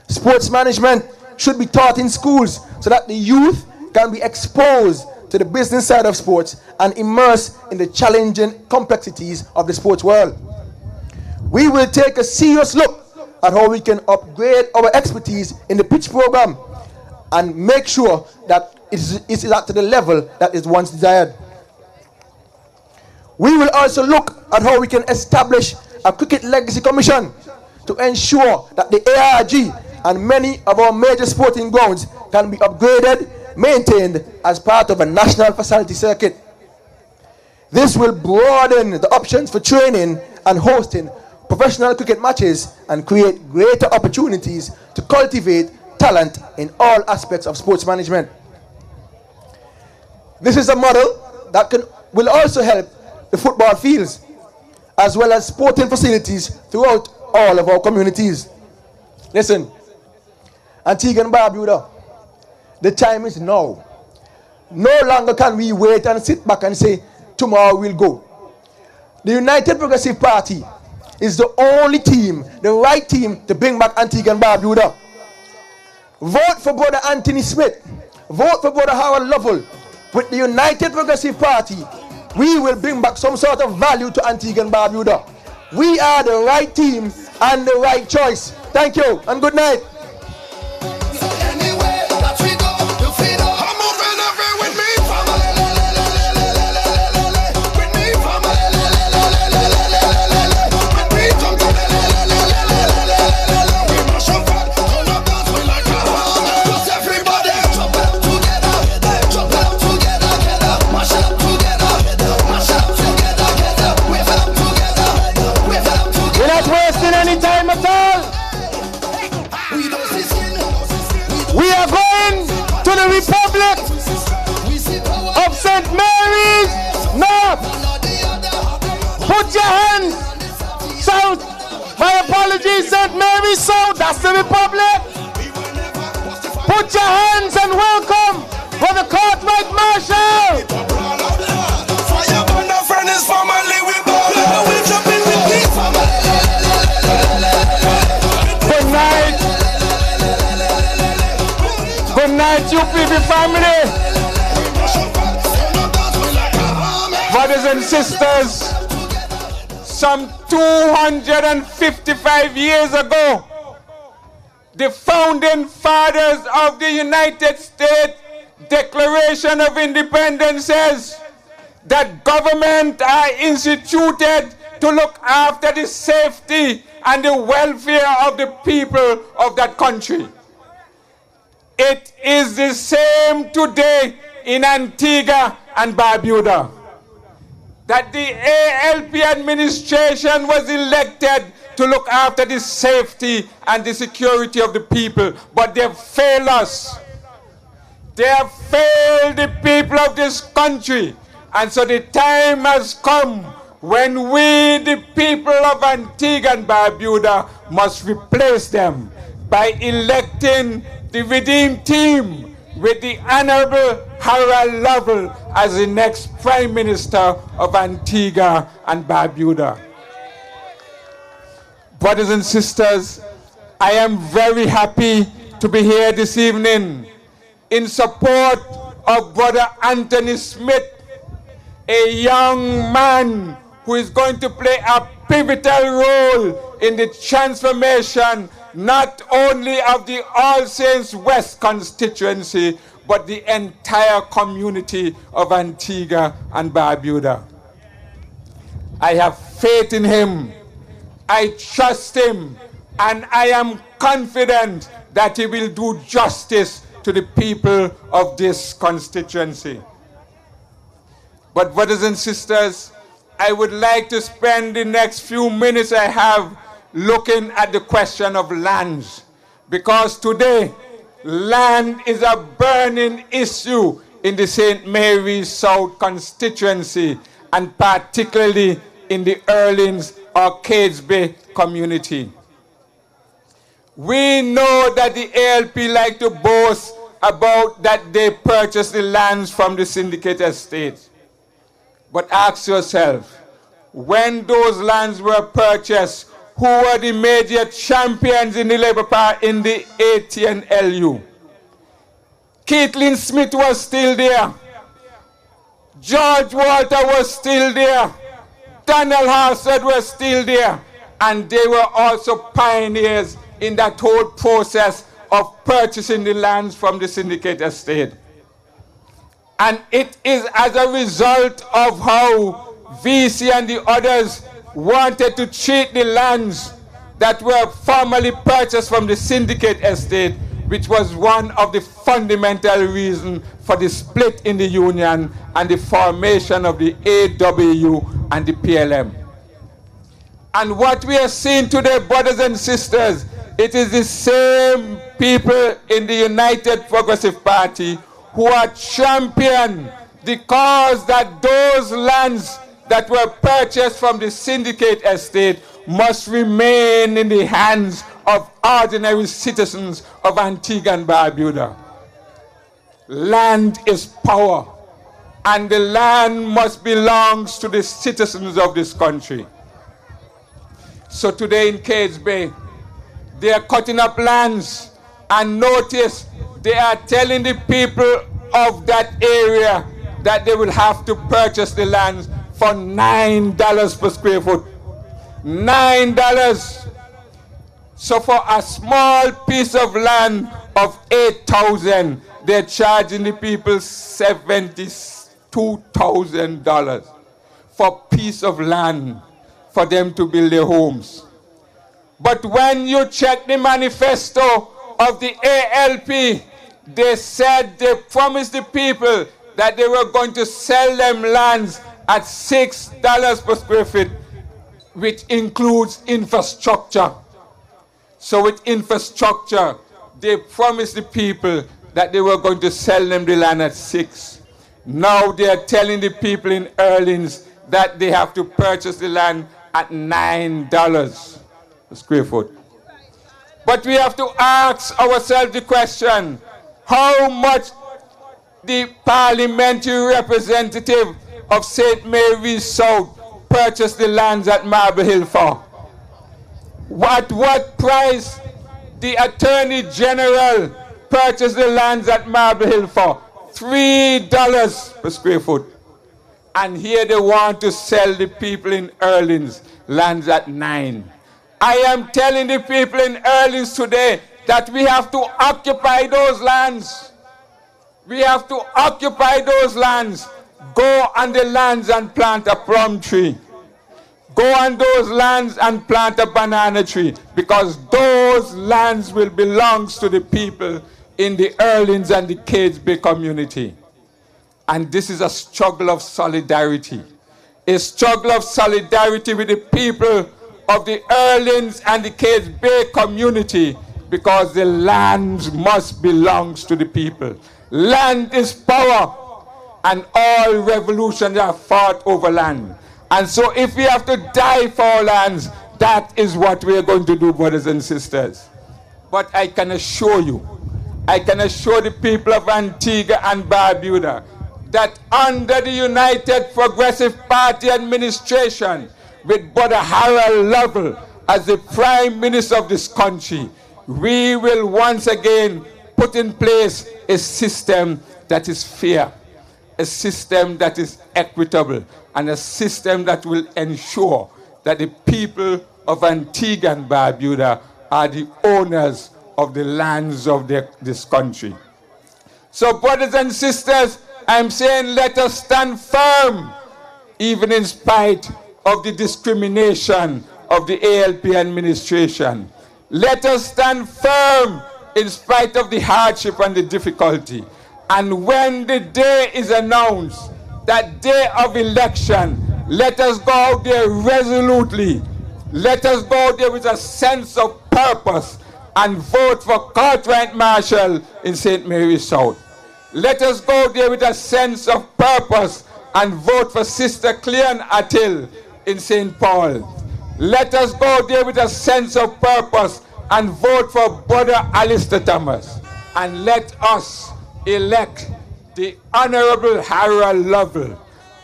Sports management should be taught in schools so that the youth can be exposed to the business side of sports and immersed in the challenging complexities of the sports world. We will take a serious look at how we can upgrade our expertise in the pitch program and make sure that it is at the level that is once desired. We will also look at how we can establish a Cricket Legacy Commission to ensure that the ARG and many of our major sporting grounds can be upgraded, maintained as part of a national facility circuit. This will broaden the options for training and hosting professional cricket matches and create greater opportunities to cultivate talent in all aspects of sports management. This is a model that will also help the football fields as well as sporting facilities throughout all of our communities. Listen, Antigua and Barbuda, the time is now. No longer can we wait and sit back and say, tomorrow we'll go. The United Progressive Party is the only team, the right team to bring back Antigua and Barbuda. Vote for Brother Anthony Smith. Vote for Brother Howard Lovell. With the United Progressive Party, we will bring back some sort of value to Antigua and Barbuda. We are the right team and the right choice. Thank you and good night. We are going to the Republic of St. Mary's North. Put your hands south. My apologies, St. Mary's South. That's the Republic. Put your hands and welcome for the Cartwright Marshal. Good night. Good night, UPP family. Brothers and sisters, some 255 years ago, the founding fathers of the United States Declaration of Independence says that government are instituted to look after the safety and the welfare of the people of that country. It is the same today in Antigua and Barbuda. That the ALP administration was elected to look after the safety and the security of the people, but they have failed us. They have failed the people of this country. And so the time has come when we, the people of Antigua and Barbuda, must replace them by electing the Redeem team with the Honorable Harold Lovell as the next Prime Minister of Antigua and Barbuda. Brothers and sisters, I am very happy to be here this evening in support of Brother Anthony Smith, a young man who is going to play a pivotal role in the transformation not only of the All Saints West constituency, but the entire community of Antigua and Barbuda. I have faith in him, I trust him, and I am confident that he will do justice to the people of this constituency. But brothers and sisters, I would like to spend the next few minutes I have looking at the question of lands. Because today, land is a burning issue in the St. Mary's South constituency, and particularly in the Erlins or Cades Bay community. We know that the ALP like to boast about that they purchased the lands from the syndicate estate. But ask yourself, when those lands were purchased, who were the major champions in the Labour Party in the ATNLU? Caitlin Smith was still there. George Walter was still there. Daniel Harsford was still there. And they were also pioneers in that whole process of purchasing the lands from the syndicate estate. And it is as a result of how VC and the others wanted to treat the lands that were formerly purchased from the syndicate estate, which was one of the fundamental reasons for the split in the union and the formation of the AWU and the PLM. And what we are seeing today, brothers and sisters, it is the same people in the United Progressive Party who are championing the cause that those lands that were purchased from the syndicate estate must remain in the hands of ordinary citizens of Antigua and Barbuda. Land is power, and the land must belong to the citizens of this country. So today in Cades Bay, they are cutting up lands, and notice they are telling the people of that area that they will have to purchase the lands for $9 per square foot. $9. So for a small piece of land of 8,000, they're charging the people $72,000 for a piece of land for them to build their homes. But when you check the manifesto of the ALP, they said they promised the people that they were going to sell them lands at $6 per square feet, which includes infrastructure. So with infrastructure, they promised the people that they were going to sell them the land at $6. Now they are telling the people in Erlins that they have to purchase the land at $9 per square foot. But we have to ask ourselves the question, how much the parliamentary representative of St. Mary's South purchased the lands at Marble Hill for? At what price the Attorney General purchased the lands at Marble Hill for? $3 per square foot. And here they want to sell the people in Erlins lands at $9. I am telling the people in Erlins today that we have to occupy those lands. We have to occupy those lands. Go on the lands and plant a plum tree. Go on those lands and plant a banana tree, because those lands will belong to the people in the Erlins and the Cades Bay community. And this is a struggle of solidarity. A struggle of solidarity with the people of the Erlins and the Cades Bay community, because the land must belong to the people. Land is power, and all revolutions are fought over land. And so if we have to die for our lands, that is what we are going to do, brothers and sisters. But I can assure you, I can assure the people of Antigua and Barbuda that under the United Progressive Party administration, with Brother Harold Lovell as the Prime Minister of this country, we will once again put in place a system that is fair, a system that is equitable, and a system that will ensure that the people of Antigua and Barbuda are the owners of the lands of this country. So, brothers and sisters, I'm saying let us stand firm, even in spite of the discrimination of the ALP administration. Let us stand firm in spite of the hardship and the difficulty. And when the day is announced, that day of election, Let us go out there resolutely. Let us go out there with a sense of purpose and vote for Cartwright Marshall in St. Mary's South. Let us go out there with a sense of purpose and vote for Sister Cleon Attil in St. Paul. Let us go out there with a sense of purpose and vote for Brother Alistair Thomas. And let us elect the Honorable Harold Lovell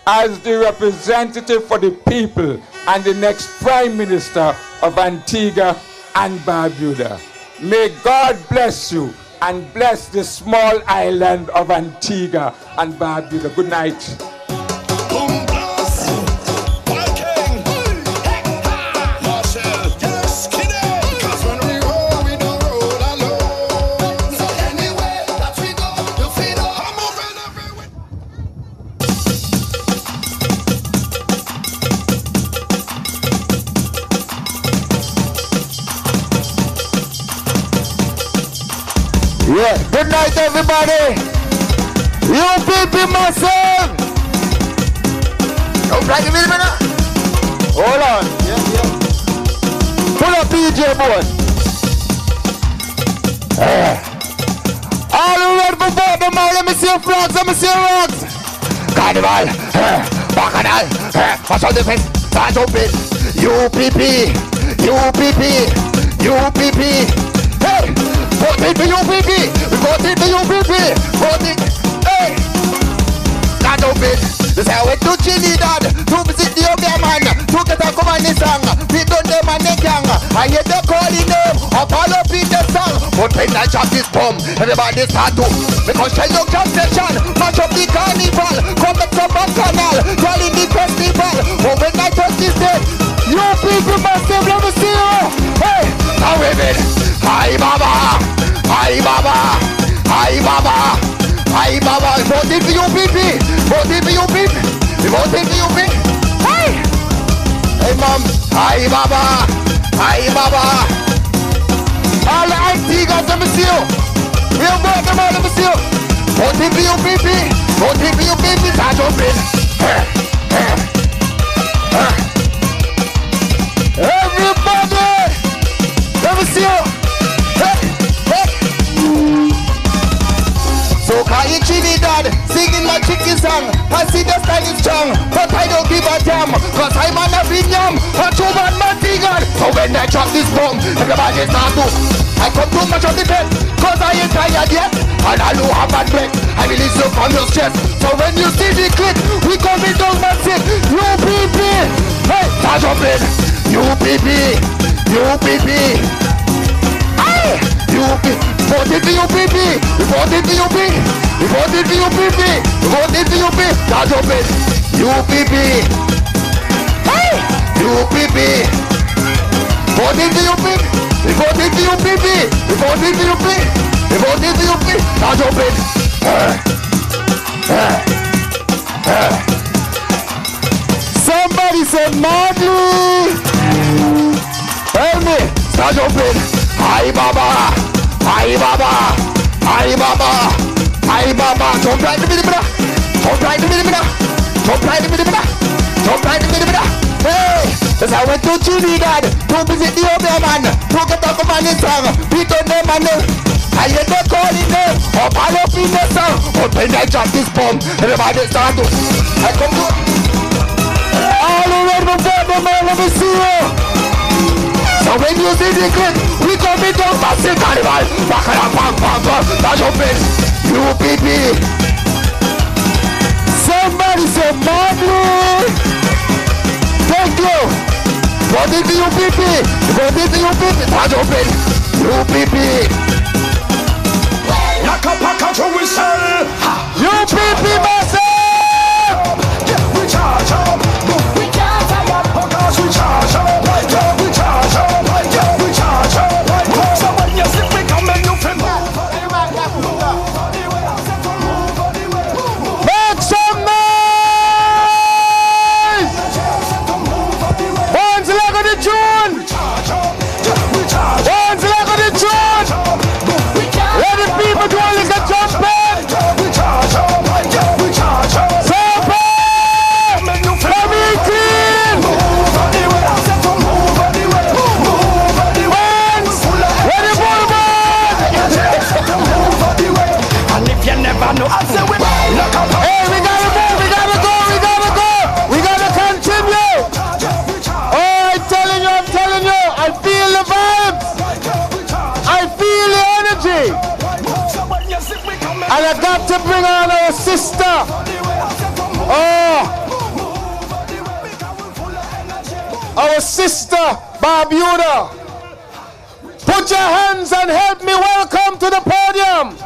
as the representative for the people and the next Prime Minister of Antigua and Barbuda. May God bless you and bless the small island of Antigua and Barbuda. Good night. Yeah, good night everybody. UPP massive. Don't play the video now. Hold on. Pull up DJ boy. All who ready for vote them out. Let me see your flags, let me see your rocks. Carnival, Bacchanal, watch out the face, start open. UPP, UPP, UPP. Hey! Voting for UPP! Voting for UPP! Voting! Hey! Not open! This how we do Trinidad to visit the other man to get a command song. We done them and they gang. I hear the calling name up all up in the song. But when I drop this bomb, everybody start to because shell no camp session. Match up the carnival. Come back from my canal. Y'all in the festival. But when I touch this day, UPP massive, let me see you! Hey! Now women! Hi Baba! Hi Baba! Hi Baba! Hi Baba! Voting for UPP! Voting for UPP! Voting for UPP! Hey! Hey Mom! Hi Baba! Hi Baba! All the Antiguas, let me see you! We have brought them all, let me see you! Voting for UPP! Voting for UPP! Start jumping! Everybody! Let me see you! So call you Trinidad, singing my chicken song. I see the style is strong, but I don't give a damn, cause I'm an Avignam, a true man, my God. So when I drop this bomb, everybody start to I come too much of the bed, cause I ain't tired yet, and I don't have bad breath. I release you from your chest. So when you see the click, we come in down and say UPP. Hey, start jumping. UPP, UPP. Hey, UPP. Voted for UPP. We voted for UPP. We voted for UPP. We voted for UPP. Start jumping. UPP. Hey, UPP. Voted for UPP. We voted for UPP. We voted for UPP. We voted for UPP. Start jumping. Somebody say madly. Tell me. Start jumping. Hi Baba. Hi Baba. Hi Baba. Hi Baba. Jump right in the middle. Jump right in the middle. Jump right in the middle. Jump right in the middle. Hey, that's how I went to Trinidad to visit the other man to get a commanding song. We done them and I hear them calling them up all up in the song. But when I drop this bomb, everybody start to I come to all around the world, the man, let me see you. So when you see the clip, we come in to massive carnival. Bacala, bang, bang, bang, that's open. UPP. Somebody say madly. Thank you. Voted for UPP. Voted for UPP. That's open. UPP. Like a package we sell. UPP massive. Yeah, we charge up. We can't have a because we charge up. Yeah, we charge up. Yeah, we charge up. So when you slip, we come and you feel move. Make some noise. One's leg of the tune. One's leg of the tune. Let the people do a little Hey, we gotta move, we gotta go, we gotta go. We gotta continue. Oh, I'm telling you, I feel the vibes. I feel the energy. And I got to bring on our sister. Oh. Our sister, Barbuda. Put your hands and help me welcome to the podium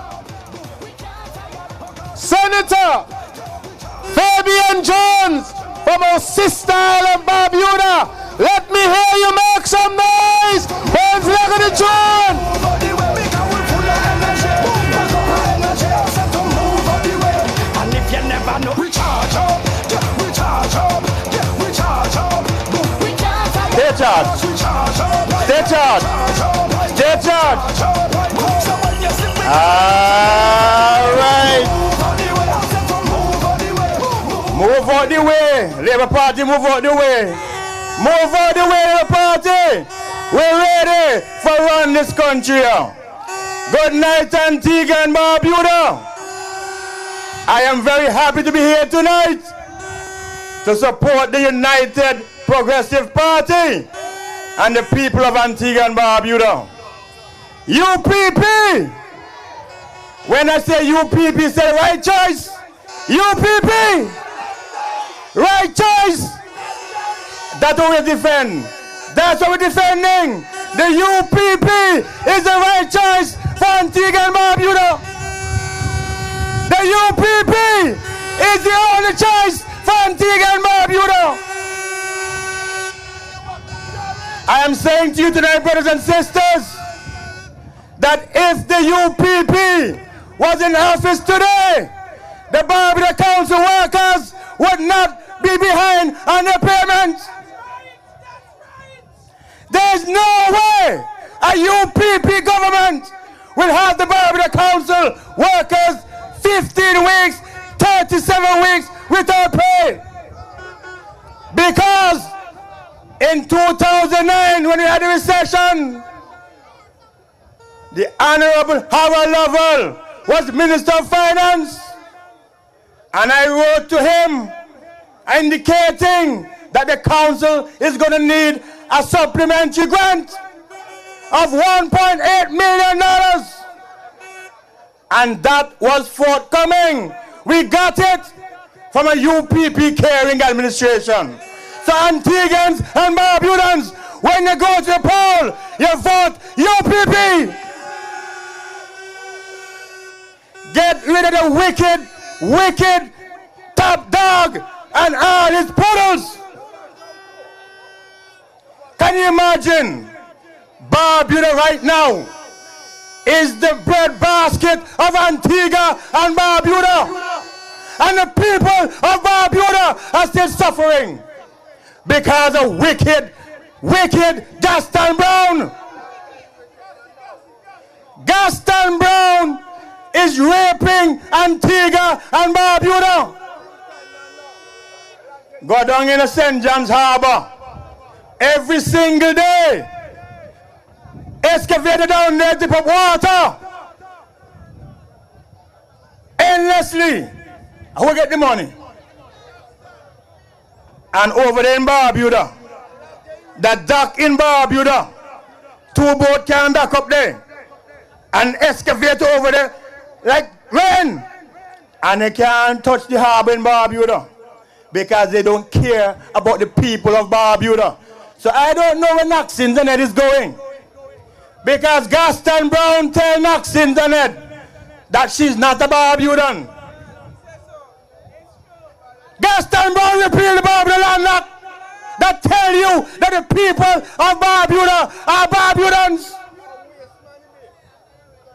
Senator Fabian Jones from our sister island, Barbuda. Let me hear you make some noise. Hands look at the tune. And if you never know, we charge up, we charge up, we charge up. Stay charged. Stay charged. Stay charged. All right. Move out the way. Labour Party, move out the way. Move out the way, Labour Party. We're ready for run this country. Good night, Antigua and Barbuda. I am very happy to be here tonight to support the United Progressive Party and the people of Antigua and Barbuda. UPP! When I say UPP, say right choice. UPP! Right choice! That's what we defend. That's what we're defending. The UPP is the right choice for Antigua and Barbuda. The UPP is the only choice for Antigua and Barbuda. I am saying to you tonight, brothers and sisters, that if the UPP was in office today, the Barbuda Council workers would not be behind on their payments. There's no way a UPP government will have the Barbuda Council workers 15 weeks, 37 weeks without pay. Because in 2009, when we had the recession, the Honorable Howard Lovell was Minister of Finance, and I wrote to him indicating that the council is going to need a supplementary grant of $1.8 million, and that was forthcoming. We got it from a UPP caring administration. So Antiguans and Barbudans, when you go to the poll, you vote UPP. Get rid of the wicked top dog and all his poodles. Can you imagine? Barbuda right now is the bread basket of Antigua and Barbuda. And the people of Barbuda are still suffering because of wicked Gaston Brown. Gaston Brown is raping Antigua and Barbuda. Go down in the St. John's Harbor every single day. Excavated down there to put water endlessly. Who get the money? And over there in Barbuda, the dock in Barbuda, 2 boats can dock up there and excavate over there like rain, and they can't touch the harbor in Barbuda because they don't care about the people of Barbuda. So I don't know where Knox Internet is going, because Gaston Brown tell Knox Internet that she's not a Barbudan. Gaston Brown repealed the Barbuda Land Act that tell you that the people of Barbuda are Barbudans.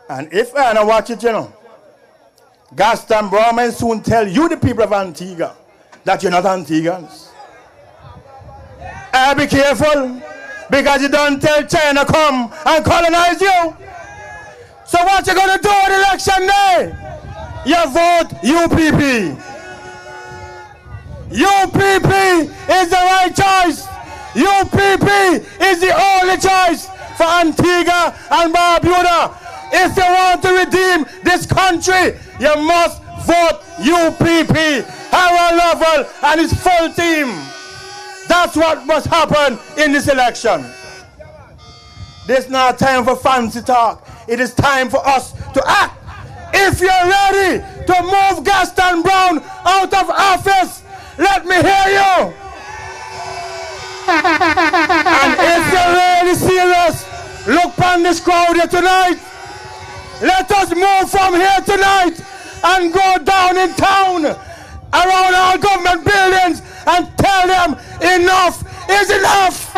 And if I don't watch it, you know, Gaston Brown may soon tell you, the people of Antigua, that you're not Antiguans. Be careful, because you don't tell China come and colonize you. So what you gonna do on election day? You vote UPP. UPP is the right choice. UPP is the only choice for Antigua and Barbuda. If you want to redeem this country, you must vote UPP, Harold Lovell and his full team. That's what must happen in this election. This is not time for fancy talk. It is time for us to act. If you're ready to move Gaston Brown out of office, let me hear you. And if you're really serious, look on this crowd here tonight. Let us move from here tonight and go down in town around our government buildings and tell them enough is enough.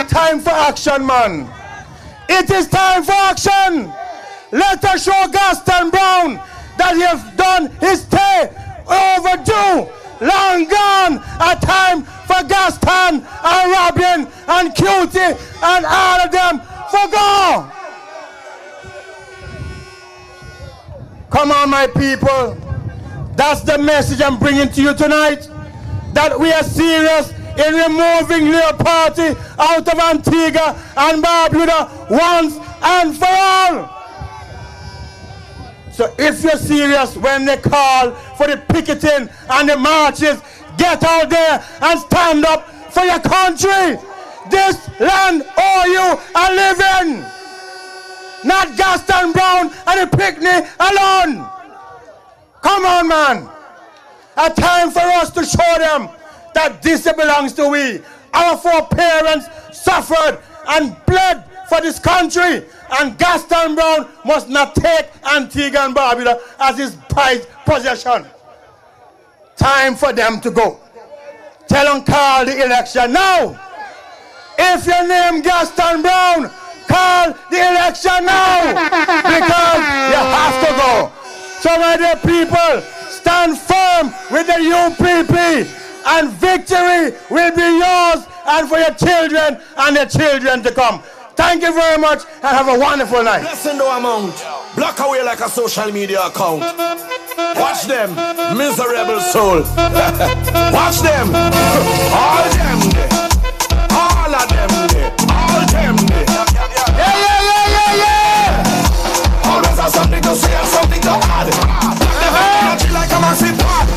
Time for action, man. It is time for action. Let us show Gaston Brown that he has done his day overdue. Long gone. A time for Gaston and Robin and Cutie and all of them for go. Come on, my people. That's the message I'm bringing to you tonight. That we are serious in removing Labour Party out of Antigua and Barbuda once and for all. So if you're serious when they call for the picketing and the marches, get out there and stand up for your country. This land owes you a living. Not Gaston Brown and the picnic alone. Come on, man. A time for us to show them that this belongs to we. Our foreparents suffered and bled for this country, and Gaston Brown must not take Antigua and Barbuda as his prized possession. Time for them to go. Tell them call the election now. If your name Gaston Brown, call the election now, because you have to go. So my dear people, stand firm with the UPP, and victory will be yours and for your children and their children to come. Thank you very much and have a wonderful night. Blessing no amount. Block away like a social media account. Watch them, miserable soul. Watch them. All them there. All of them there. All them there. Yeah. Always have something to say and something to add. Block them energy like a massive pot.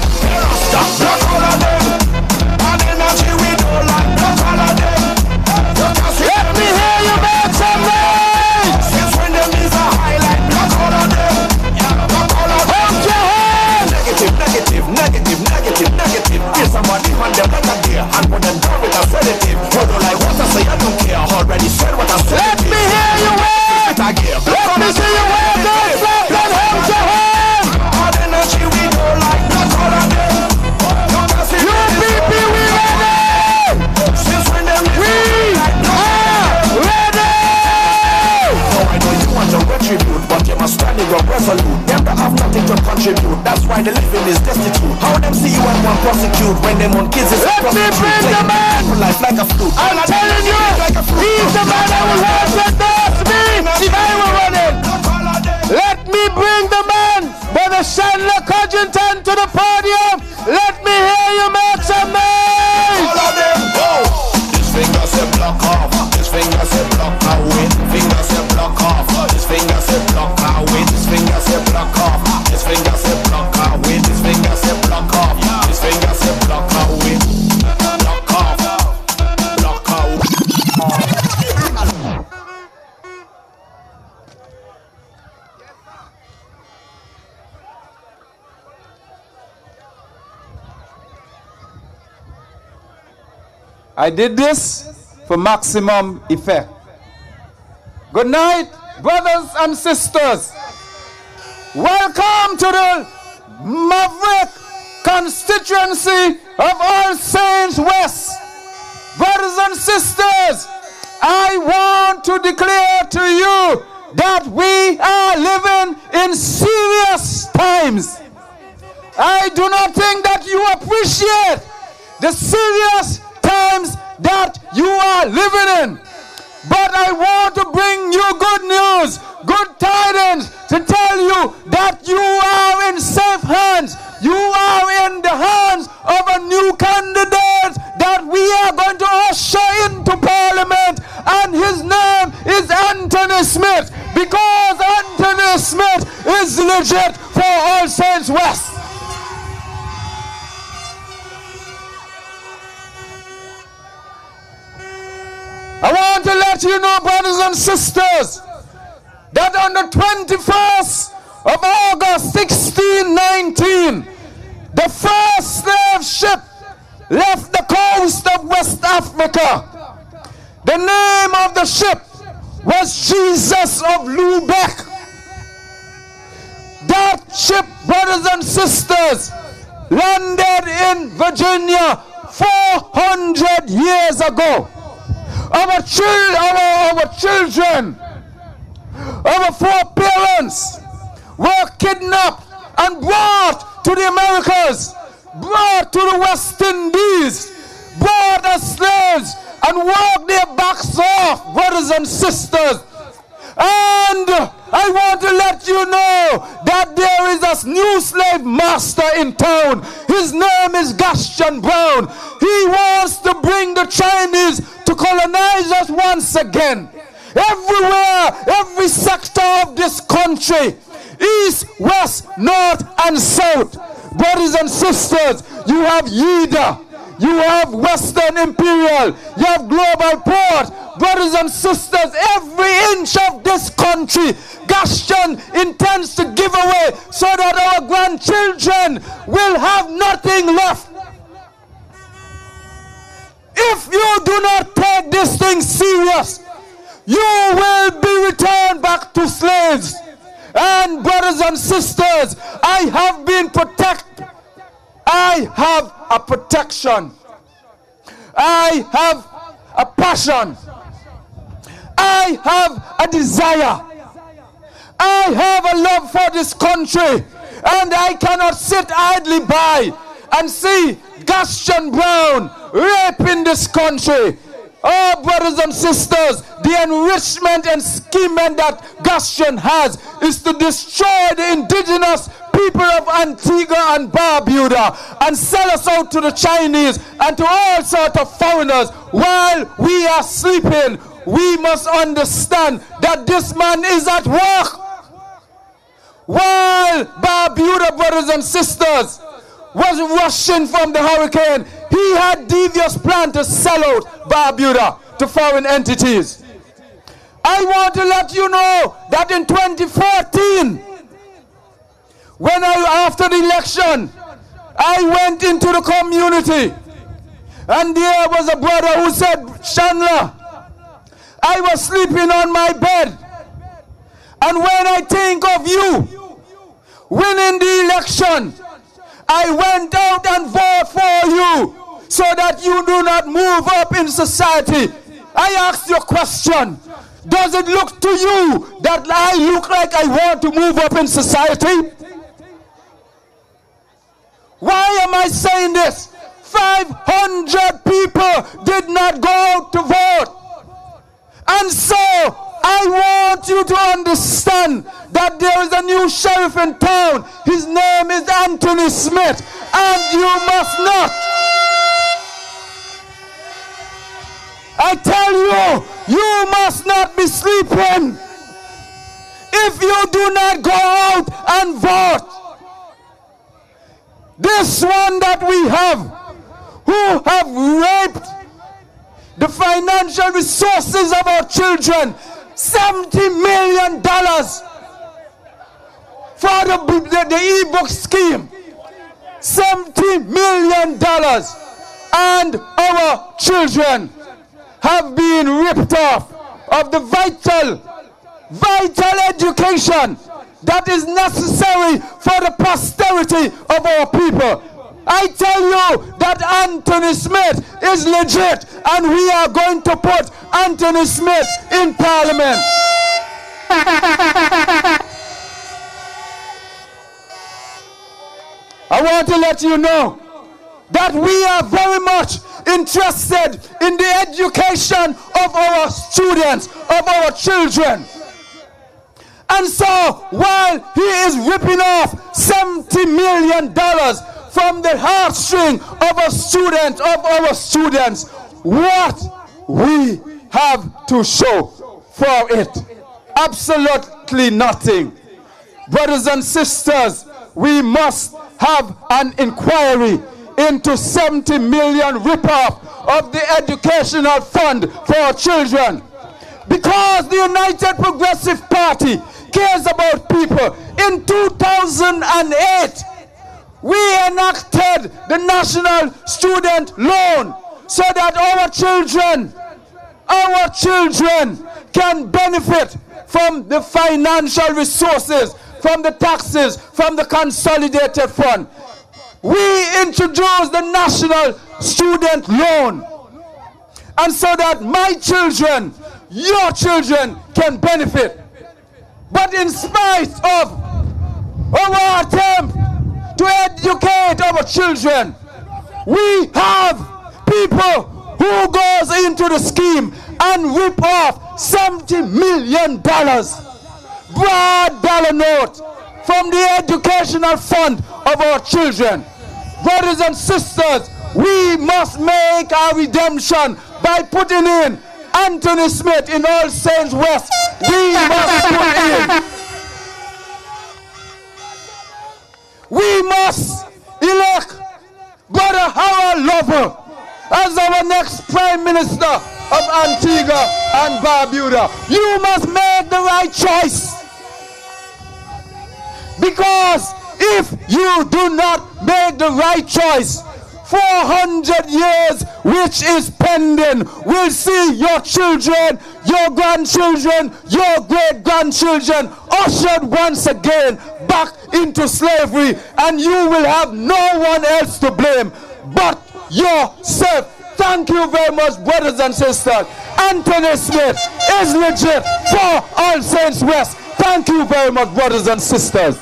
Stop, block all of them. And energy we don't like. Block all of them. Let me hear you make some noise. Since when them is a highlight, block all of them. Block all of them. Hold your hand. Negative. Here's somebody on them like a deer and put them down with a sedative. You don't like what I say, I don't care. Already said what I said. Let me hear you wave. Let me see you wave. Don't flap and hold your hand. All energy we don't like, block all of them. UPP, we ready. Since when them is a highlight, I know you want to retribute, but you must stand your resolute. Them that have nothing to contribute, that's why the living is destitute. How them see you and want prosecute when them on kids is let me bring the man life like a flute. I'm telling you, he's the man that will have to endorse me if I were running. Let me bring the man, Brother Chandler Codrington, to the podium. Let me hear you make some noise. All of them go. This finger say block off. This finger say block away. Finger say block off. This finger say block away. This finger say block off. This finger say block away. This finger say block off. This finger say block away. Block off. Block away. I did this for maximum effect. Good night, brothers and sisters. Welcome to the Maverick constituency of All Saints West. Brothers and sisters, I want to declare to you that we are living in serious times. I do not think that you appreciate the serious times that you are living in. But I want to bring you good news, good tidings, to tell you that you are in safe hands. You are in the hands of a new candidate that we are going to usher into Parliament, and his name is Anthony Smith, because Anthony Smith is legit for All Saints West. I want to let you know, brothers and sisters, that on the 21st of August 1619, the first slave ship left the coast of West Africa. The name of the ship was Jesus of Lubeck. That ship, brothers and sisters, landed in Virginia 400 years ago. Our children, our foreparents were kidnapped and brought to the Americas, brought to the West Indies, brought as slaves and worked their backs off, brothers and sisters. And I want to let you know that there is a new slave master in town. His name is Gaston Brown. He wants to bring the Chinese to colonize us once again. Everywhere, every sector of this country, east, west, north, and south. Brothers and sisters, you have YIDA, you have Western Imperial, you have Global Port. Brothers and sisters, every inch of this country, Gaston intends to give away so that our grandchildren will have nothing left. If you do not take this thing serious, you will be returned back to slaves. And brothers and sisters, I have been protected. I have a protection. I have a passion. I have a desire. I have a love for this country. And I cannot sit idly by and see Gaston Brown raping this country. Oh, brothers and sisters, the enrichment and scheming that Gaston has is to destroy the indigenous people of Antigua and Barbuda and sell us out to the Chinese and to all sorts of foreigners while we are sleeping. We must understand that this man is at work. While Barbuda, brothers and sisters, was rushing from the hurricane, he had devious plan to sell out Barbuda to foreign entities. I want to let you know that in 2014, when after the election, I went into the community, and there was a brother who said, Chandler, I was sleeping on my bed, and when I think of you winning the election, I went out and voted for you so that you do not move up in society. I asked you a question. Does it look to you that I look like I want to move up in society? Why am I saying this? 500 people did not go out to vote. And so I want you to understand that there is a new sheriff in town. His name is Anthony Smith. And you must not. I tell you, you must not be sleeping. If you do not go out and vote, this one that we have, who have raped the financial resources of our children, $70 million for the e-book scheme, $70 million, and our children have been ripped off of the vital education that is necessary for the posterity of our people. I tell you that Anthony Smith is legit, and we are going to put Anthony Smith in Parliament. I want to let you know that we are very much interested in the education of our students, of our children. And so, while he is ripping off $70 million from the heartstring of our students, what we have to show for it? Absolutely nothing. brothers and sisters, we must have an inquiry into 70 million rip-off of the educational fund for our children. Because the United Progressive Party cares about people. In 2008, we enacted the National Student Loan so that our children can benefit from the financial resources, from the taxes, from the consolidated fund. We introduced the National Student Loan, and so that my children, your children can benefit. But in spite of our attempt to educate our children, we have people who goes into the scheme and rip off $70 million, broad dollar note, from the educational fund of our children. Brothers and sisters, we must make our redemption by putting in Anthony Smith in All Saints West. We must elect Brother Harold Lover as our next Prime Minister of Antigua and Barbuda. You must make the right choice. Because if you do not make the right choice, 400 years which is pending will see your children, your grandchildren, your great-grandchildren ushered once again back into slavery, and you will have no one else to blame but yourself. Thank you very much, brothers and sisters. Anthony Smith is legit for All Saints West. Thank you very much, brothers and sisters.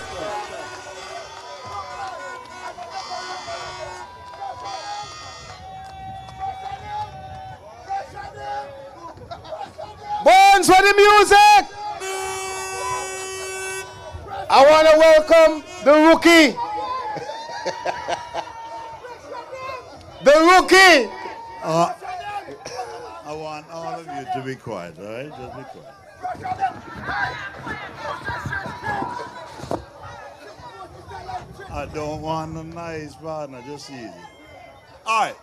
Bones for the music! I want to welcome the rookie. The rookie! I want all of you to be quiet, all right? Just be quiet. I don't want a nice partner, just easy. All right.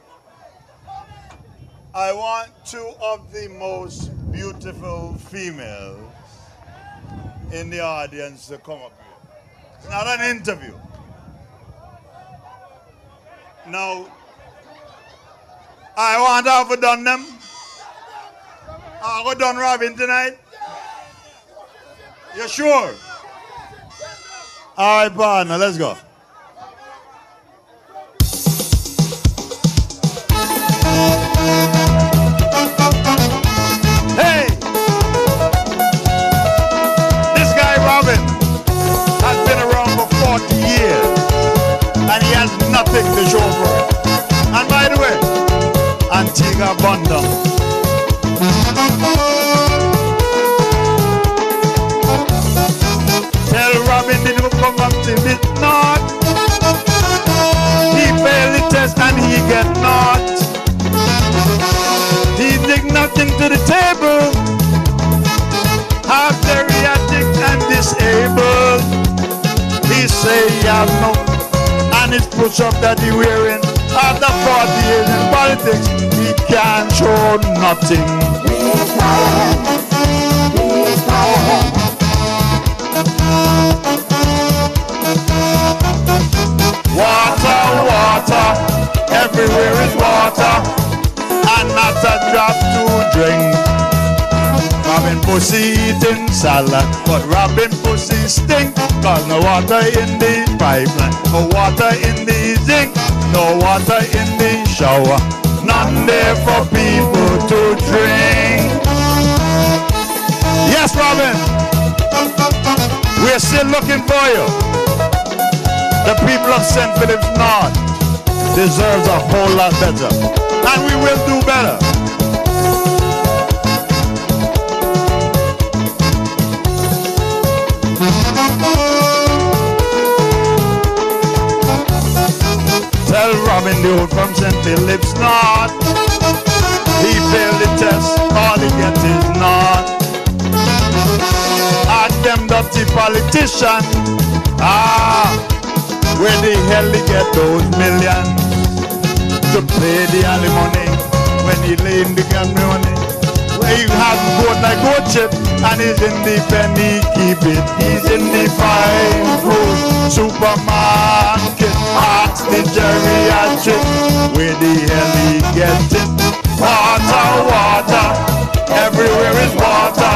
I want two of the most beautiful females in the audience to come up here. It's not an interview. Now, I want to have done them. I go done Robin tonight. You sure? All right, partner, let's go. Hey! This guy, Robin, has been around for 40 years, and he has nothing to show for it. And by the way, Antigua Bundle. Tell Robin did not come up to this north. He failed the test and he get not. He dig nothing to the table. Half geriatric and disabled. He say he have no, and his push-up that he wearing. After 40 years in politics, he can't show nothing. Water, water, everywhere is water, and not a drop to drink. Robin pussy eating salad, but Robin pussy stink. Cause no water in the pipeline, no water in the zinc, no water in the shower, none there for people to drink. Yes, Robin, we're still looking for you. The people of St. Philip's North deserves a whole lot better, and we will do better. Tell Robin the old from St. Philip's North, he failed the test, all he gets is not. Ask them that dirty politician. Where the hell they get those millions to pay the alimony when he lay in the gambling money? Where you have goat like goat chip and he's in the penny keep it. He's in the fine food supermarket. Ask the geriatric where the hell he gets it. Water, water, everywhere is water,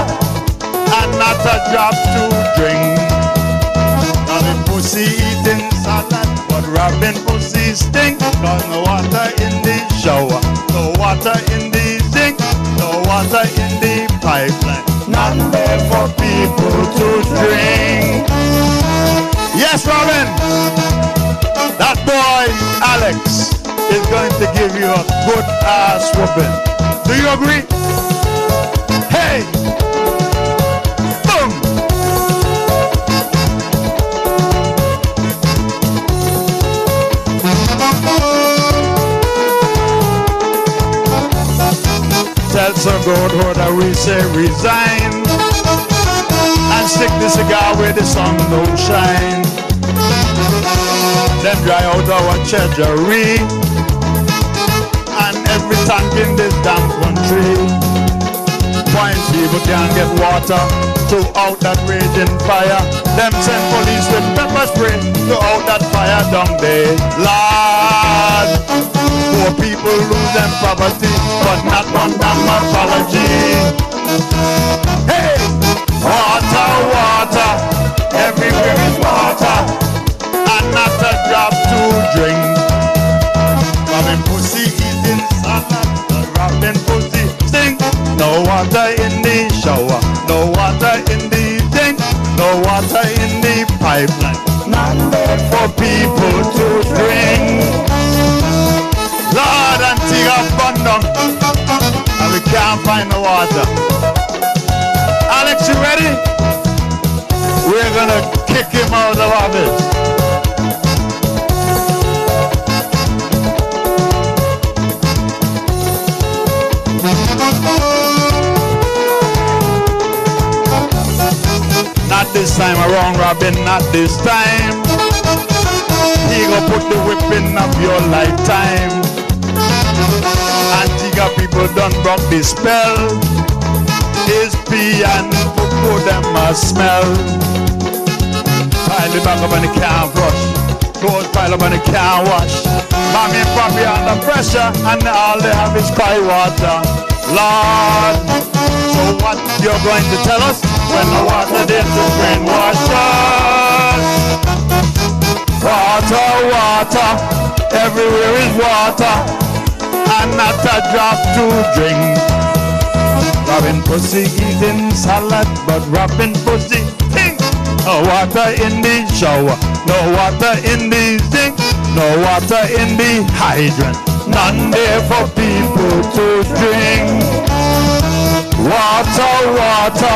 and not a drop to drink. Robin pussy eating salad, but Robin pussy stink. Cause no water in the shower, no water in the sink, no water in the pipeline. None there for people to drink. Yes, Robin, that boy Alex is going to give you a good ass whooping. Do you agree? Hey! Boom! Tell some good that we say resign and stick the cigar where the sun don't shine. Then dry out our treasury and every tank in this damn country. Point people can't get water to out that raging fire. Them send police with pepper spray to out that fire down there. Lord, poor people lose them property, but not one damn apology. Hey, water, water, everywhere is water, and not a drop to drink. Robin pussy eating salad, Robin pussy stink. No water in the shower, no water in the sink, no water in the pipeline. None there for people to drink. Lord, Antigua abundant, and we can't find the water. Alex, you ready? We're gonna kick him out of office. Not this time around, Robin, not this time. He gonna put the whipping of your lifetime. Antigua people done broke the spell. His pee and poo them a smell. Pile it back up and they can't brush. Clothes pile up and they can't wash. Mommy and Papi under pressure and all they have is cry water. Lord, so what you're going to tell us when the water there to brainwash us? Water, water, everywhere is water, and not a drop to drink. Robin pussy eating salad, but Robin pussy think. No water in the shower, no water in the sink, no water in the hydrant. None there for people to drink. Water, water,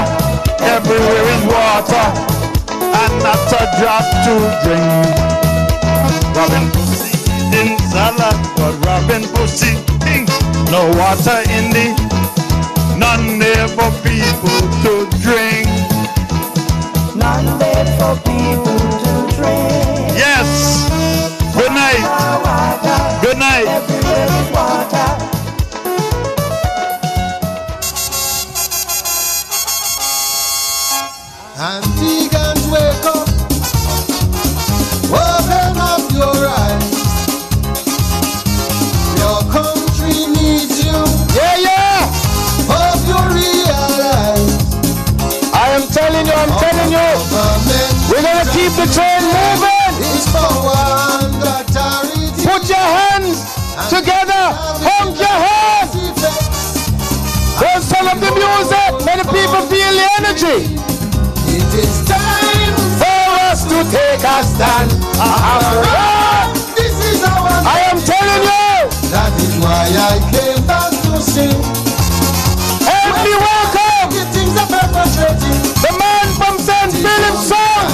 everywhere is water, and not a drop to drink. Robin pussy eating salad, but Robin pussy think. No water in the, none there for people to drink. None there for people to drink. Yes. Good night. Good night. Everywhere is water. Antigans, wake up. Open up your eyes. Your country needs you. Yeah, yeah. Hope you realize. I am telling you, we're gonna keep the train moving. It's power and authority. Put your hands together. Hump your hands. Don't turn up the music. Let the people feel the energy. It is time for us to take a stand. This is our I am telling you. That is why I came back to sing. Help me welcome things are perpetrating. The man from St. Philip's song.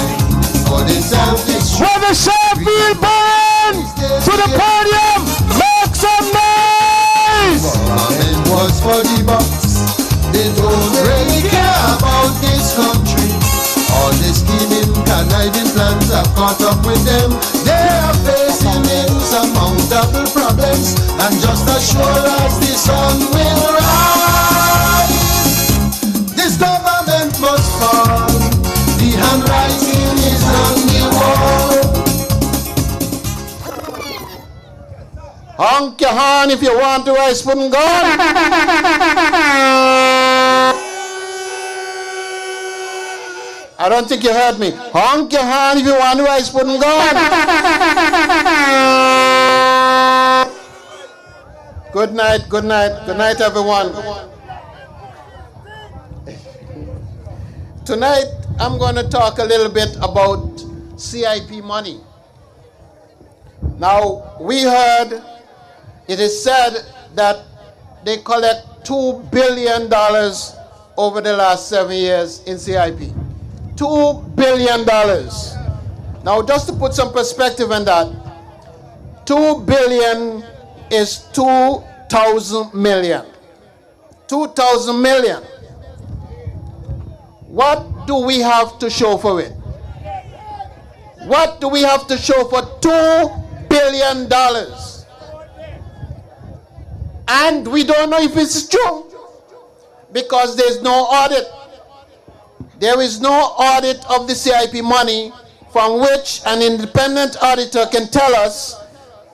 Brother Sheffield Burn to the podium. Make some noise. It was for the box. They don't really care about this country. All this have caught up with them. They are facing insurmountable problems, and just as sure as the sun will rise, this government must fall. The handwriting is on the wall. Honk your horn if you want to rise from God. I don't think you heard me. Honk your horn if you want to rise from God. Good night, good night, good night, everyone. Tonight, I'm going to talk a little bit about CIP money. Now, we heard it is said that they collect $2 billion over the last 7 years in CIP. $2 billion. Now, just to put some perspective on that, 2 billion is 2,000 million. 2,000 million. What do we have to show for it? What do we have to show for $2 billion? And we don't know if it's true because there's no audit. There is no audit of the CIP money from which an independent auditor can tell us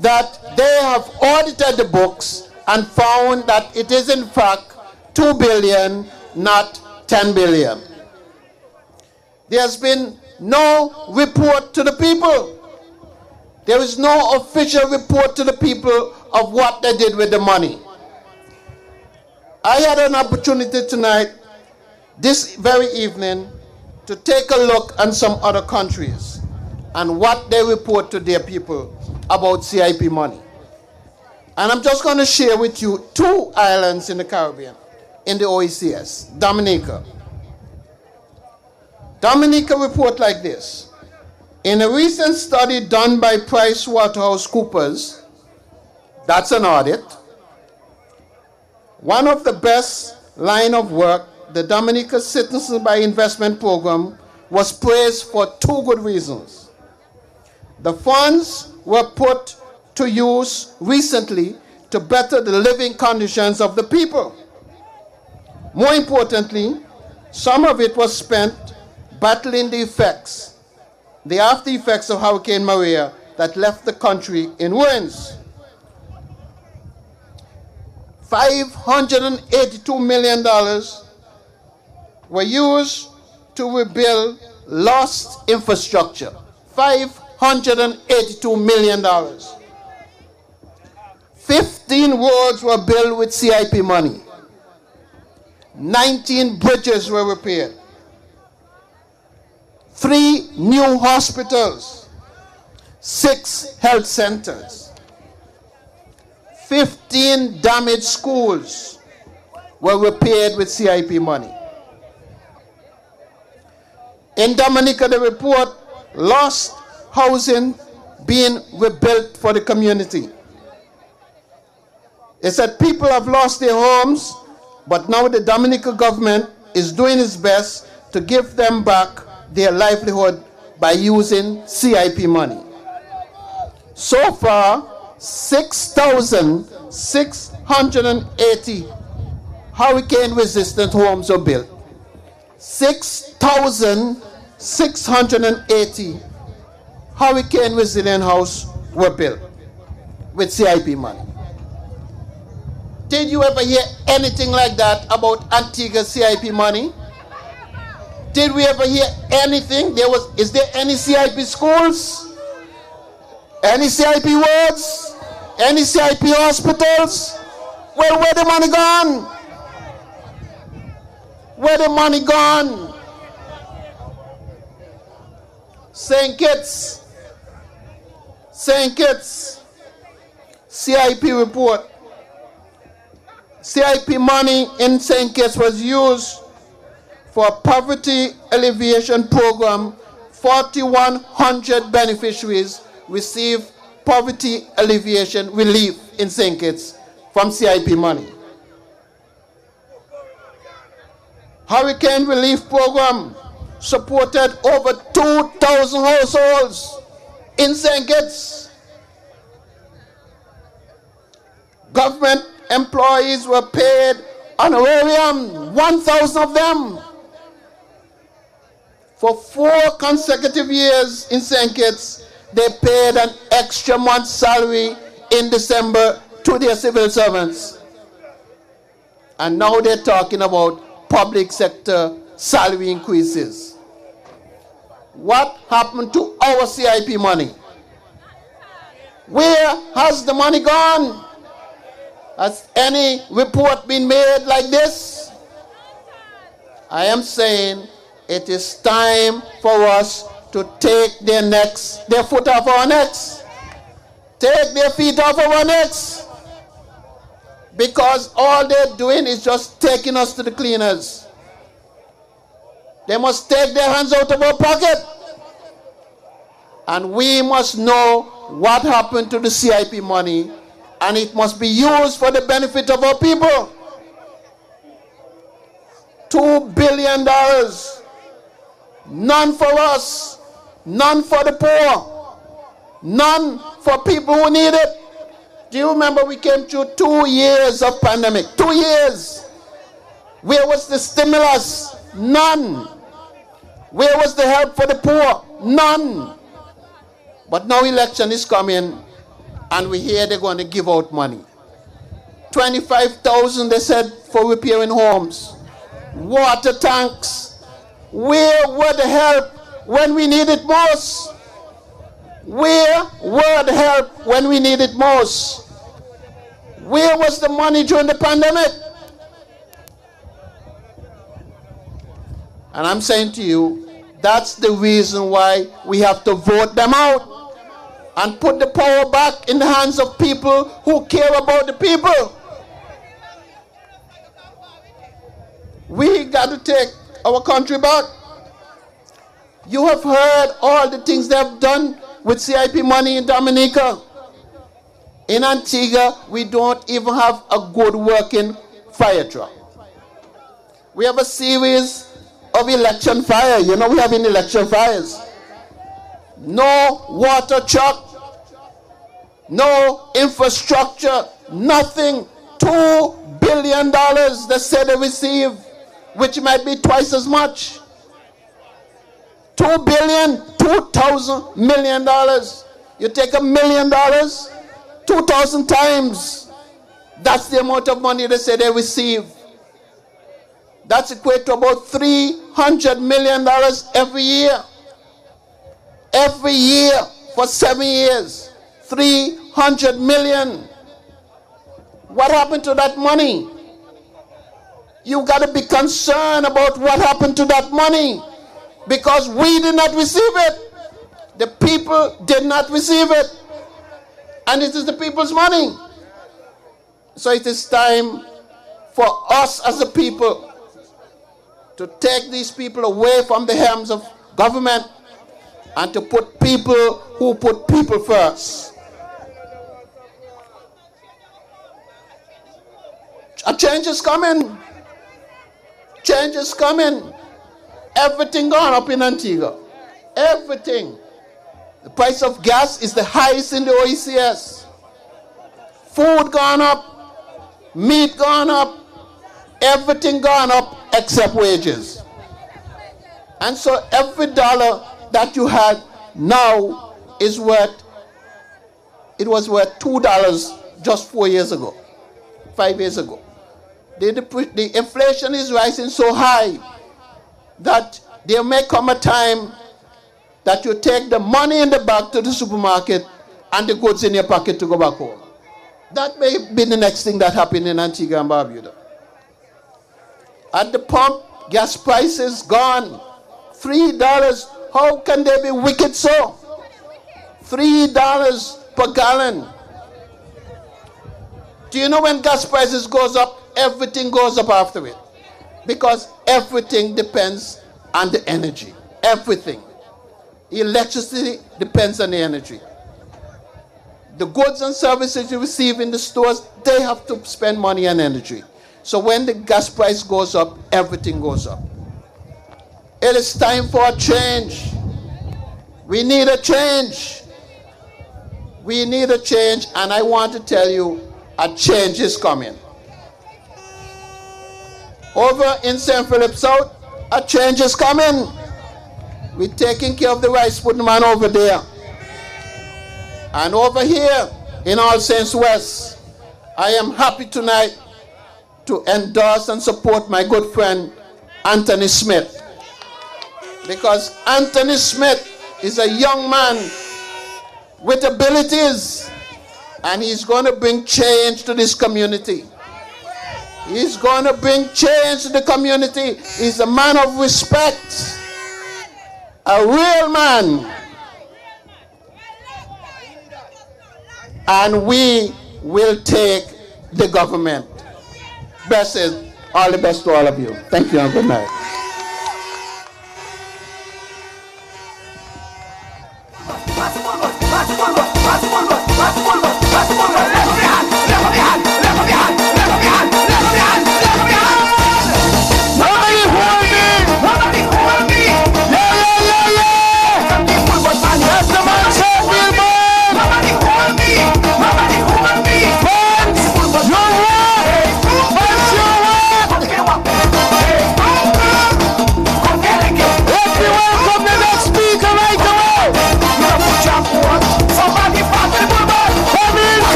that they have audited the books and found that it is in fact 2 billion, not 10 billion. There's been no report to the people. There is no official report to the people of what they did with the money. I had an opportunity tonight, this very evening, to take a look at some other countries and what they report to their people about CIP money. And I'm just going to share with you 2 islands in the Caribbean, in the OECS, Dominica. Dominica report like this. In a recent study done by PricewaterhouseCoopers, that's an audit, one of the best line of work, the Dominica Citizens by Investment Program, was praised for 2 good reasons. The funds were put to use recently to better the living conditions of the people. More importantly, some of it was spent battling the effects, the after effects of Hurricane Maria that left the country in ruins. $582 million were used to rebuild lost infrastructure. $582 million. 15 roads were built with CIP money. 19 bridges were repaired. 3 new hospitals. 6 health centers. 15 damaged schools were repaired with CIP money. In Dominica, the report lost housing being rebuilt for the community. It said people have lost their homes, but now the Dominican government is doing its best to give them back their livelihood by using CIP money. So far, 6,680 hurricane-resistant homes are built. 6,680 hurricane-resilient houses were built with CIP money. Did you ever hear anything like that about Antigua CIP money? Did we ever hear anything? Is there any CIP schools? Any CIP wards? Any CIP hospitals? Well, where the money gone? Where the money gone? St. Kitts, CIP report. CIP money in St. Kitts was used for a poverty alleviation program. 4,100 beneficiaries received poverty alleviation relief in St. Kitts from CIP money. Hurricane relief program, supported over 2,000 households in St. Kitts. Government employees were paid honorarium, 1,000 of them. For 4 consecutive years in St. Kitts, they paid an extra month's salary in December to their civil servants. And now they're talking about public sector salary increases. What happened to our CIP money? Where has the money gone? Has any report been made like this? I am saying it is time for us to take their foot off our necks. Take their feet off our necks. Because all they're doing is just taking us to the cleaners. They must take their hands out of our pocket. And we must know what happened to the CIP money, and it must be used for the benefit of our people. $2 billion. None for us, none for the poor, none for people who need it. Do you remember we came through 2 years of pandemic? 2 years. Where was the stimulus? None. Where was the help for the poor? None. But now election is coming, and we hear they're going to give out money. 25,000 they said for repairing homes, water tanks. Where were the help when we need it most? Where were the help when we need it most? Where was the money during the pandemic? And I'm saying to you, that's the reason why we have to vote them out and put the power back in the hands of people who care about the people. We got to take our country back. You have heard all the things they have done with CIP money in Dominica. In Antigua, we don't even have a good working fire truck. We have a series of election fire. You know we have election fires. No water truck, no infrastructure, nothing. $2 billion they say they receive, which might be twice as much. $2 billion, $2,000 million. You take $1 million, 2,000 times. That's the amount of money they say they receive. That's equate to about $300 million every year. Every year for 7 years. 300 million. What happened to that money? You got to be concerned about what happened to that money, because we did not receive it. The people did not receive it. And it is the people's money. So it is time for us as a people to take these people away from the hands of government and to put people who put people first. A change is coming. Change is coming. Everything gone up in Antigua. Everything. The price of gas is the highest in the OECS. Food gone up. Meat gone up. Everything gone up except wages. And so every dollar that you had now is worth, it was worth $2 just 4 years ago, 5 years ago. The inflation is rising so high that there may come a time that you take the money in the bag to the supermarket and the goods in your pocket to go back home. That may be the next thing that happened in Antigua and Barbuda. At the pump, gas prices gone. $3. How can they be wicked so? $3 per gallon. Do you know when gas prices goes up, everything goes up after it? Because everything depends on the energy. Everything. Electricity depends on the energy. The goods and services you receive in the stores, they have to spend money on energy. So when the gas price goes up, everything goes up. It is time for a change. We need a change. We need a change, and I want to tell you, a change is coming. Over in St. Philip South, a change is coming. We're taking care of the rice pudding man over there. And over here in All Saints West, I am happy tonight to endorse and support my good friend Anthony Smith. Because Anthony Smith is a young man with abilities, and he's going to bring change to this community. He's going to bring change to the community. He's a man of respect, a real man. And we will take the government. Blessings. All the best to all of you. Thank you and good night.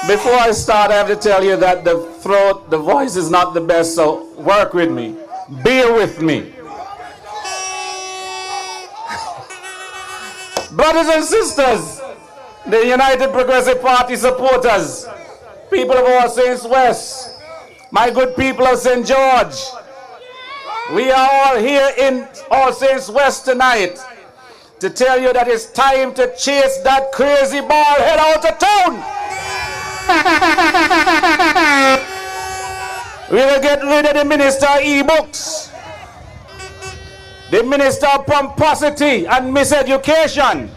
Before I start, I have to tell you that the voice is not the best, so work with me. Bear with me. Brothers and sisters, the United Progressive Party supporters, people of All Saints West, my good people of St. George, we are all here in All Saints West tonight to tell you that it's time to chase that crazy bald head out of town. We will get rid of the minister of e-books, the minister of pomposity and miseducation,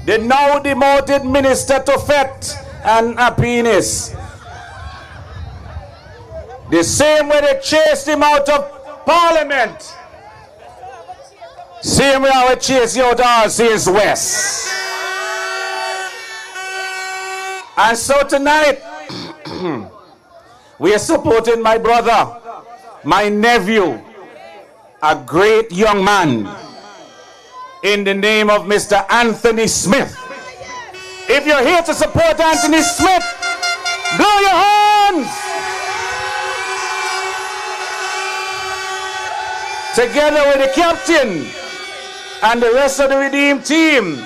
the now demoted minister to fat and happiness. The same way they chased him out of parliament, same way I will chase you out of All Saints West. And so tonight, we are supporting my brother, my nephew, a great young man, in the name of Mr. Anthony Smith. If you're here to support Anthony Smith, blow your hands. Together with the captain and the rest of the Redeemed team,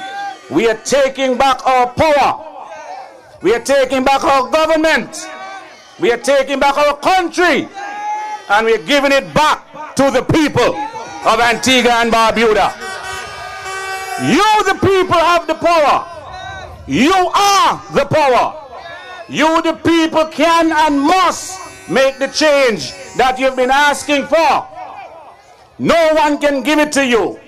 we are taking back our power. We are taking back our government. We are taking back our country. And we are giving it back to the people of Antigua and Barbuda. You, the people, have the power. You are the power. You, the people, can and must make the change that you've been asking for. No one can give it to you.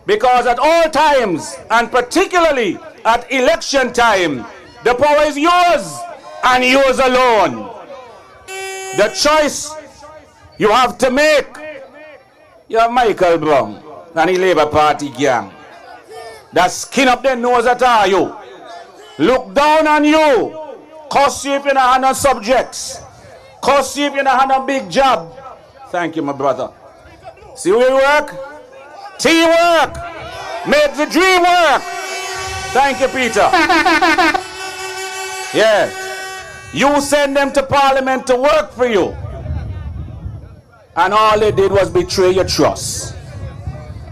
Because at all times, and particularly at election time, the power is yours and yours alone. The choice you have to make. You have Michael Brown and the Labour Party gang that skin up their nose at all you. Look down on you. Cost you if you don't have no subjects. Cost you if you don't have no big job. Thank you, my brother. See where you work? Teamwork. Make the dream work. Thank you, Peter. Yeah. You send them to Parliament to work for you. And all they did was betray your trust.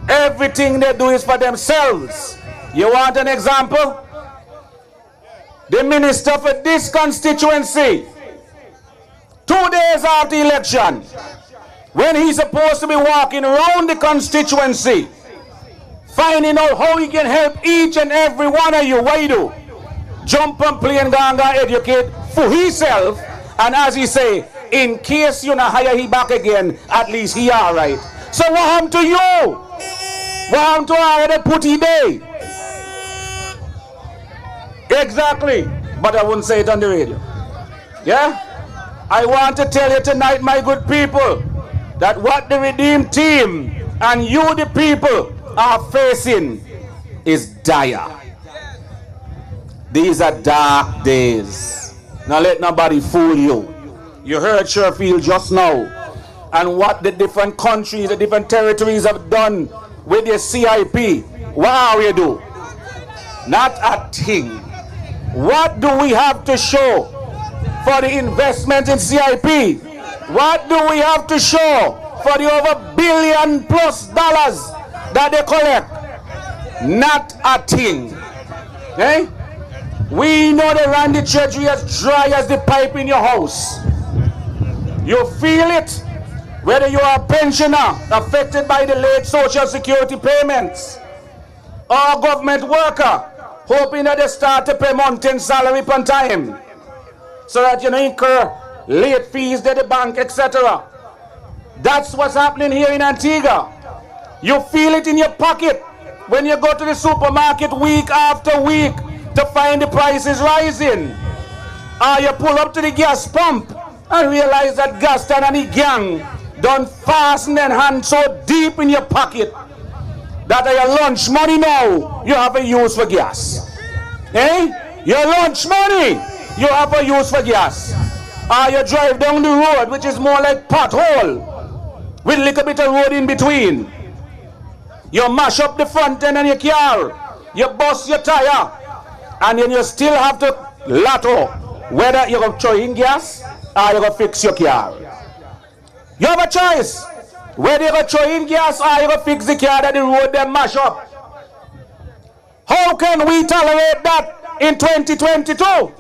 Everything they do is for themselves. You want an example? The minister for this constituency, 2 days after the election, when he's supposed to be walking around the constituency, finding out how he can help each and every one of you, what you do? Jump and play and ganga educate for himself, and as he say, in case you not hire he back again, at least he alright. So what happened to you? What happened to already put he day? Exactly, but I wouldn't say it on the radio. Yeah? I want to tell you tonight, my good people, that what the Redeemed team and you, the people, are facing is dire. These are dark days. Now let nobody fool you. You heard Sherfield just now, and what the different countries, the different territories have done with their CIP. What are we do? Not a thing. What do we have to show for the investment in CIP? What do we have to show for the over $1 billion+ that they collect? Not a thing. Okay? We know they run the treasury as dry as the pipe in your house. You feel it, whether you are a pensioner affected by the late Social Security payments, or a government worker hoping that they start to pay month-end salary on time, so that you don't incur late fees to the bank, etc. That's what's happening here in Antigua. You feel it in your pocket when you go to the supermarket week after week to find the prices rising. Or you pull up to the gas pump and realize that Gaston and the gang done fasten their hand so deep in your pocket that your lunch money now you have a use for gas. Eh? Your lunch money you have a use for gas. Or you drive down the road, which is more like pothole, with a little bit of road in between. You mash up the front end of your car, you bust your tire, and then you still have to lotto whether you're going to throw in gas or you're going to fix your car. You have a choice whether you're going to throw in gas or you're going to fix the car that the road then mash up. How can we tolerate that in 2022?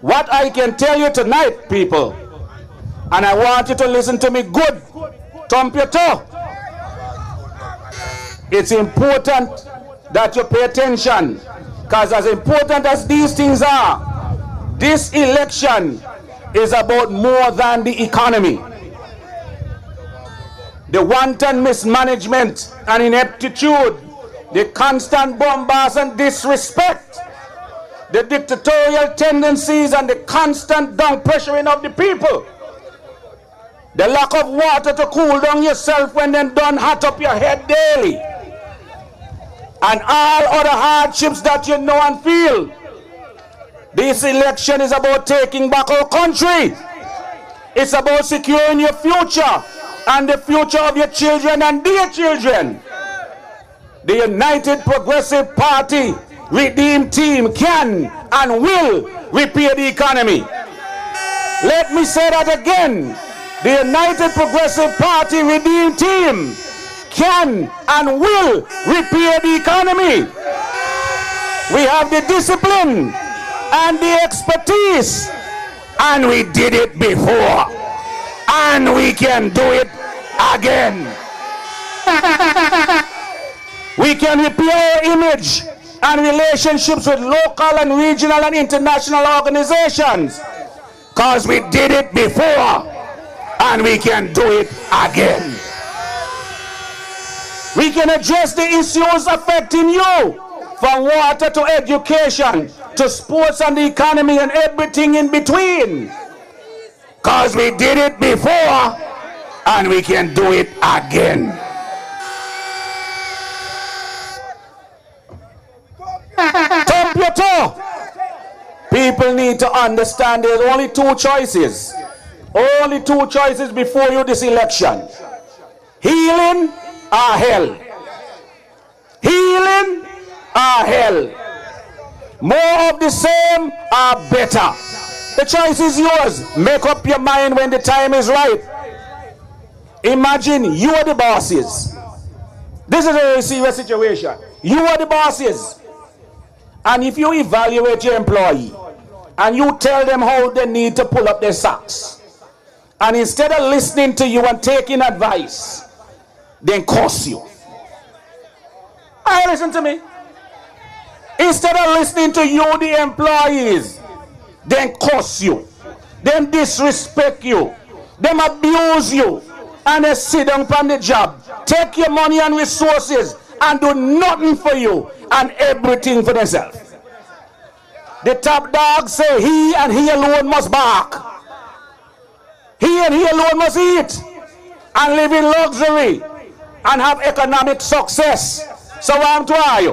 What I can tell you tonight, people, and I want you to listen to me good, thump your toe. It's important that you pay attention, because as important as these things are, this election is about more than the economy. The wanton mismanagement and ineptitude, the constant bombast and disrespect, the dictatorial tendencies and the constant down pressuring of the people, the lack of water to cool down yourself when then done hot up your head daily, and all other hardships that you know and feel. This election is about taking back our country. It's about securing your future and the future of your children and their children. The United Progressive Party Redeemed team can and will repair the economy. Let me say that again. The United Progressive Party Redeemed team can and will repair the economy. We have the discipline and the expertise, and we did it before, and we can do it again. We can repair our image and relationships with local and regional and international organizations. Because we did it before and we can do it again. We can address the issues affecting you, from water to education to sports and the economy and everything in between. Because we did it before and we can do it again. Top your toe. People need to understand there's only two choices. Only two choices before you this election. Healing or hell. Healing or hell. More of the same or better. The choice is yours. Make up your mind when the time is right. Imagine you are the bosses. This is a very serious situation. You are the bosses. And if you evaluate your employee and you tell them how they need to pull up their socks, and instead of listening to you and taking advice, then curse you. Listen to me. Instead of listening to you, the employees, then curse you, then disrespect you, them abuse you, and they sit down on the job, take your money and resources, and do nothing for you and everything for themselves. The top dog say he and he alone must bark. He and he alone must eat and live in luxury and have economic success. So what happened to you?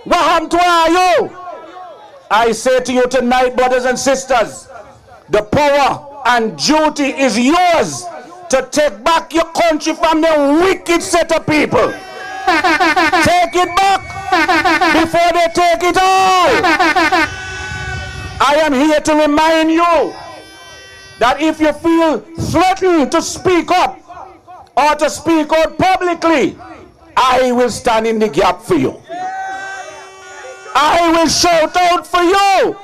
What happened to you? I say to you tonight, brothers and sisters, the power and duty is yours to take back your country from the wicked set of people. Take it back before they take it all. I am here to remind you that if you feel threatened to speak up or to speak out publicly, I will stand in the gap for you. I will shout out for you,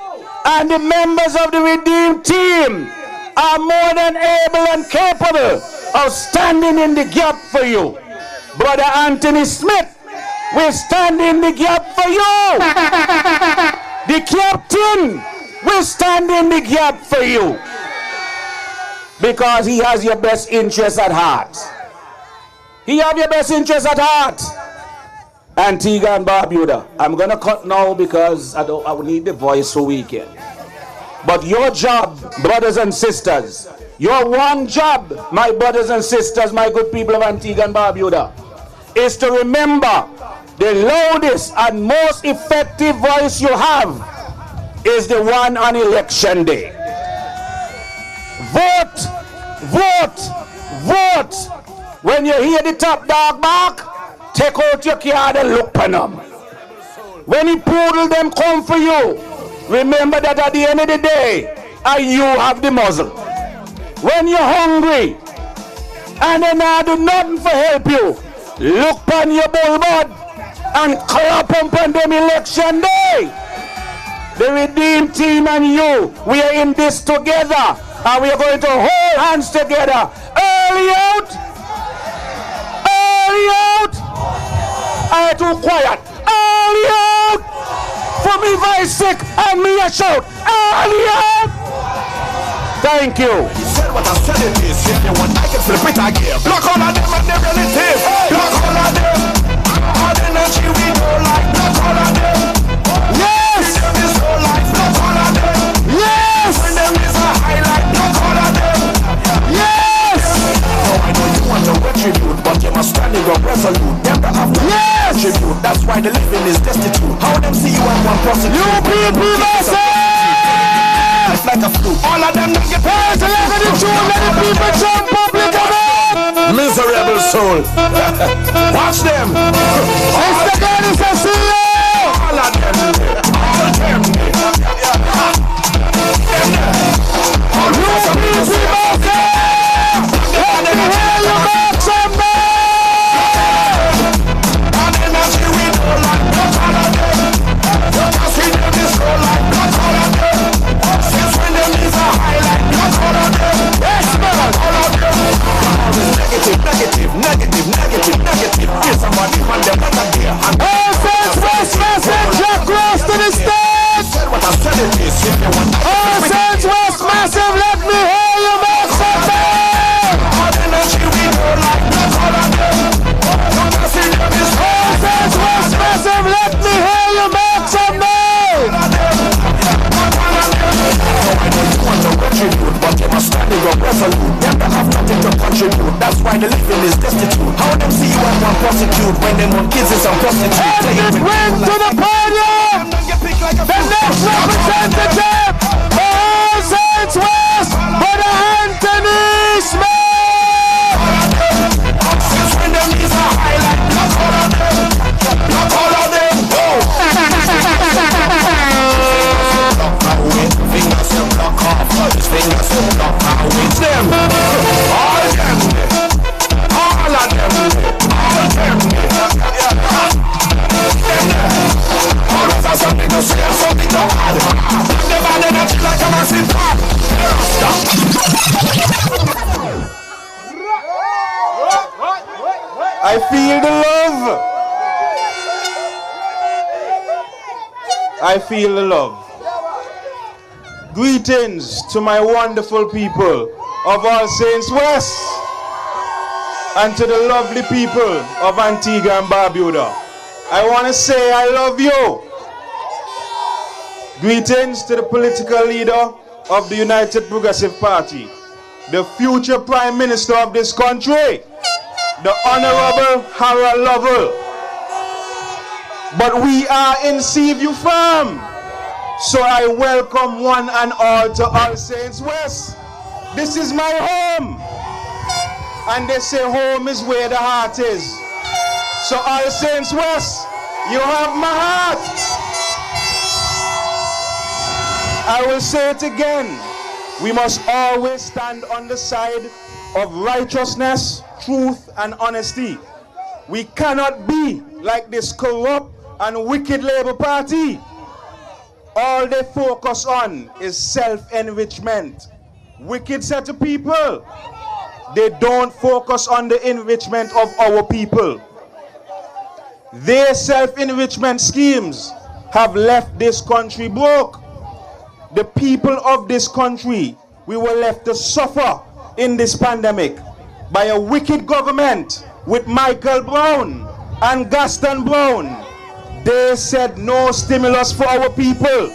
and the members of the Redeemed team are more than able and capable of standing in the gap for you. Brother Anthony Smith will stand in the gap for you. The captain will stand in the gap for you, because he has your best interest at heart. He has your best interest at heart. Antigua and Barbuda. I'm going to cut now because I need the voice for weekend. But your job, brothers and sisters, your one job, my brothers and sisters, my good people of Antigua and Barbuda, is to remember the loudest and most effective voice you have is the one on election day. Vote, vote, vote. When you hear the top dog bark, take out your card and look on them. When he poodle them come for you, remember that at the end of the day, you have the muzzle. When you're hungry and they not do nothing for help you, look on your bullbud and clap on them election day. The Redeemed team and you, we are in this together, and we are going to hold hands together. Early out! Early out! I too quiet. Early out! For me very sick and me a shout. Early out! Thank you. You said what I said it is. If you want, I can flip it again. Block all of them and their relatives. Block all of them. All the energy we go like. Block all of them. Yes! Them is so like. Block all of them. Yes! When them is a highlight. Block all of them. Yes! Now I know you want to retribute, but you must stand in your resolute. Them that have to retribute. That's why the living is destitute. How them see you and one prostitute? UPP myself! Like a fluke. All of them don't get paid to let the people jump public about. Miserable soul. Watch them. Mr. Dennis, I see you. All of them. All of them. Let them hear you back someday. And energy we know like blood all of them. Just we them is go like blood all of them. Since when them is a highlight, blood all of them. Yes, man, all of them. Always negative, negative, negative, negative, negative. Here's somebody on them like a deer. West, irresolute. Them don't have nothing to contribute. That's why the living is destitute. How them see you and one prostitute when them want kids is some prostitute. And it brings to the podium the next representative for All Saints West, Brother Anthony Smith. When them knees are high like block all of them. Block all of them. Go. Fingers to block off. Fingers to block out with them. All them. All of them. All them. All of us something to say and something to add. Them are the next like a massive pop. I feel the love. I feel the love. Greetings to my wonderful people of All Saints West and to the lovely people of Antigua and Barbuda. I want to say I love you. Greetings to the political leader of the United Progressive Party, the future Prime Minister of this country, the Honorable Harold Lovell. But we are in Seaview Farm, so I welcome one and all to All Saints West. This is my home, and they say home is where the heart is. So All Saints West, you have my heart. I will say it again, we must always stand on the side of righteousness, truth, and honesty. We cannot be like this corrupt and wicked Labour Party. All they focus on is self-enrichment. Wicked set of people. They don't focus on the enrichment of our people. Their self-enrichment schemes have left this country broke. The people of this country, we were left to suffer in this pandemic by a wicked government with Michael Brown and Gaston Brown. They said no stimulus for our people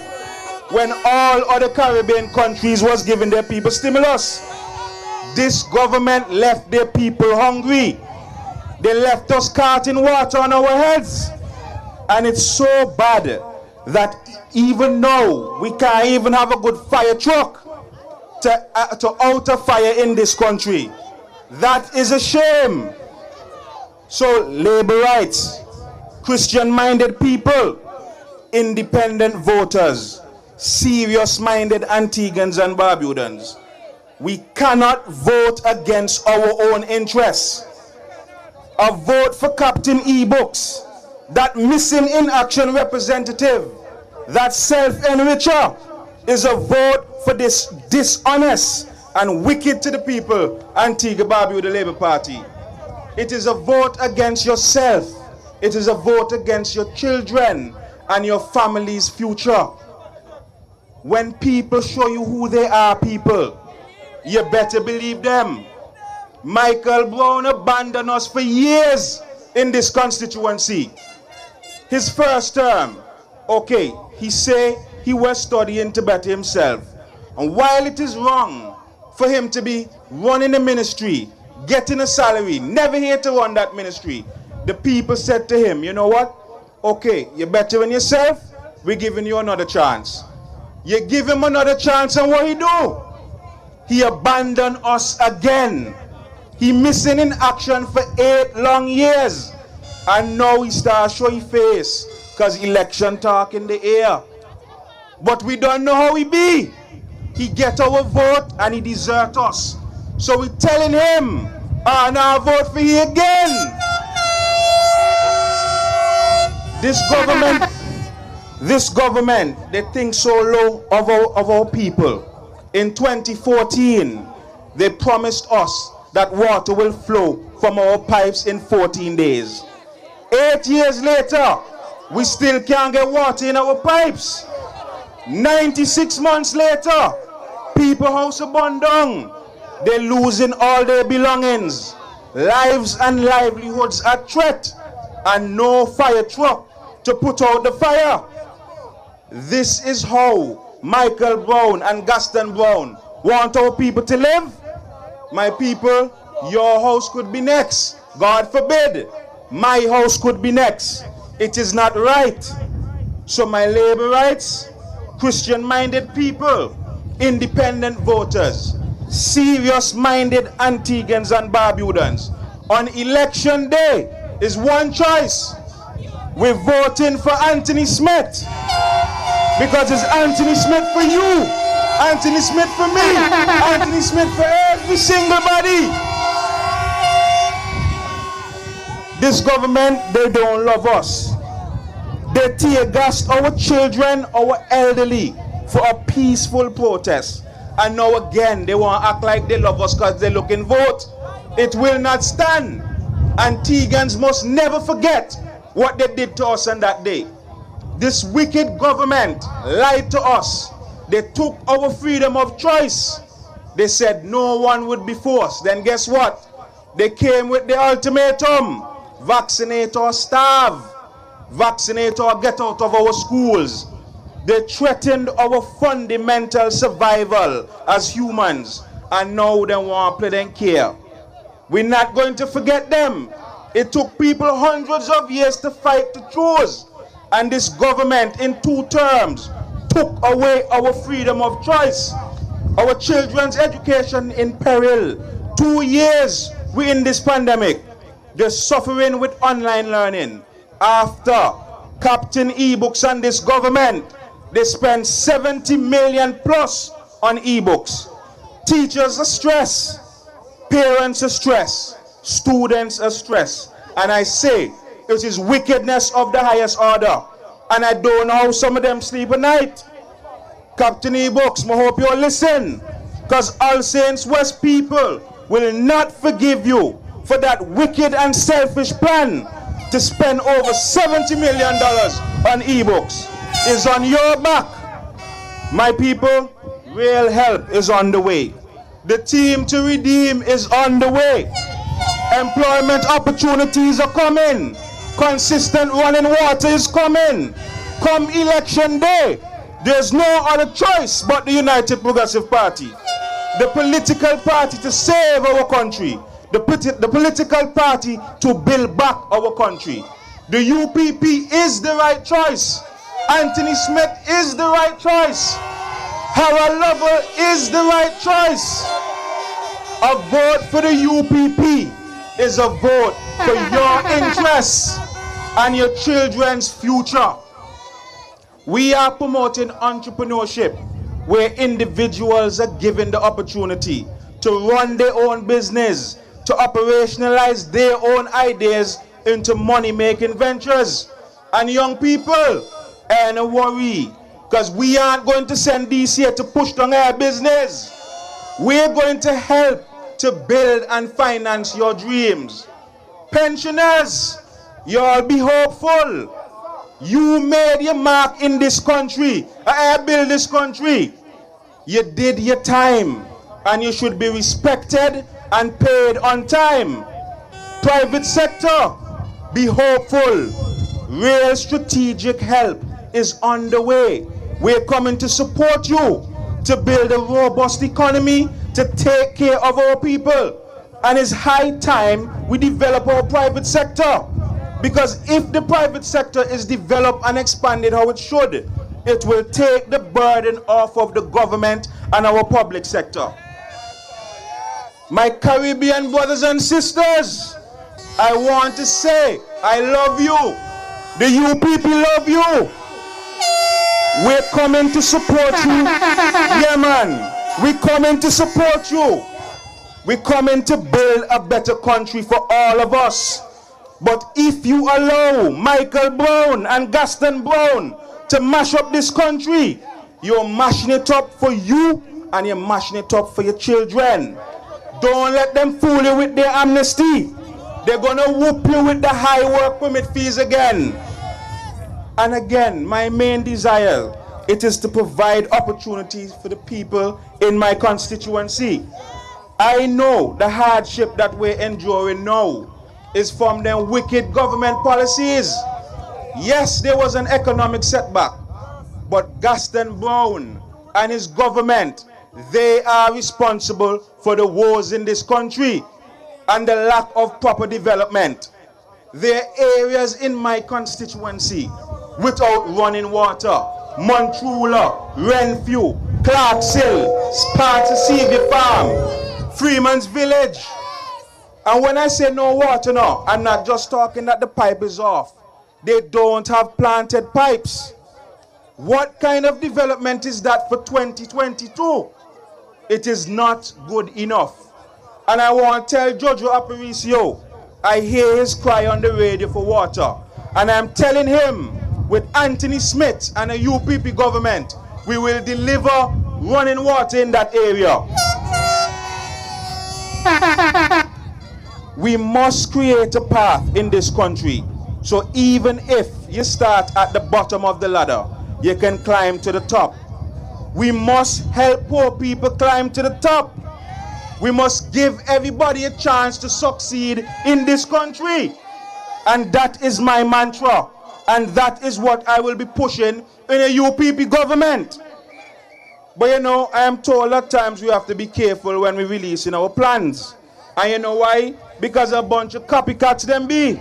when all other Caribbean countries was giving their people stimulus. This government left their people hungry. They left us carting water on our heads. And it's so bad that even now we can't even have a good fire truck to out a fire in this country. That is a shame. So labor rights, Christian-minded people, independent voters, serious-minded Antiguans and Barbudans, we cannot vote against our own interests. A vote for Captain E-Books, that missing in action representative, that self-enricher, is a vote for this dishonest and wicked to the people Antigua Barbuda Labour Party. It is a vote against yourself. It is a vote against your children and your family's future. When people show you who they are, people, you better believe them. Michael Brown abandoned us for years in this constituency. His first term, okay, he say he was studying to better himself. And while it is wrong for him to be running the ministry, getting a salary, never here to run that ministry, the people said to him, you know what? Okay, you're bettering yourself, we're giving you another chance. You give him another chance, and what he do? He abandoned us again. He missing in action for 8 long years. And now he starts showing face because election talk in the air. But we don't know how he be. He get our vote and he desert us. So we're telling him, now vote for you again. This government, they think so low of our people. In 2014, they promised us that water will flow from our pipes in 14 days. 8 years later, we still can't get water in our pipes. 96 months later, people house are burned down. They're losing all their belongings. Lives and livelihoods are threat, and no fire truck to put out the fire. This is how Michael Brown and Gaston Brown want our people to live. My people, your house could be next. God forbid, my house could be next. It is not right. So my labor rights, Christian-minded people, independent voters, serious-minded Antiguans and Barbudans, on election day is one choice. We're voting for Anthony Smith because it's Anthony Smith for you, Anthony Smith for me, Anthony Smith for every single body. This government, they don't love us. They tear gassed our children, our elderly for a peaceful protest. And now again, they want to act like they love us because they look and vote. It will not stand. Antiguans must never forget what they did to us on that day. This wicked government lied to us. They took our freedom of choice. They said no one would be forced. Then guess what? They came with the ultimatum. Vaccinate or starve. Vaccinate or get out of our schools. They threatened our fundamental survival as humans. And now they want to play them care. We're not going to forget them. It took people hundreds of years to fight to choose. And this government in 2 terms took away our freedom of choice. Our children's education in peril. 2 years we're in this pandemic. They're suffering with online learning. After Captain eBooks and this government, they spend 70 million plus on eBooks. Teachers are stressed. Parents are stressed. Students are stressed. And I say, it is wickedness of the highest order. And I don't know how some of them sleep at night. Captain eBooks, I hope you listen. Because All Saints West people will not forgive you for that wicked and selfish plan to spend over $70 million on eBooks. Is on your back. My people, real help is on the way. The team to redeem is on the way. Employment opportunities are coming. Consistent running water is coming. Come election day, there's no other choice but the United Progressive Party. The political party to save our country. The political party to build back our country. The UPP is the right choice. Anthony Smith is the right choice. Harold Lover is the right choice. A vote for the UPP is a vote for your interests and your children's future. We are promoting entrepreneurship where individuals are given the opportunity to run their own business, to operationalize their own ideas into money-making ventures. And young people, and worry, because we aren't going to send DC here to push down our business. We're going to help to build and finance your dreams. Pensioners, you all be hopeful. You made your mark in this country. I built this country. You did your time, and you should be respected and paid on time. Private sector, be hopeful. Real strategic help is on the way. We're coming to support you to build a robust economy, to take care of our people. And it's high time we develop our private sector. Because if the private sector is developed and expanded how it should, it will take the burden off of the government and our public sector. My Caribbean brothers and sisters, I want to say, I love you. The UPP love you. We're coming to support you. Yeah, man. We're coming to support you. We're coming to build a better country for all of us. But if you allow Michael Brown and Gaston Brown to mash up this country, you're mashing it up for you and you're mashing it up for your children. Don't let them fool you with their amnesty. They're going to whoop you with the high work permit fees again. And again, my main desire, it is to provide opportunities for the people in my constituency. I know the hardship that we're enduring now is from them wicked government policies. Yes, there was an economic setback, but Gaston Brown and his government, They are responsible for the wars in this country and the lack of proper development. There are areas in my constituency without running water. Montrula, Renfrew, Clarkshill, Sparta Farm, Freeman's Village. And when I say no water now, I'm not just talking that the pipe is off. They don't have planted pipes. What kind of development is that for 2022? It is not good enough. And I want to tell Jojo Aparicio, I hear his cry on the radio for water. And I'm telling him, with Anthony Smith and a UPP government, we will deliver running water in that area. We must create a path in this country. So even if you start at the bottom of the ladder, you can climb to the top. We must help poor people climb to the top. We must give everybody a chance to succeed in this country. And that is my mantra. And that is what I will be pushing in a UPP government. But you know, I am told at times we have to be careful when we release in our plans. And you know why? Because a bunch of copycats them be.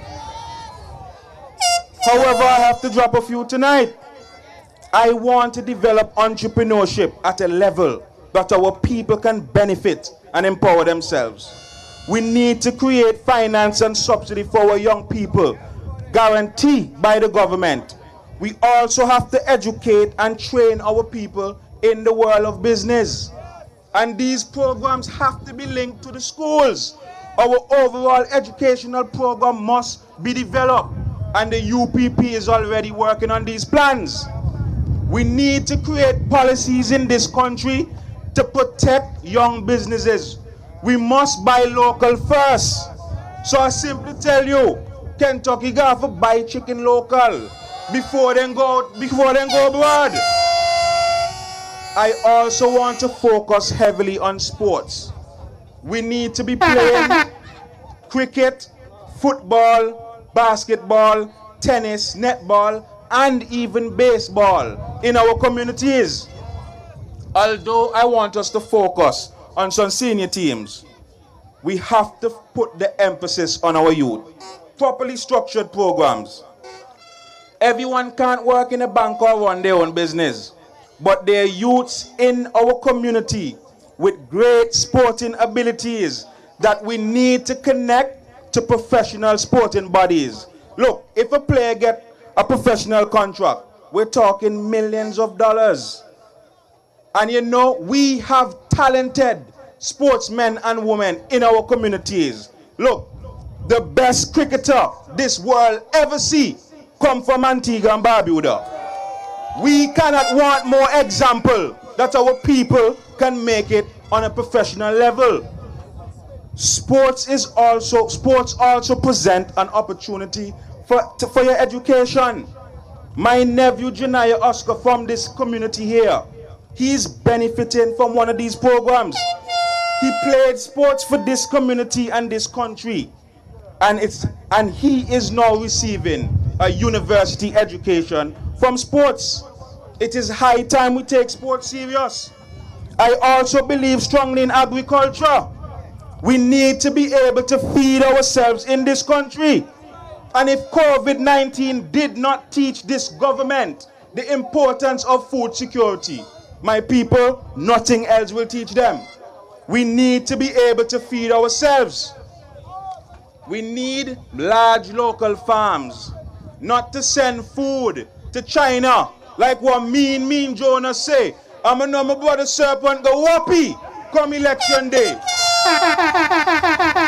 However, I have to drop a few tonight. I want to develop entrepreneurship at a level that our people can benefit and empower themselves. We need to create finance and subsidy for our young people, guaranteed by the government. We also have to educate and train our people in the world of business. And these programs have to be linked to the schools. Our overall educational program must be developed, and the UPP is already working on these plans. We need to create policies in this country to protect young businesses. We must buy local first. So I simply tell you, Kentucky got to buy chicken local before they go abroad. I also want to focus heavily on sports. We need to be playing cricket, football, basketball, tennis, netball, and even baseball in our communities. Although I want us to focus on some senior teams, we have to put the emphasis on our youth. Properly structured programs. Everyone can't work in a bank or run their own business, but there are youths in our community with great sporting abilities that we need to connect to professional sporting bodies. Look, if a player gets a professional contract, we're talking millions of dollars. And you know, we have talented sportsmen and women in our communities. Look, the best cricketer this world ever see come from Antigua and Barbuda. We cannot want more example that our people can make it on a professional level. Sports also present an opportunity for your education. My nephew Janaya Oscar from this community here, he's benefiting from one of these programs. He played sports for this community and this country, and he is now receiving a university education from sports. It is high time we take sports serious. I also believe strongly in agriculture. We need to be able to feed ourselves in this country. And if COVID-19 did not teach this government the importance of food security, my people, nothing else will teach them. We need to be able to feed ourselves. We need large local farms, not to send food to China, like what Mean Jonas say. I'm a number brother serpent go whoppy come election day.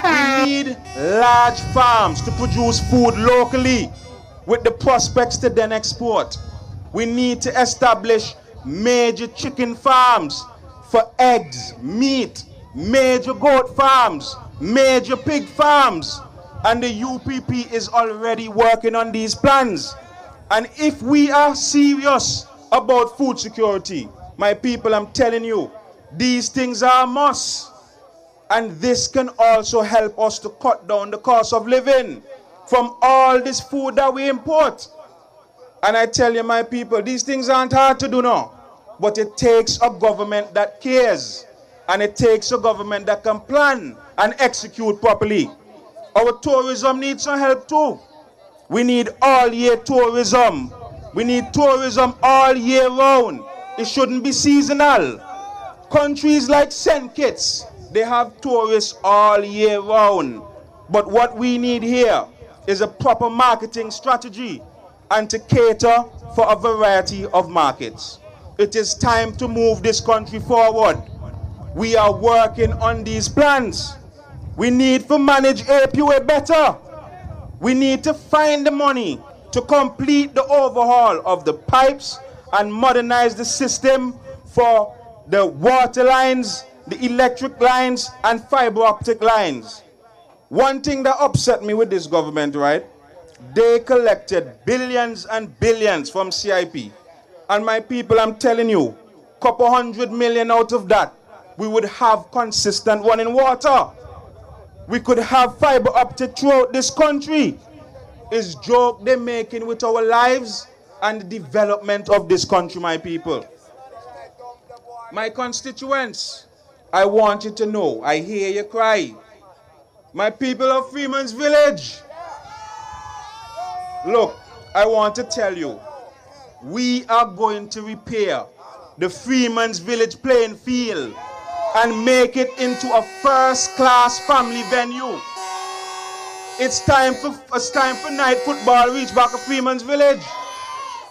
We need large farms to produce food locally with the prospects to then export. We need to establish major chicken farms for eggs, meat, major goat farms, major pig farms. And the UPP is already working on these plans. And if we are serious about food security, my people, I'm telling you, these things are a must. And this can also help us to cut down the cost of living from all this food that we import. And I tell you, my people, these things aren't hard to do now. But it takes a government that cares. And it takes a government that can plan and execute properly. Our tourism needs some help too. We need all-year tourism. We need tourism all year round. It shouldn't be seasonal. Countries like St. Kitts, they have tourists all year round. But what we need here is a proper marketing strategy and to cater for a variety of markets. It is time to move this country forward. We are working on these plans. We need to manage APUA better. We need to find the money to complete the overhaul of the pipes and modernize the system for the water lines, the electric lines, and fiber optic lines. One thing that upset me with this government, right? They collected billions and billions from CIP. And my people, I'm telling you, couple $100 million out of that, we would have consistent running water. We could have fiber optic throughout this country. It's joke they're making with our lives and the development of this country, my people. My constituents, I want you to know, I hear you cry. My people of Freeman's Village, look, I want to tell you, we are going to repair the Freeman's Village playing field and make it into a first-class family venue. It's time for night football reach back to Freeman's Village.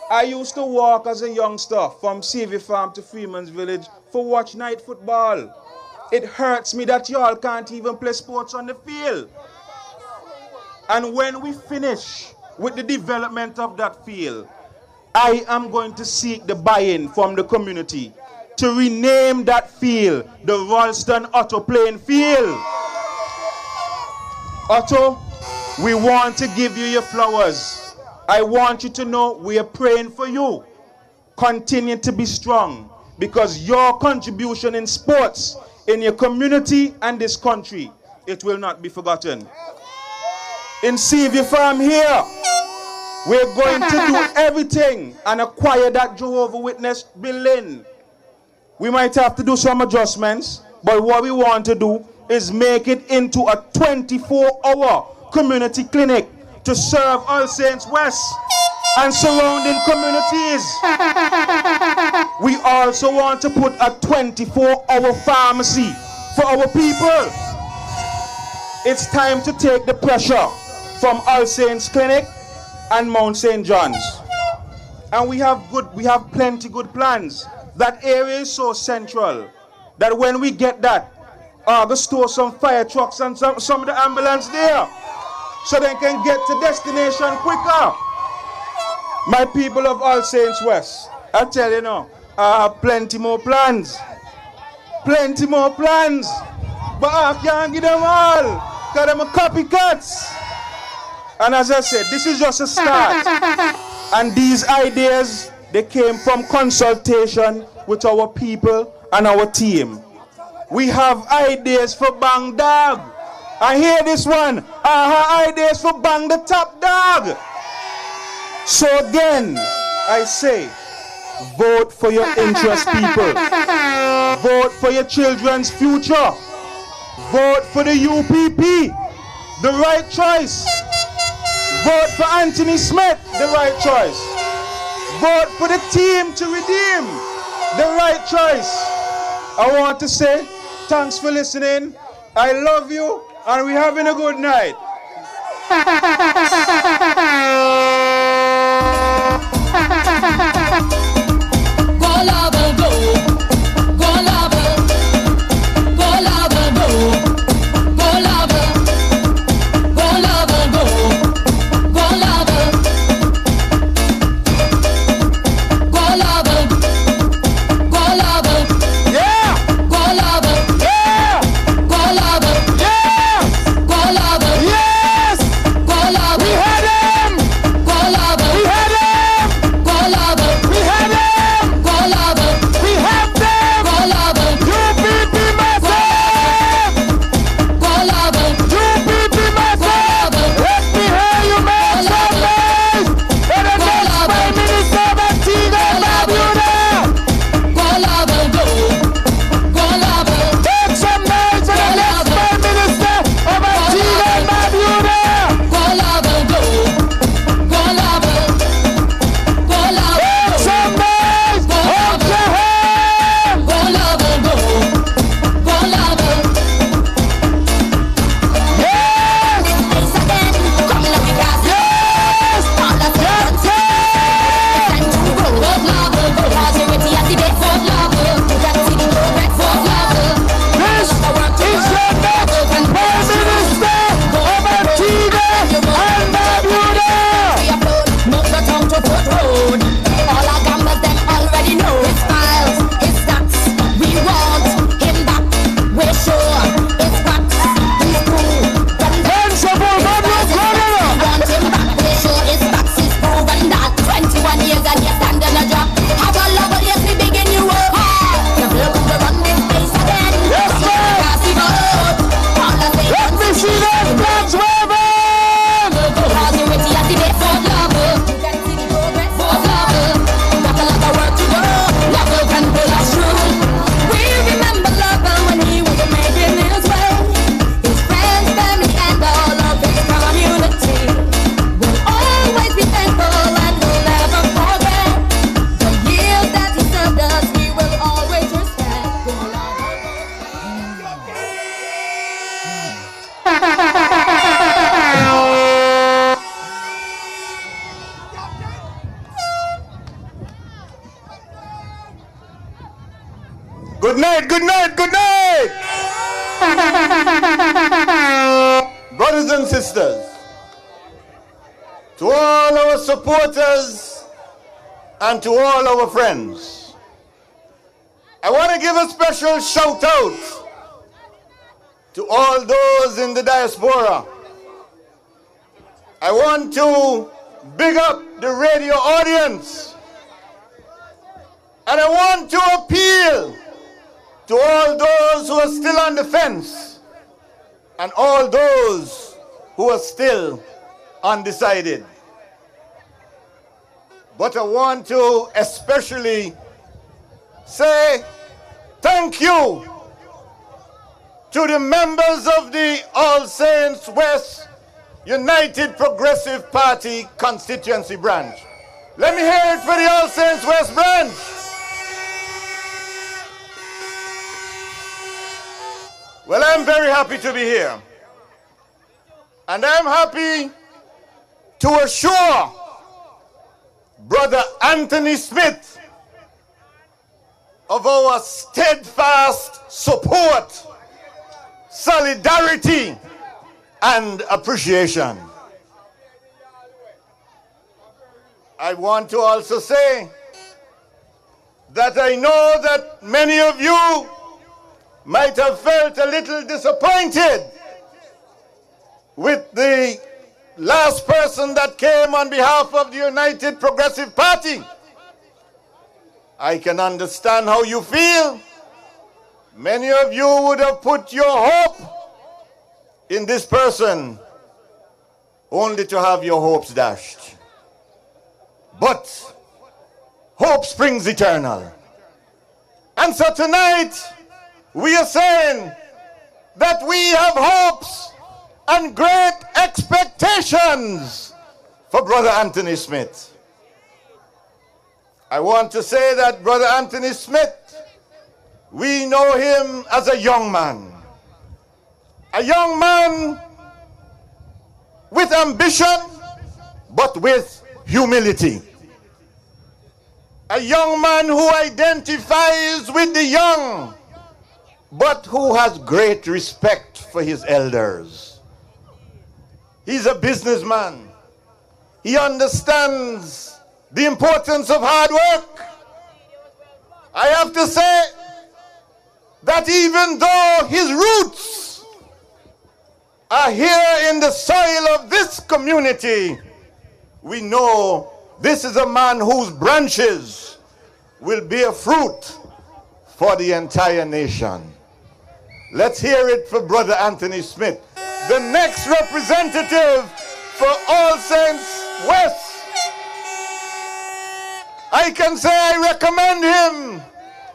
I used to walk as a youngster from Seavey Farm to Freeman's Village for watch night football. It hurts me that y'all can't even play sports on the field. And when we finish with the development of that field, I am going to seek the buy-in from the community to rename that field the Ralston Otto playing field. Otto, we want to give you your flowers. I want you to know we are praying for you. Continue to be strong because your contribution in sports, in your community and this country, it will not be forgotten. In Seavey Farm here, we're going to do everything and acquire that Jehovah's Witness building. We might have to do some adjustments, but what we want to do is make it into a 24-hour community clinic to serve All Saints West and surrounding communities. We also want to put a 24-hour pharmacy for our people. It's time to take the pressure from All Saints Clinic and Mount St. John's. And we have plenty good plans. That area is so central that when we get that, go store some fire trucks and some of the ambulance there so they can get to destination quicker. My people of All Saints West, I tell you now, I have plenty more plans. Plenty more plans. But I can't give them all because them are copycats. And as I said, this is just a start. And these ideas, they came from consultation with our people and our team. We have ideas for Bang Dog. I hear this one. I have ideas for Bang the Top Dog. So again, I say, vote for your interest, people. Vote for your children's future. Vote for the UPP, the right choice. Vote for Anthony Smith, the right choice. Vote for the team to redeem, the right choice. I want to say thanks for listening. I love you, and we're having a good night. Go lover, go. Go lover. Go lover, go. Go lover. Go lover, go. Go lover. Go lover. Go lover. Yeah. Go lover. Yeah. Go lover. Yeah. Go lover. Yes. Go lover. Good night, good night, good night! Brothers and sisters, to all our supporters and to all our friends, I want to give a special shout out to all those in the diaspora. I want to big up the radio audience, and I want to appeal to all those who are still on the fence and all those who are still undecided. But I want to especially say thank you to the members of the All Saints West United Progressive Party constituency branch. Let me hear it for the All Saints West branch. Well, I'm very happy to be here. And I'm happy to assure Brother Anthony Smith of our steadfast support, solidarity, and appreciation. I want to also say that I know that many of you might have felt a little disappointed with the last person that came on behalf of the United Progressive Party. I can understand how you feel. Many of you would have put your hope in this person only to have your hopes dashed. But hope springs eternal. And so tonight, we are saying that we have hopes and great expectations for Brother Anthony Smith. I want to say that Brother Anthony Smith, we know him as a young man with ambition, but with humility. A young man who identifies with the young, but who has great respect for his elders. He's a businessman. He understands the importance of hard work. I have to say that even though his roots are here in the soil of this community, we know this is a man whose branches will bear fruit for the entire nation. Let's hear it for Brother Anthony Smith, the next representative for All Saints West. I can say I recommend him.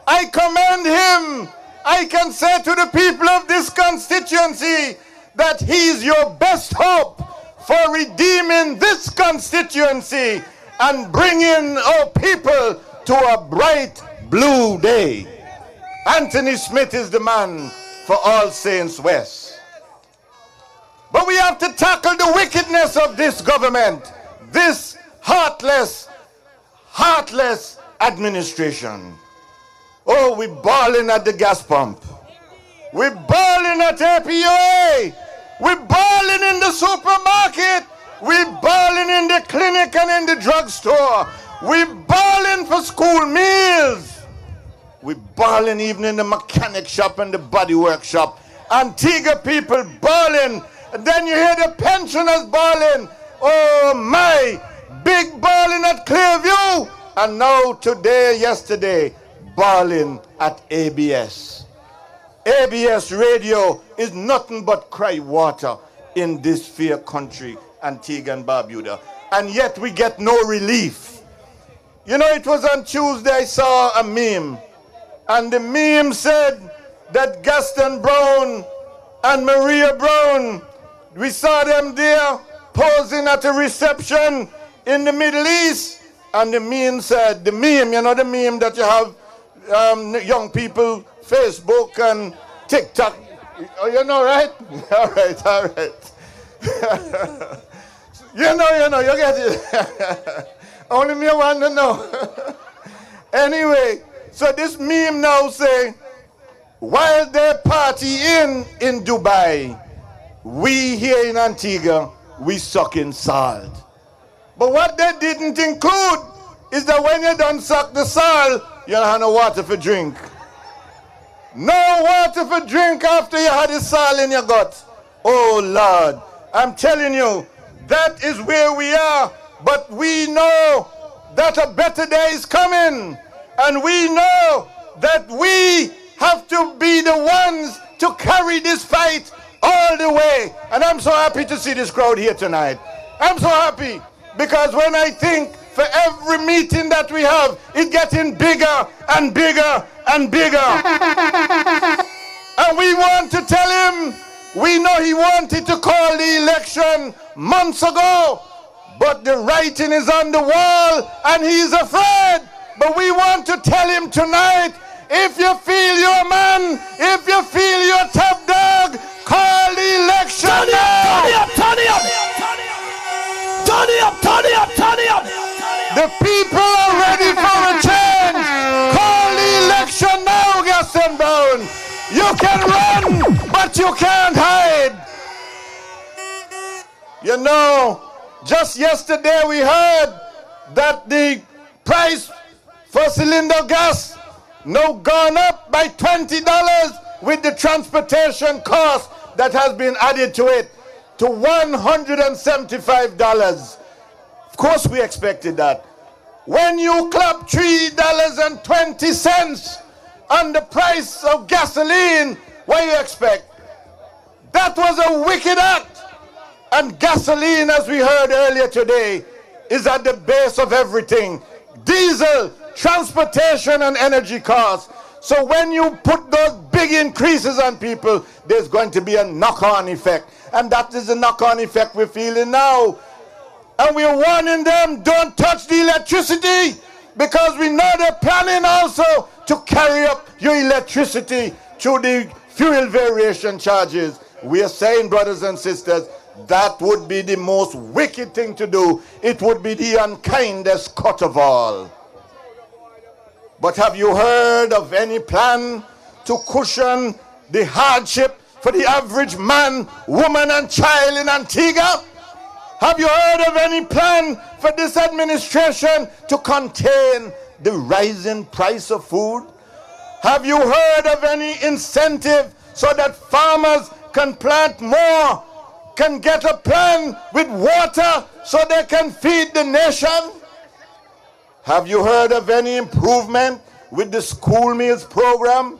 I commend him. I can say to the people of this constituency that he's your best hope for redeeming this constituency and bringing our people to a bright blue day. Anthony Smith is the man for All Saints West. But we have to tackle the wickedness of this government, this heartless administration. Oh, we're balling at the gas pump. We're balling at APOA. We're balling in the supermarket. We're balling in the clinic and in the drugstore. We're balling for school meals. We're balling even in the mechanic shop and the body workshop. Antigua people balling. And then you hear the pensioners balling. Oh my, big balling at Clearview. And now today, yesterday, balling at ABS. ABS radio is nothing but cry water in this fair country, Antigua and Barbuda. And yet we get no relief. You know, it was on Tuesday I saw a meme. And the meme said that Gaston Brown and Maria Brown, we saw them there posing at a reception in the Middle East. And the meme said, the meme, you know the meme that you have young people, Facebook and TikTok Oh, you know, right? All right, all right. you know, you get it. Only me want to know. Anyway, so this meme now say, while they party in Dubai, we here in Antigua, we sucking salt. But what they didn't include is that when you done suck the salt, you don't have no water for drink. No water for drink after you had the salt in your gut. Oh Lord, I'm telling you, that is where we are. But we know that a better day is coming. And we know that we have to be the ones to carry this fight all the way. And I'm so happy to see this crowd here tonight. I'm so happy because when I think for every meeting that we have, it's getting bigger and bigger and bigger. And we want to tell him, we know he wanted to call the election months ago, but the writing is on the wall and he's afraid. But we want to tell him tonight, if you feel you're a man, if you feel you're a top dog, call the election now. Turn it up, turn it up, turn it up. Turn it up, turn it up, turn it up. The people are ready for a change. Call the election now, Gaston Brown. You can run, but you can't hide. You know, just yesterday we heard that the price for cylinder gas now gone up by $20 with the transportation cost that has been added to it to $175. Of course we expected that. When you clap $3.20 on the price of gasoline, what do you expect? That was a wicked act. And gasoline, as we heard earlier today, is at the base of everything. Diesel, transportation and energy costs. So when you put those big increases on people, there's going to be a knock-on effect. And that is the knock-on effect we're feeling now. And we're warning them, don't touch the electricity, because we know they're planning also to carry up your electricity through the fuel variation charges. We are saying, brothers and sisters, that would be the most wicked thing to do. It would be the unkindest cut of all. But have you heard of any plan to cushion the hardship for the average man, woman and child in Antigua? Have you heard of any plan for this administration to contain the rising price of food? Have you heard of any incentive so that farmers can plant more, can get a plan with water so they can feed the nation? Have you heard of any improvement with the school meals program?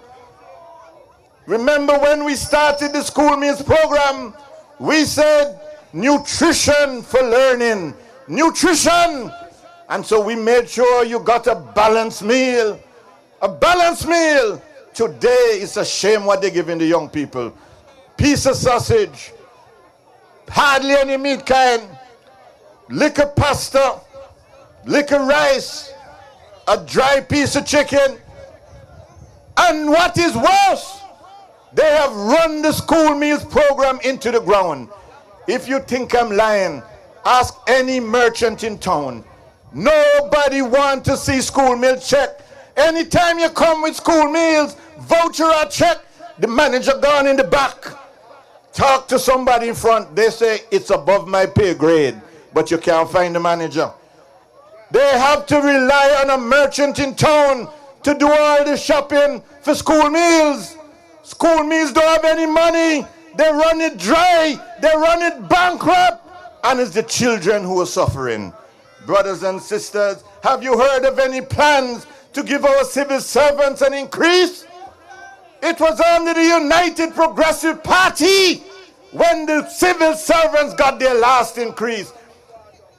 Remember when we started the school meals program, we said nutrition for learning, nutrition. And so we made sure you got a balanced meal. A balanced meal. Today it's a shame what they're giving the young people. Piece of sausage, hardly any meat kind, liquor pasta, liquor rice, a dry piece of chicken. And what is worse, they have run the school meals program into the ground. If you think I'm lying, ask any merchant in town. Nobody wants to see school meal check. Anytime you come with school meals, voucher or check, the manager gone in the back. Talk to somebody in front, they say it's above my pay grade, but you can't find the manager. They have to rely on a merchant in town to do all the shopping for school meals. School meals don't have any money. They run it dry. They run it bankrupt. And it's the children who are suffering. Brothers and sisters, have you heard of any plans to give our civil servants an increase? It was under the United Progressive Party when the civil servants got their last increase.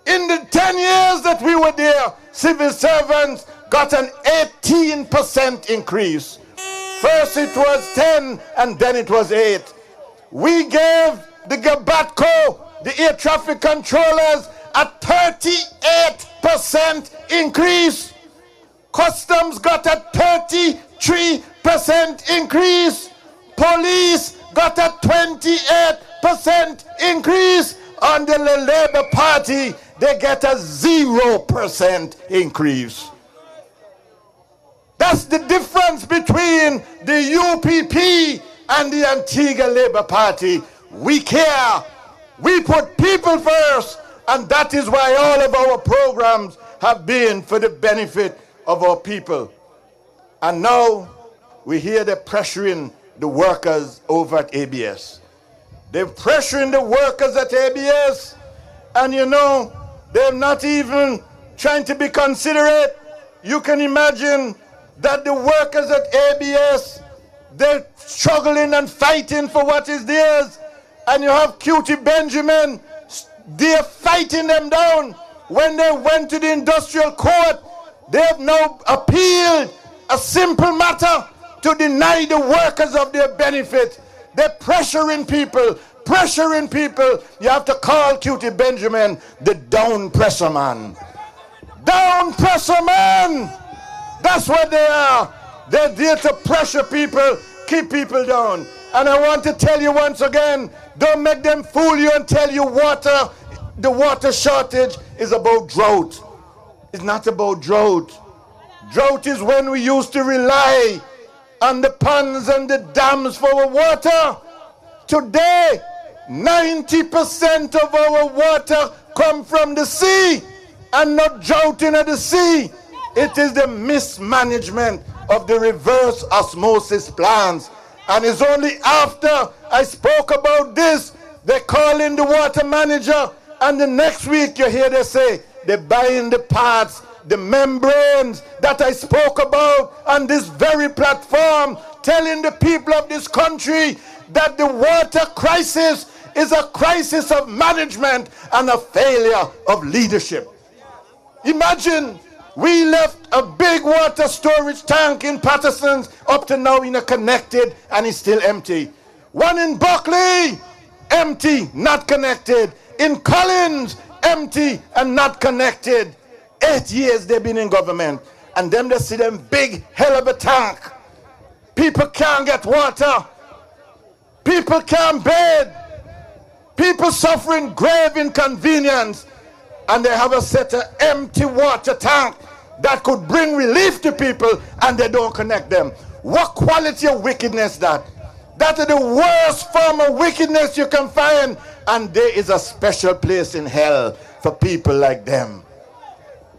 In the 10 years that we were there, civil servants got an 18% increase. First it was 10 and then it was 8. We gave the Gabatco, the air traffic controllers, a 38% increase. Customs got a 33% increase. Police got a 28% increase. Under the Labour Party, they get a 0% increase. That's the difference between the UPP and the Antigua Labour Party. We care. We put people first, and that is why all of our programs have been for the benefit of our people. And now we hear they're pressuring the workers over at ABS. They're pressuring the workers at ABS, and you know, they're not even trying to be considerate. You can imagine that the workers at ABS, they're struggling and fighting for what is theirs, and you have Cutie Benjamin, they're fighting them down. When they went to the industrial court, they have now appealed a simple matter to deny the workers of their benefit. They're pressuring people, pressuring people. You have to call Cutie Benjamin the down presser man. Down presser man! That's what they are. They're there to pressure people, keep people down. And I want to tell you once again, don't make them fool you and tell you the water shortage is about drought. It's not about drought. Drought is when we used to rely on the ponds and the dams for our water. Today, 90% of our water come from the sea, and not droughting at the sea. It is the mismanagement of the reverse osmosis plants. And it's only after I spoke about this, they call in the water manager, and the next week you hear they say they're buying the parts, the membranes that I spoke about on this very platform, telling the people of this country that the water crisis is a crisis of management and a failure of leadership. Imagine we left a big water storage tank in Patterson's up to now in a connected, and it's still empty. One in Buckley, empty, not connected. In Collins, empty and not connected. 8 years they've been in government, and them they see them big hell of a tank. People can't get water. People can't bathe. People suffering grave inconvenience, and they have a set of empty water tank that could bring relief to people, and they don't connect them. What quality of wickedness that? That is the worst form of wickedness you can find, and there is a special place in hell for people like them.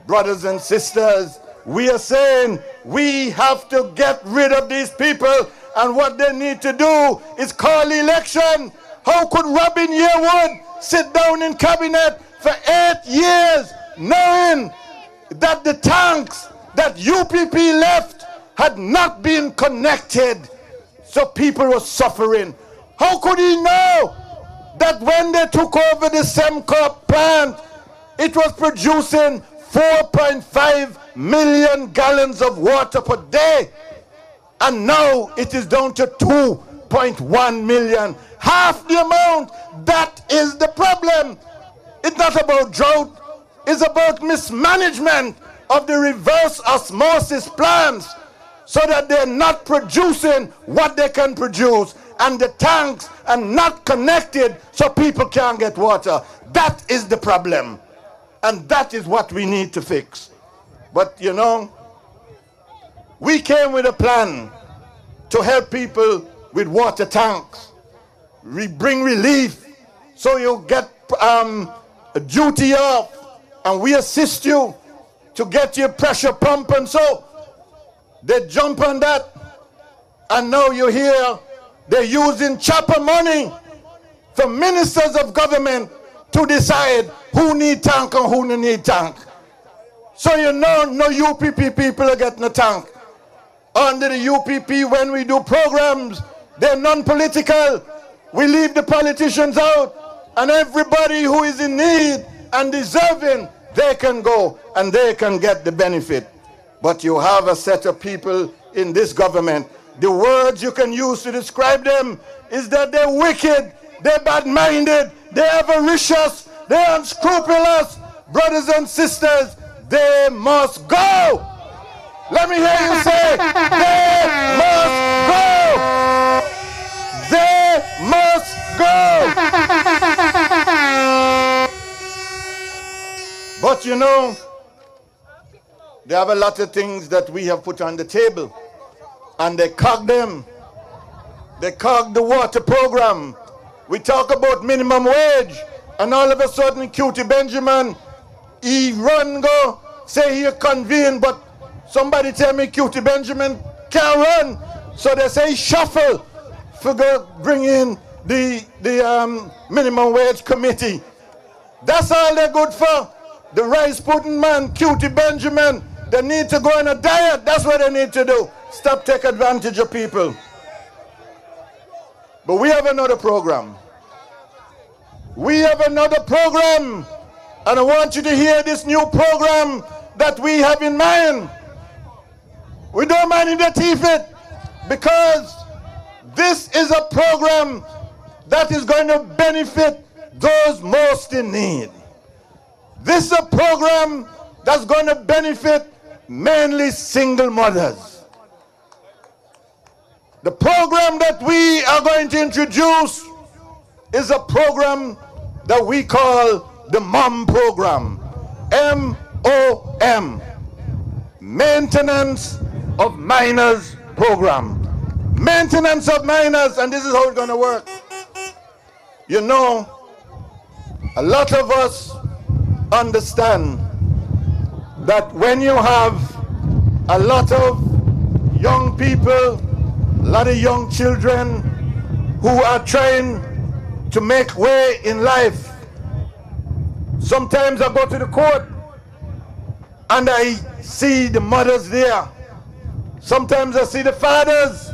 Brothers and sisters, we are saying we have to get rid of these people, and what they need to do is call election. How could Robin Yearwood sit down in cabinet for 8 years knowing that the tanks that UPP left had not been connected, so people were suffering? How could he know that when they took over the Semcorp plant, it was producing 4.5 million gallons of water per day, and now it is down to 2.1 million, half the amount? That is the problem. It's not about drought, it's about mismanagement of the reverse osmosis plants, so that they're not producing what they can produce, and the tanks are not connected so people can't get water. That is the problem, and that is what we need to fix. But you know, we came with a plan to help people with water tanks. We bring relief, so you get a duty off, and we assist you to get your pressure pump, and so they jump on that, and now you hear they're using chopper money for ministers of government to decide who need tank and who don't need tank. So you know, no UPP people are getting a tank. Under the UPP, when we do programs, they're non-political. We leave the politicians out, and everybody who is in need and deserving, they can go and they can get the benefit. But you have a set of people in this government, the words you can use to describe them is that they're wicked, they're bad-minded, they're avaricious, they're unscrupulous. Brothers and sisters, they must go. Let me hear you say, they must go. They But you know, they have a lot of things that we have put on the table, and they cog them. They cog the water program. We talk about minimum wage, and all of a sudden, Cutie Benjamin, he run go, say he convene, but somebody tell me Cutie Benjamin can't run. So they say shuffle for go bring in the minimum wage committee. That's all they're good for. The rice pudding man, Cutie Benjamin, they need to go on a diet. That's what they need to do. Stop taking advantage of people. But we have another program. We have another program. And I want you to hear this new program that we have in mind. We don't mind the teeth because this is a program that is going to benefit those most in need. This is a program that's going to benefit mainly single mothers. The program that we are going to introduce is a program that we call the MOM program. M-O-M. Maintenance of Minors program. Maintenance of minors, and this is how it's going to work. You know, a lot of us understand that when you have a lot of young people, a lot of young children who are trying to make way in life, sometimes I go to the court and I see the mothers there. Sometimes I see the fathers.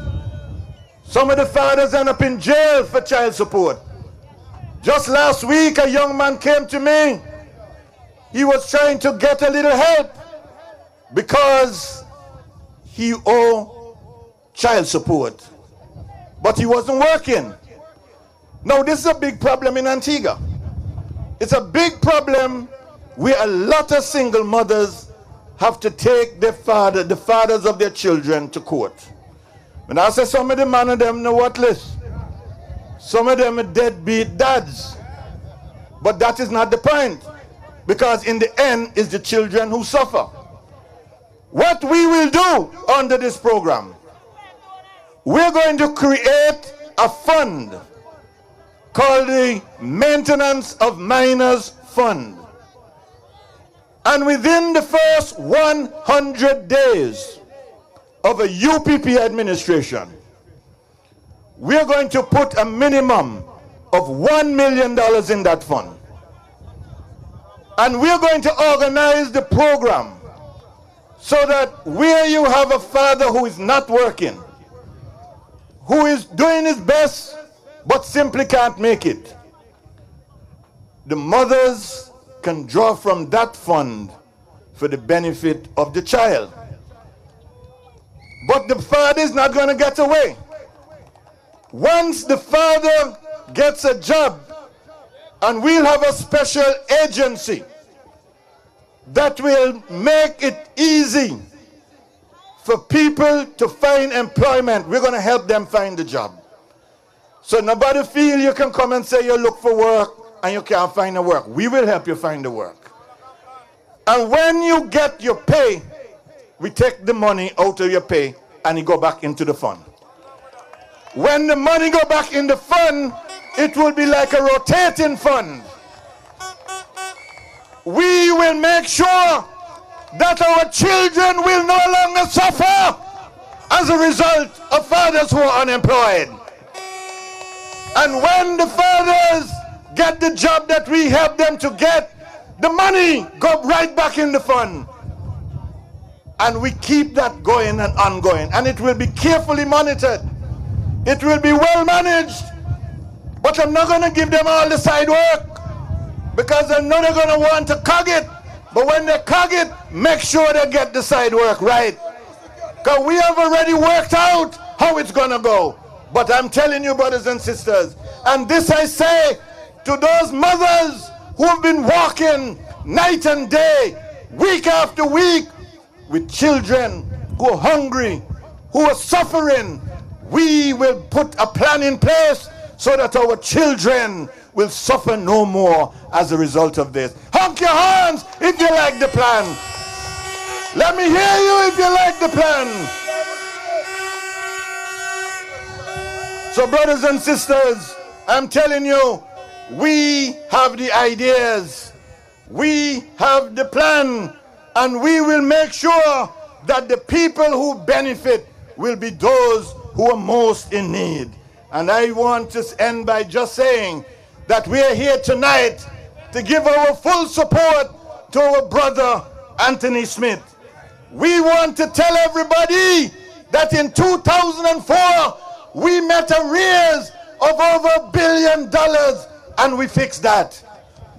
Some of the fathers end up in jail for child support. Just last week, a young man came to me. He was trying to get a little help because he owed child support, but he wasn't working. Now, this is a big problem in Antigua. It's a big problem where a lot of single mothers have to take the fathers of their children to court. And I say some of the man of them know what list. Some of them are deadbeat dads. But that is not the point. Because in the end, it's the children who suffer. What we will do under this program, we're going to create a fund called the Maintenance of Minors Fund. And within the first 100 days of a UPP administration, we're going to put a minimum of $1 million in that fund. And we're going to organize the program so that where you have a father who is not working, who is doing his best but simply can't make it, the mothers can draw from that fund for the benefit of the child. But the father is not going to get away. Once the father gets a job, and we'll have a special agency that will make it easy for people to find employment. We're going to help them find a job. So nobody feel you can come and say you look for work and you can't find a work. We will help you find the work. And when you get your pay, we take the money out of your pay and it go back into the fund. When the money go back in the fund, it will be like a rotating fund. We will make sure that our children will no longer suffer as a result of fathers who are unemployed. And when the fathers get the job that we help them to get, the money go right back in the fund. And we keep that going and ongoing. And it will be carefully monitored. It will be well managed. But I'm not going to give them all the side work because I know they're going to want to cog it. But when they cog it, make sure they get the side work right. Because we have already worked out how it's going to go. But I'm telling you, brothers and sisters, and this I say to those mothers who have been walking night and day, week after week, with children who are hungry, who are suffering, we will put a plan in place so that our children will suffer no more as a result of this. How Clap your hands if you like the plan. Let me hear you if you like the plan. So brothers and sisters, I'm telling you, we have the ideas, we have the plan, and we will make sure that the people who benefit will be those who are most in need. And I want to end by just saying that we are here tonight to give our full support to our brother Anthony Smith. We want to tell everybody that in 2004, we met arrears of over $1 billion and we fixed that.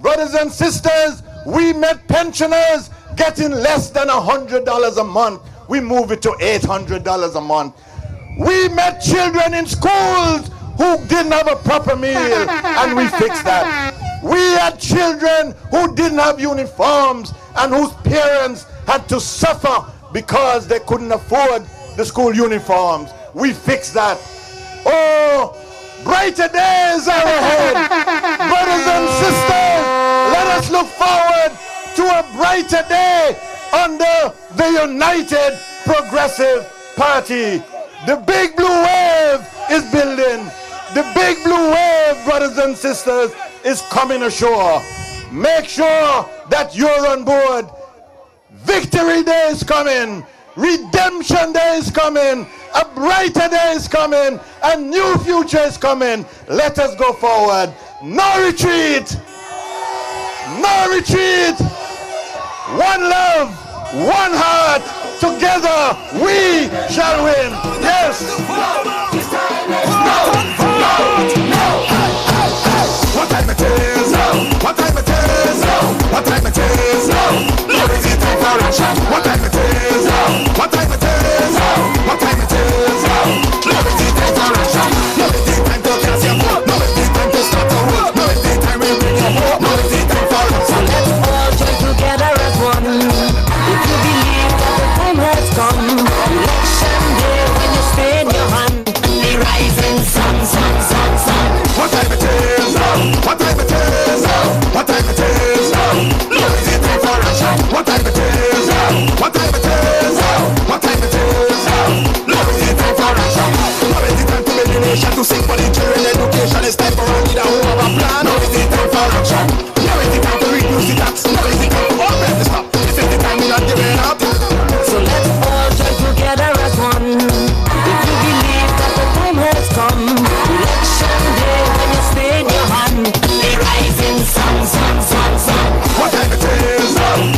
Brothers and sisters, we met pensioners getting less than $100 a month. We moved it to $800 a month. We met children in schools who didn't have a proper meal and we fixed that. We had children who didn't have uniforms and whose parents had to suffer because they couldn't afford the school uniforms. We fixed that. Oh, brighter days are ahead. Brothers and sisters, let us look forward to a brighter day under the United Progressive Party. The big blue wave is building. The big blue wave, brothers and sisters, is coming ashore. Make sure that you're on board. Victory Day is coming. Redemption Day is coming. A brighter day is coming. A new future is coming. Let us go forward. No retreat. No retreat. One love, one heart. Together we shall win. Yes. What time it is? What time it is? What time it is? Now is it time for action? What time it is? What time it is? What time it is? Now is it time for action? Now is it time to cast your vote? Now is it time to start the work? Now is it time we bring your hope? Now is it time for action? Let's all join together as one. If you believe that the time has come, election day when you stay in your hand, the rising sun, sun, sun, sun. What time it is? What time it is? What time it is? Now is it time for action? What time it is? What time it is? What time it is? Now is it time for action? Now is it time to build the nation, to sing for the children education. It's time for a leader who have a plan. Now is it time for action? Now is it time to reduce the tax? Now is it time to all men to stop? This is the time we're not giving up. So let's all join together as one. If you believe that the time has come, election day when you stay in your hand, the rising sun, sun, sun, sun. What time it is?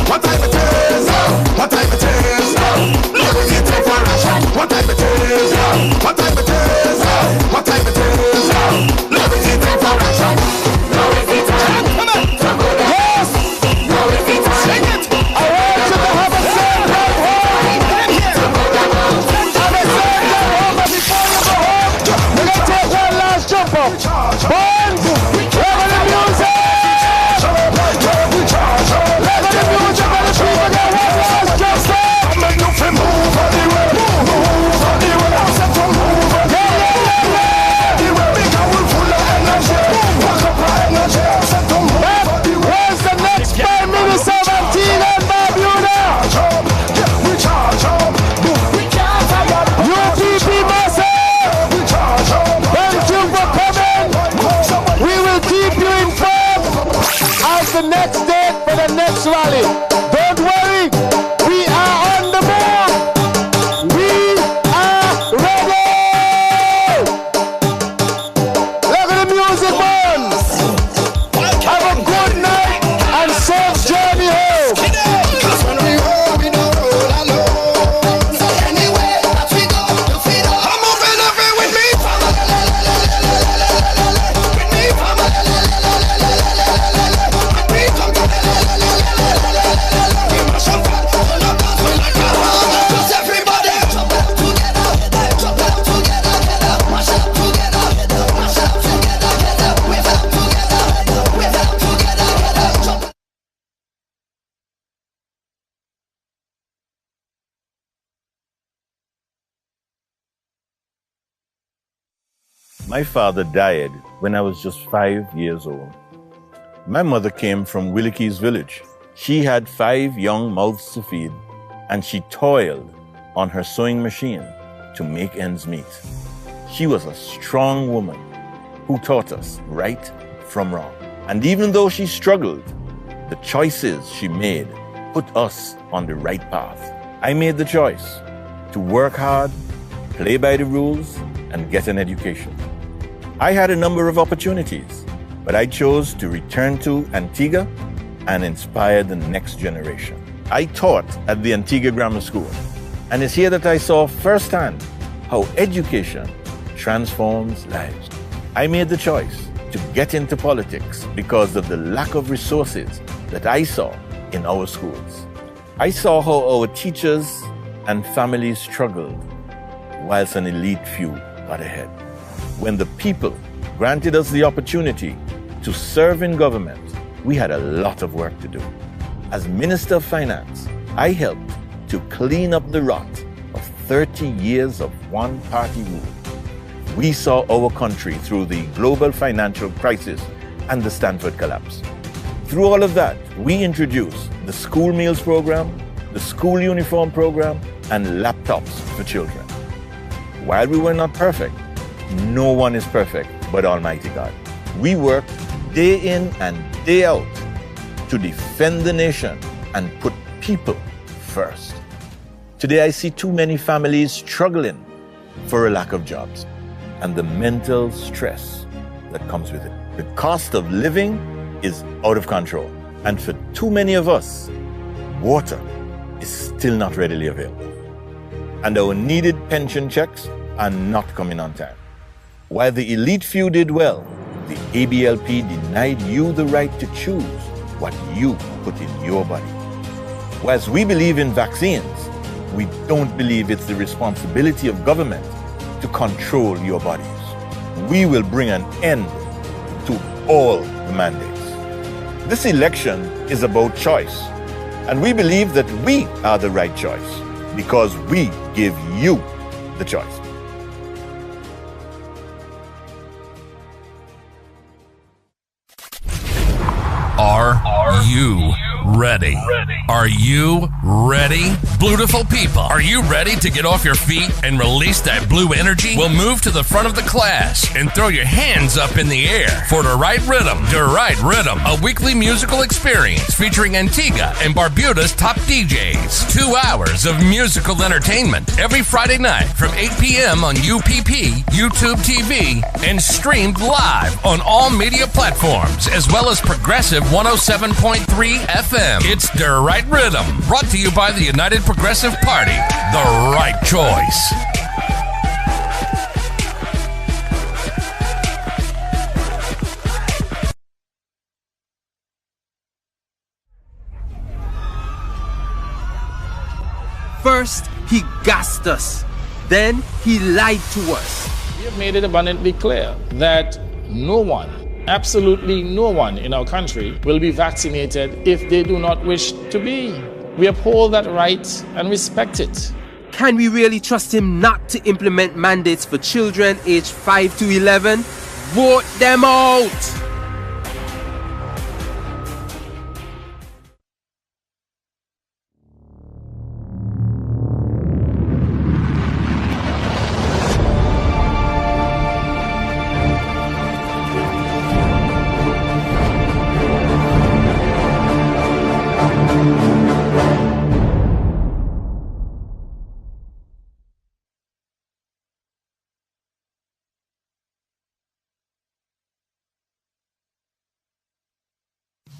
What time it is? What time it is? Now is it time for action? What time it is? What time it is? What time it is? Now is it time for action? Now is it time. Yes! Now is it time. Sing it! I want you to have a sound right home! Have a sound right home, but before you go home, we're going to take one last jump up. One, level the music! Level the music, and the people get one last jump up! I'm a new film, move on the way, move on the way. I'm set to move on the way. The way we go, we're full of energy. Walk up our energy, I'm set to move on the way. Where's the next Prime Minister of Antigua and Barbuda? We charge up, we can't forget. UPP massive! We charge up. Thank you for coming! We will keep you informed as the next date for the next rally. Don't worry, we are on the move! We are ready! Look at the music, man! Have a good night and safe journey home! Cause when we roll, we don't roll alone. So anyway, that we go, you feel it. I'm moving every with me. With me, with me, come to we mash up and pull up as we like a hammer. Cause everybody jump up together, jump up together, mash up together, mash up together, wave up together, wave up together, jump up. My father died when I was just 5 years old. My mother came from Willikees village. She had 5 young mouths to feed, and she toiled on her sewing machine to make ends meet. She was a strong woman who taught us right from wrong. And even though she struggled, the choices she made put us on the right path. I made the choice to work hard, play by the rules, and get an education. I had a number of opportunities, but I chose to return to Antigua and inspire the next generation. I taught at the Antigua Grammar School, and it's here that I saw firsthand how education transforms lives. I made the choice to get into politics because of the lack of resources that I saw in our schools. I saw how our teachers and families struggled whilst an elite few got ahead. When the people granted us the opportunity to serve in government, we had a lot of work to do. As Minister of Finance, I helped to clean up the rot of 30 years of one-party rule. We saw our country through the global financial crisis and the Stanford collapse. Through all of that, we introduced the school meals program, the school uniform program, and laptops for children. While we were not perfect, no one is perfect but Almighty God. We worked day in and day out to defend the nation and put people first. Today I see too many families struggling for a lack of jobs and the mental stress that comes with it. The cost of living is out of control, and for too many of us, water is still not readily available. And our needed pension checks are not coming on time. While the elite few did well, the ABLP denied you the right to choose what you put in your body. Whilst we believe in vaccines, we don't believe it's the responsibility of government to control your bodies. We will bring an end to all the mandates. This election is about choice, and we believe that we are the right choice because we give you the choice. Are you ready? Are you ready? Beautiful people, are you ready to get off your feet and release that blue energy? We'll move to the front of the class and throw your hands up in the air for The Right Rhythm. The Right Rhythm, a weekly musical experience featuring Antigua and Barbuda's top DJs. 2 hours of musical entertainment every Friday night from 8 p.m. on UPP, YouTube TV, and streamed live on all media platforms, as well as Progressive 107.3 FM. It's The Right Rhythm, brought to you by the United Progressive Party. The right choice. First, he gassed us. Then, he lied to us. We have made it abundantly clear that no one, absolutely no one in our country will be vaccinated if they do not wish to be. We uphold that right and respect it. Can we really trust him not to implement mandates for children aged 5 to 11? Vote them out!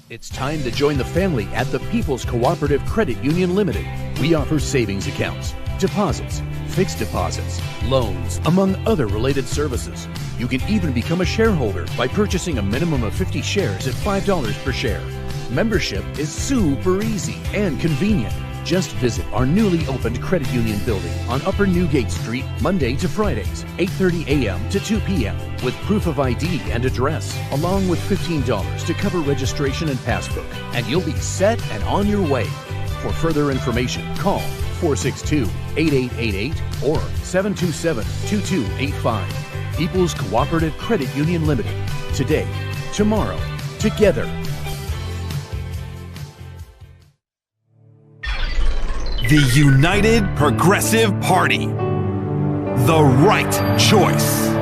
It's time to join the family at the People's Cooperative Credit Union Limited. We offer savings accounts, deposits, fixed deposits, loans, among other related services. You can even become a shareholder by purchasing a minimum of 50 shares at $5 per share. Membership is super easy and convenient. Just visit our newly opened credit union building on Upper Newgate Street, Monday to Fridays, 8:30 a.m. to 2 p.m. with proof of ID and address, along with $15 to cover registration and passbook. And you'll be set and on your way. For further information, call 462-8888 or 727-2285. People's Cooperative Credit Union Limited. Today, tomorrow, together, The United Progressive Party. The right choice.